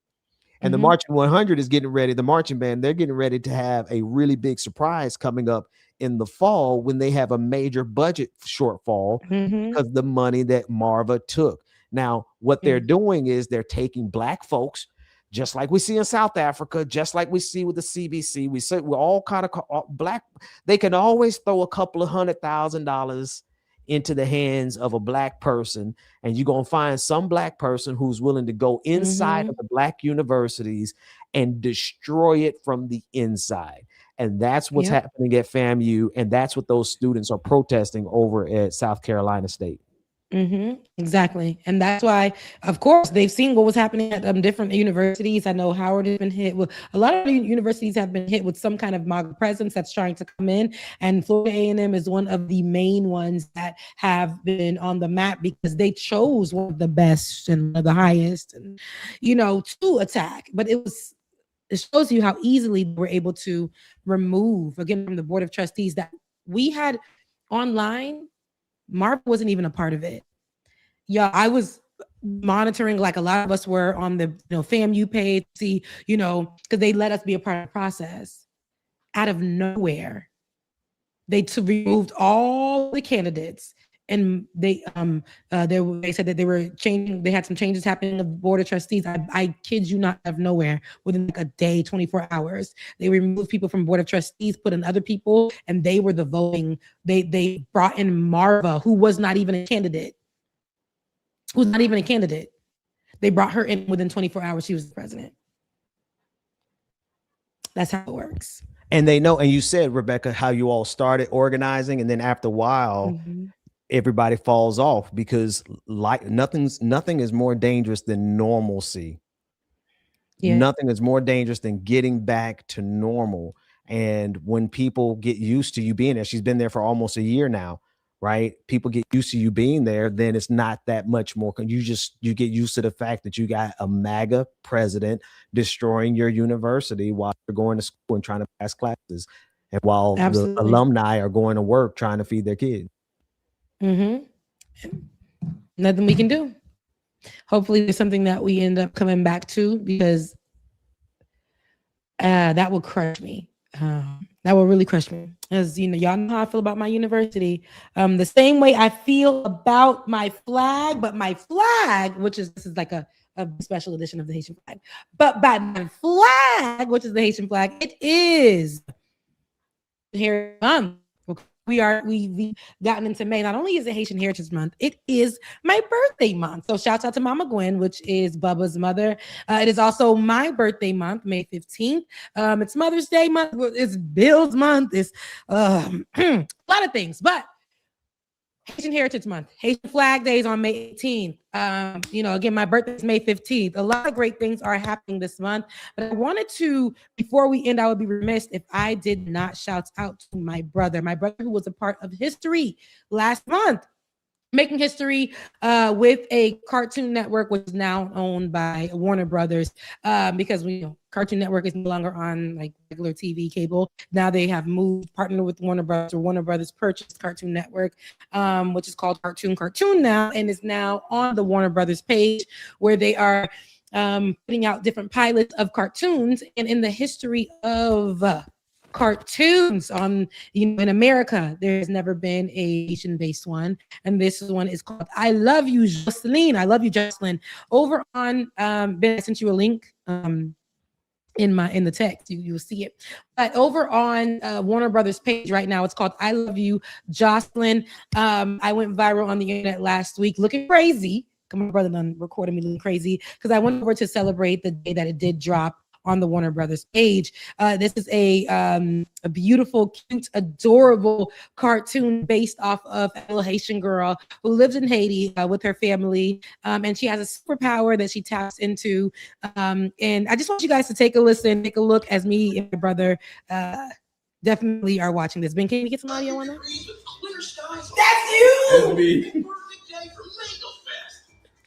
S14: And the Marching 100 is getting ready, the marching band, they're getting ready to have a really big surprise coming up in the fall when they have a major budget shortfall because the money that Marva took. Now, what they're doing is they're taking Black folks, just like we see in South Africa, just like we see with the CBC. We're all kind of Black. They can always throw a couple of $100,000 into the hands of a Black person, and you're going to find some Black person who's willing to go inside of the Black universities and destroy it from the inside. And that's what's happening at FAMU, and that's what those students are protesting over at South Carolina State.
S11: Exactly. And that's why, of course, they've seen what was happening at different universities. I know Howard has been hit with, a lot of universities have been hit with some kind of MAGA presence that's trying to come in. And Florida A&M is one of the main ones that have been on the map because they chose one of the best and one of the highest, and, to attack. But it shows you how easily we're able to remove, again, from the board of trustees that we had online. Marv wasn't even a part of it. Yeah, I was monitoring, like a lot of us were, on the FAMU page, see, because they let us be a part of the process. out of nowhere, they removed all the candidates, and they said that they were changing. They had some changes happening in the board of trustees. I kid you not, out of nowhere, within like a day, 24 hours, they removed people from board of trustees, put in other people, and they were the voting. They brought in Marva, who was not even a candidate. They brought her in within 24 hours. She was the president. That's how it works.
S14: And they know, and you said, Rebecca, how you all started organizing, and then after a while, everybody falls off because nothing is more dangerous than normalcy. Yeah. Nothing is more dangerous than getting back to normal. And when people get used to you being there, she's been there for almost a year now, right? People get used to you being there, then it's not that much more. You get used to the fact that you got a MAGA president destroying your university while you're going to school and trying to pass classes, and while the alumni are going to work trying to feed their kids.
S11: Nothing we can do. Hopefully there's something that we end up coming back to, because that will crush me. That will really crush me. As you know, y'all know how I feel about my university. The same way I feel about my flag, but my flag, this is like a special edition of the Haitian flag. But by my flag, which is the Haitian flag, it is here. We've gotten into May. Not only is it Haitian Heritage Month, it is my birthday month. So shout out to Mama Gwen, which is Bubba's mother. It is also my birthday month, May 15th. It's Mother's Day month. It's Bill's month. It's a lot of things, but Haitian Heritage Month. Haitian Flag Day is on May 18th. Again, my birthday is May 15th. A lot of great things are happening this month. But I wanted to, before we end, I would be remiss if I did not shout out to my brother who was a part of history last month, making history with a Cartoon Network, which is now owned by Warner Brothers, because Cartoon Network is no longer on like regular TV cable. Now they have partnered with Warner Brothers, or Warner Brothers purchased Cartoon Network, which is called Cartoon now, and is now on the Warner Brothers page, where they are putting out different pilots of cartoons. And in the history of cartoons in America, there's never been a Asian-based one, and this one is called I Love You, Jocelyn. I Love You, Jocelyn. Over on Ben, I sent you a link in the text. You will see it. But over on Warner Brothers page right now, it's called I Love You, Jocelyn. I went viral on the internet last week looking crazy. My brother done recorded me looking crazy because I went over to celebrate the day that it did drop on the Warner Brothers page. This is a beautiful, cute, adorable cartoon based off of a little Haitian girl who lives in Haiti with her family, and she has a superpower that she taps into. And I just want you guys to take a listen, take a look, as me and my brother definitely are watching this. Ben, can we get some audio on that?
S2: That's you!
S17: That's me.
S2: Perfect day for Mango Fest.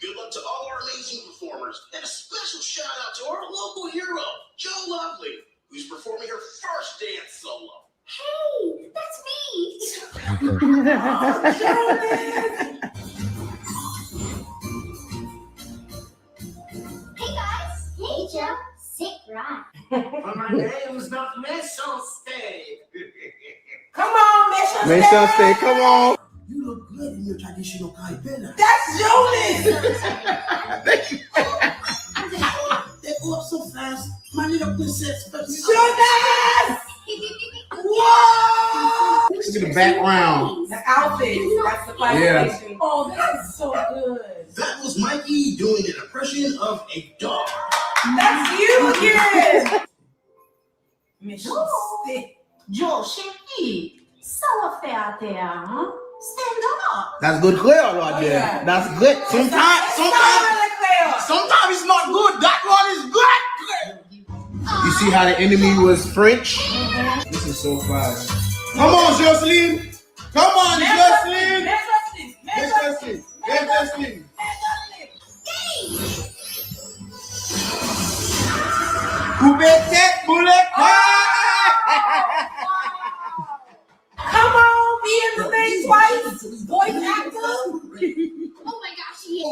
S2: Good luck to all our amazing performers, and a special shout out to our local hero, Joe Lovely, who's performing her first dance solo.
S15: Hey, that's me. Hey guys. Hey Joe. Sick ride.
S2: But my name's not Méchanceté.
S15: Come on,
S17: Méchanceté, come on.
S2: You look good in your traditional caipella.
S15: That's Jonas.
S2: They go up so fast, my little princess.
S15: Jonas!
S2: Whoa!
S17: Look at the background.
S11: The outfit. That's the classification.
S17: Yeah.
S11: Oh, that's so good.
S2: That was Mikey doing an impression of a dog.
S11: That's you again.
S15: Méchanceté. Joe, chérie, ça va faire à terre, hein? Stand up.
S17: That's good clear right there. That's good. Sometimes it's not good. That one is good. You see how the enemy was French? This is so fast. Come on, Jocelyn. Come on, Jocelyn. Jocelyn.
S11: Come on, be in the thing twice. Voice actor.
S15: Oh my gosh, he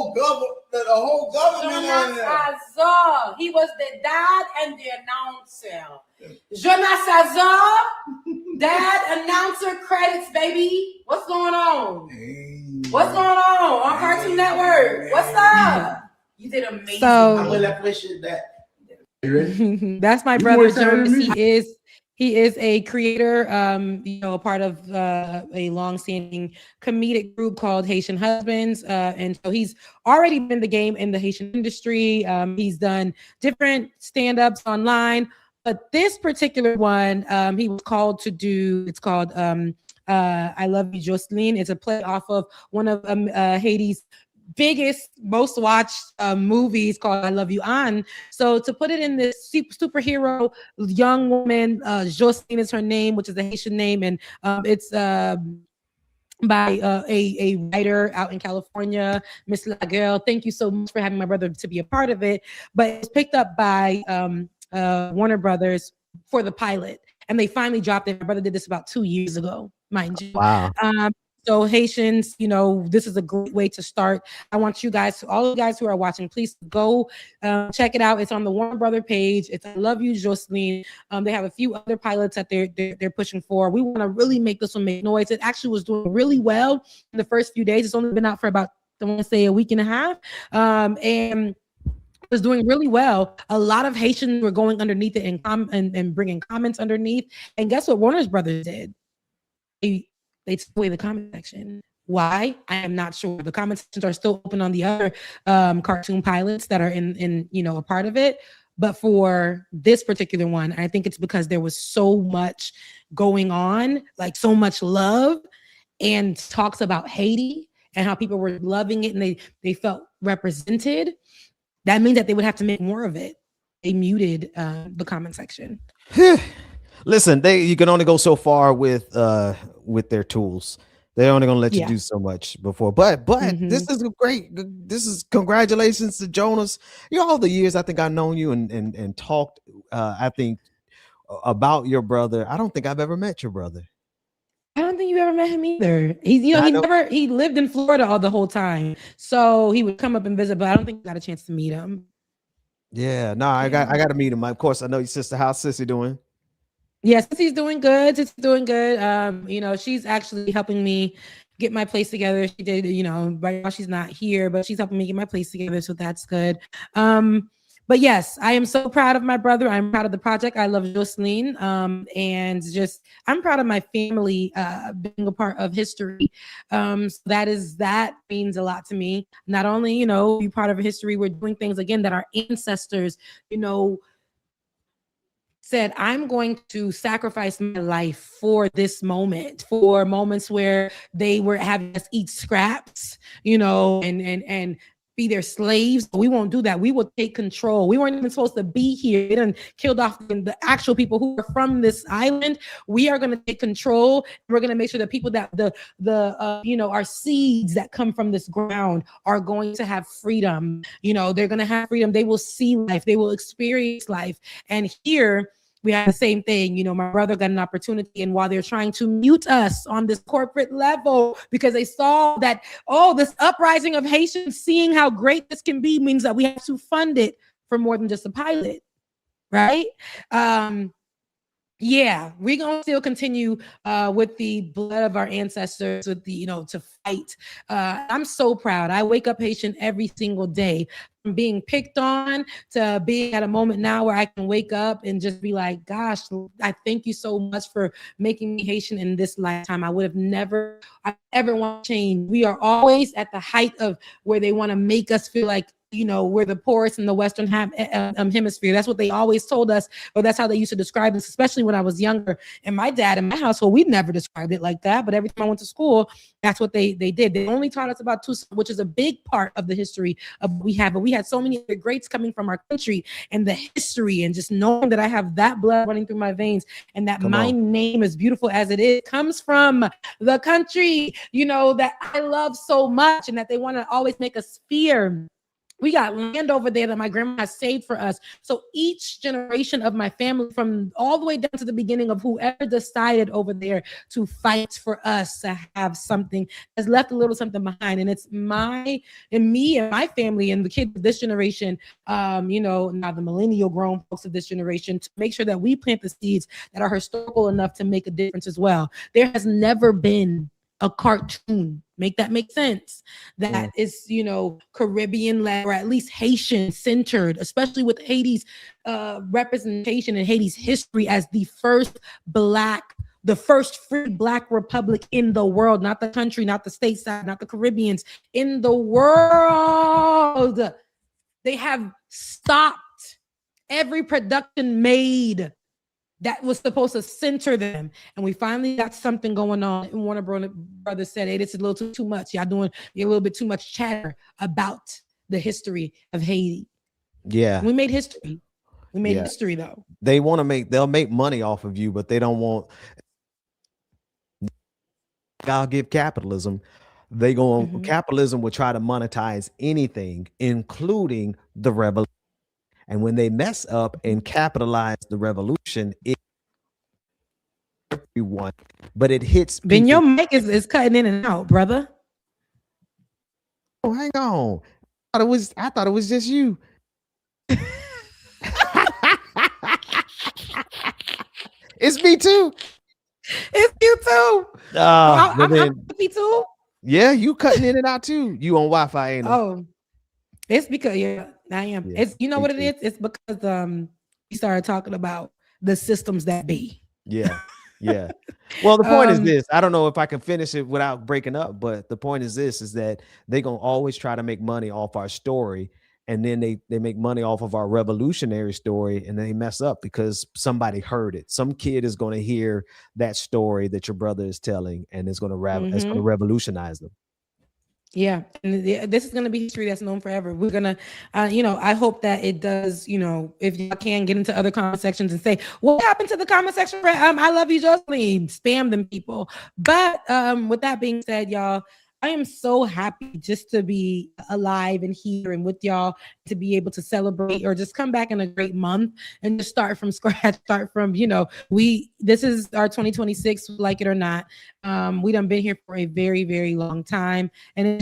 S17: The whole government on there.
S11: Azor. He was the dad and the announcer. Jonas Azor, dad announcer credits, baby. What's going on? What's going on Cartoon Network? What's up? You did amazing. So,
S17: I really appreciate that.
S11: That's my brother Jonas. He is a creator, a part of a long-standing comedic group called Haitian Husbands, and so he's already been in the game in the Haitian industry. He's done different stand-ups online, but this particular one, he was called to do. It's called "I Love You, Jocelyn." It's a play off of one of Haiti's biggest, most watched movies called I Love You, Anne. So to put it in this superhero young woman, Jocelyn is her name, which is a Haitian name, and it's by a writer out in California, Miss La Girl. Thank you so much for having my brother to be a part of it. But it was picked up by Warner Brothers for the pilot, and they finally dropped it. My brother did this about 2 years ago, mind you.
S14: Wow.
S11: So Haitians, this is a great way to start. I want you guys, all you guys who are watching, please go check it out. It's on the Warner Brother page. It's I Love You, Jocelyn. They have a few other pilots that they're pushing for. We want to really make this one make noise. It actually was doing really well in the first few days. It's only been out for about, I want to say, a week and a half. And was doing really well. A lot of Haitians were going underneath it and bringing comments underneath. And guess what Warner Brothers did? They took away the comment section. Why? I am not sure. The comment sections are still open on the other cartoon pilots that are in a part of it. But for this particular one, I think it's because there was so much going on, like so much love, and talks about Haiti and how people were loving it and they felt represented. That means that they would have to make more of it. They muted the comment section.
S14: Listen, you can only go so far with their tools. They're only gonna let you do so much before. But this is great. This is congratulations to Jonas. All the years I think I've known you and talked. I think about your brother. I don't think I've ever met your brother.
S11: I don't think you ever met him either. He lived in Florida all the whole time, so he would come up and visit. But I don't think you got a chance to meet him.
S14: Yeah, no, I got to meet him. Of course, I know your sister. How's Sissy doing?
S11: Yes, Sissy's doing good. Sissy's doing good. She's actually helping me get my place together. She did, right now she's not here, but she's helping me get my place together, so that's good. But yes, I am so proud of my brother. I'm proud of the project. I love Jocelyn. And just I'm proud of my family being a part of history. So that means a lot to me. Not only, be part of history, we're doing things again that our ancestors, said, I'm going to sacrifice my life for this moment, for moments where they were having us eat scraps, and be their slaves. We won't do that. We will take control. We weren't even supposed to be here. They done killed off the actual people who are from this island. We are going to take control. We're going to make sure that people that our seeds that come from this ground are going to have freedom. They're going to have freedom. They will see life. They will experience life. And here, we have the same thing. My brother got an opportunity, and while they're trying to mute us on this corporate level because they saw that, this uprising of Haitians, seeing how great this can be, means that we have to fund it for more than just a pilot, right? Yeah, we're gonna still continue with the blood of our ancestors, with the to fight. I'm so proud. I wake up Haitian every single day. From being picked on to being at a moment now where I can wake up and just be like, gosh, I thank you so much for making me Haitian in this lifetime. I would have never ever want to change. We are always at the height of where they want to make us feel like we're the poorest in the Western hemisphere. That's what they always told us, or that's how they used to describe us, especially when I was younger. And my dad in my household, we never described it like that. But every time I went to school, that's what they did. They only taught us about two, which is a big part of the history of what we have. But we had so many other greats coming from our country and the history, and just knowing that I have that blood running through my veins and that my name, as beautiful as it is, comes from the country, that I love so much, and that they want to always make us fear We got land over there that my grandma saved for us. So each generation of my family, from all the way down to the beginning of whoever decided over there to fight for us to have something, has left a little something behind. And it's me and my family and the kids of this generation, now the millennial grown folks of this generation, to make sure that we plant the seeds that are historical enough to make a difference as well. There has never been a cartoon, make that make sense, that is, Caribbean led or at least Haitian centered, especially with Haiti's representation and Haiti's history as the first free Black republic in the world, not the country, not the stateside, not the Caribbeans, in the world. They have stopped every production made that was supposed to center them. And we finally got something going on. And Warner Brothers said, hey, this is a little too much. You're a little bit too much chatter about the history of Haiti.
S14: Yeah.
S11: We made history. We made history though.
S14: They'll make money off of you, but they don't want, I'll give capitalism. Capitalism will try to monetize anything, including the revolution. And when they mess up and capitalize the revolution, it everyone, but it hits.
S11: Ben, your mic is cutting in and out, brother.
S14: Oh, hang on. I thought it was just you. It's me too.
S11: It's you too. I'm happy too.
S14: Yeah, you cutting in and out too. You on Wi-Fi, ain't it?
S11: Oh, it's because I am.
S14: Yeah,
S11: it's what it is. It's because we started talking about the systems that be.
S14: Yeah. Well, the point is this. I don't know if I can finish it without breaking up, but the point is this: is that they're gonna always try to make money off our story, and then they make money off of our revolutionary story, and they mess up because somebody heard it. Some kid is going to hear that story that your brother is telling, and it's going to it's going to revolutionize them.
S11: Yeah, and this is going to be history that's known forever. We're going to, I hope that it does, if you can get into other comment sections and say, what happened to the comment section? I love you, Jocelyn. Spam them, people. But with that being said, y'all, I am so happy just to be alive and here and with y'all, to be able to celebrate or just come back in a great month and just start from scratch, start from, this is our 2026, like it or not. We done been here for a very, very long time. And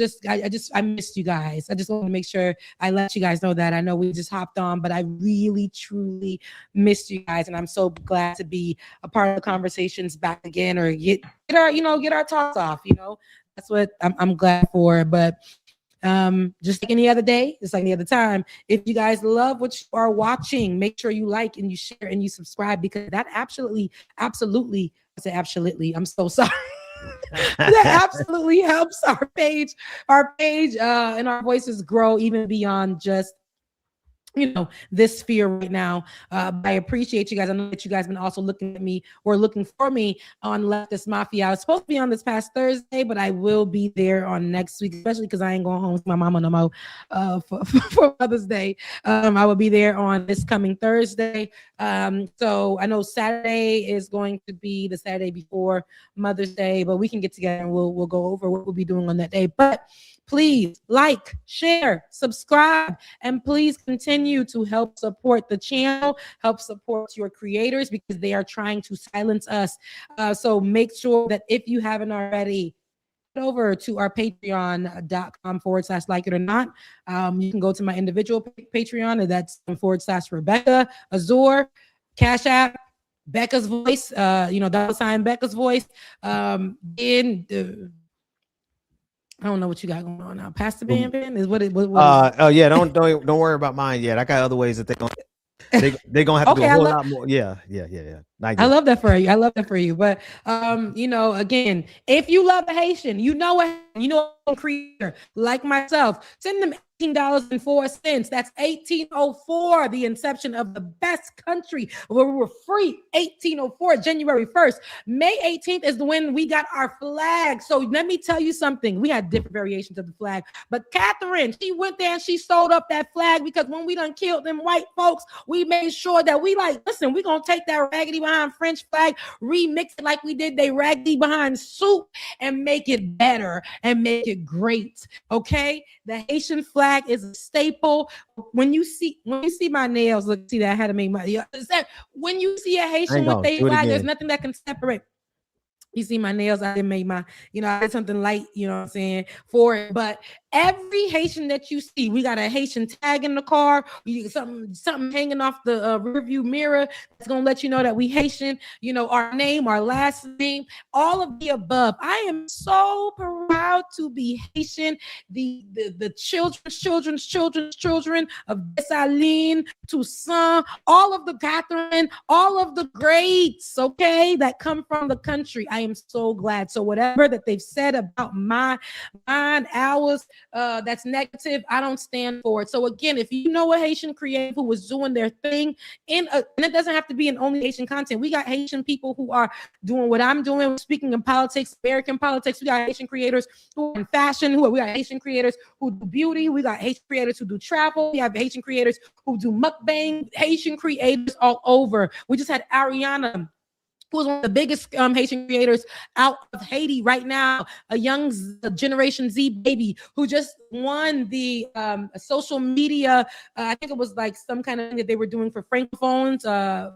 S11: I missed you guys. I just want to make sure I let you guys know that. I know we just hopped on, but I really, truly missed you guys. And I'm so glad to be a part of the conversations back again, or get our talks off, That's what I'm glad for. But just like any other day, just like any other time, if you guys love what you are watching, make sure you like and you share and you subscribe, because that absolutely, I'm so sorry. That absolutely helps our page and our voices grow even beyond just this sphere right now. I appreciate you guys. I know that you guys been also looking at me or looking for me on Leftist Mafia. I was supposed to be on this past Thursday, but I will be there on next week, especially because I ain't going home with my mama no more for Mother's Day. I will be there on this coming Thursday. So I know Saturday is going to be the Saturday before Mother's Day, but we can get together and we'll go over what we'll be doing on that day. But please like, share, subscribe, and please continue to help support the channel, help support your creators, because they are trying to silence us. So make sure that if you haven't already, head over to our patreon.com/like it or not. You can go to my individual Patreon, and that's /Rebecca, Azor, Cash App, Becca's Voice, $ Becca's Voice. I don't know what you got going on now. Pastor Bam is what it was.
S14: Oh yeah, don't worry about mine yet. I got other ways that they're gonna have to do a whole lot more. Yeah.
S11: I love that for you. But again, if you love a Haitian, a creator like myself, send them $18.04. That's 1804, the inception of the best country where we were free. 1804, January 1st. May 18th is when we got our flag. So let me tell you something. We had different variations of the flag, but Catherine, she went there and she sold up that flag, because when we done killed them white folks, we made sure that we listen, we gonna take that raggedy behind French flag, remix it like we did they raggedy behind suit, and make it better and make it great. Okay, the Haitian flag flag is a staple. When you see my nails, look, see that I had to make my. When you see a Haitian with a flag, there's nothing that can separate. You see my nails, I didn't make my, I did something light, you know what I'm saying, for it. But every Haitian that you see, we got a Haitian tag in the car, something hanging off the rearview mirror that's going to let you know that we Haitian, our name, our last name, all of the above. I am so proud to be Haitian. The children of Dessalines, Toussaint, all of the Catherine, all of the greats, okay, that come from the country. I am so glad. So whatever that they've said about mine, ours, that's negative, I don't stand for it. So again, if you know a Haitian creative who was doing their thing and it doesn't have to be in only Haitian content. We got Haitian people who are doing what I'm doing, speaking in politics, American politics. We got Haitian creators who are in fashion, we got Haitian creators who do beauty. We got Haitian creators who do travel. We have Haitian creators who do mukbang, Haitian creators all over. We just had Ariana, who's one of the biggest Haitian creators out of Haiti right now, a young Generation Z baby who just won the social media, I think it was like some kind of thing that they were doing for francophones,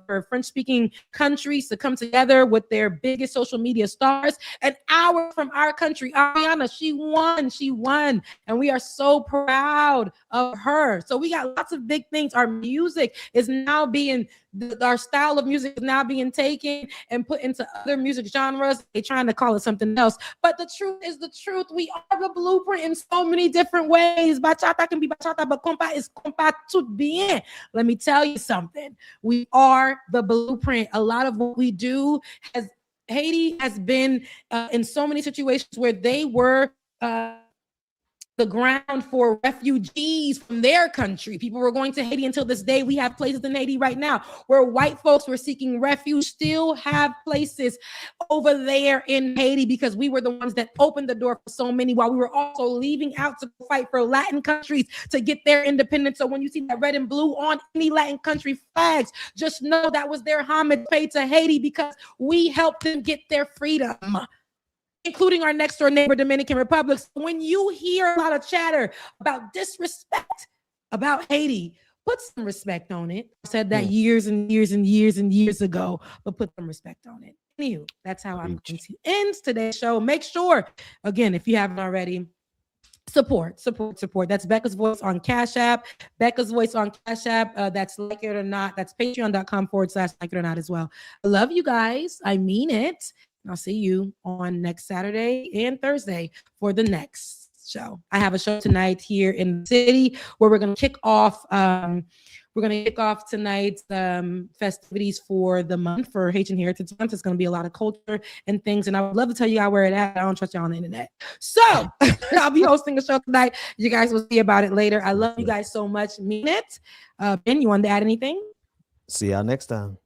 S11: for French-speaking countries to come together with their biggest social media stars. An hour from our country, Ariana, she won. And we are so proud of her. So we got lots of big things. Our music is now being, our style of music is now being taken and put into other music genres. They're trying to call it something else. But the truth is the truth. We are the blueprint in so many different ways. Bachata can be bachata, but compa is compa tout bien. Let me tell you something. We are the blueprint. A lot of what we do Haiti has been in so many situations where they were the ground for refugees from their country. People were going to Haiti until this day. We have places in Haiti right now where white folks were seeking refuge, still have places over there in Haiti because we were the ones that opened the door for so many, while we were also leaving out to fight for Latin countries to get their independence. So when you see that red and blue on any Latin country flags, just know that was their homage paid to Haiti because we helped them get their freedom, including our next door neighbor, Dominican Republic. So when you hear a lot of chatter about disrespect about Haiti, put some respect on it. I said that years and years and years and years ago, but put some respect on it. Anywho, that's how I'm going to end today's show. Make sure, again, if you haven't already, support. That's Becca's Voice on Cash App. Becca's Voice on Cash App. That's Like It or Not. That's patreon.com/Like It or Not as well. I love you guys. I mean it. I'll see you on next Saturday and Thursday for the next show. I have a show tonight here in the city where we're going to kick off. Tonight's festivities for the month for Haitian Heritage Month. It's going to be a lot of culture and things, and I would love to tell you where it at. I don't trust y'all on the internet, so I'll be hosting a show tonight. You guys will see about it later. I love you guys so much. Mean it. Ben, you want to add anything?
S14: See y'all next time.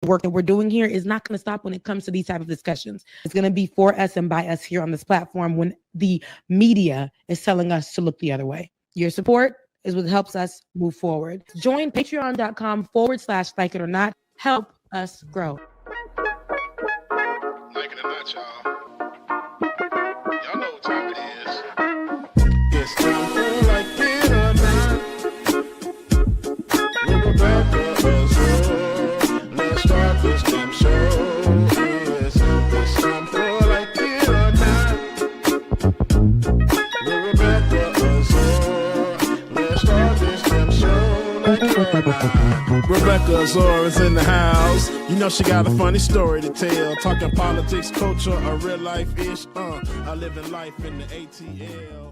S11: Work that we're doing here is not going to stop when it comes to these type of discussions. It's going to be for us and by us here on this platform when the media is telling us to look the other way. Your support is what helps us move forward. Join patreon.com/Like It or Not. Help us grow.
S4: Like it or not, y'all. Y'all know what time it is. It's time for Like It or Not. We're about to let's start this damn show. Yes, it's time for Like It or Not. We're about to let's start this damn show. Like It or Not. Rebecca Azor is in the house. You know she got a funny story to tell. Talking politics, culture, or real life ish. I live in life in the ATL.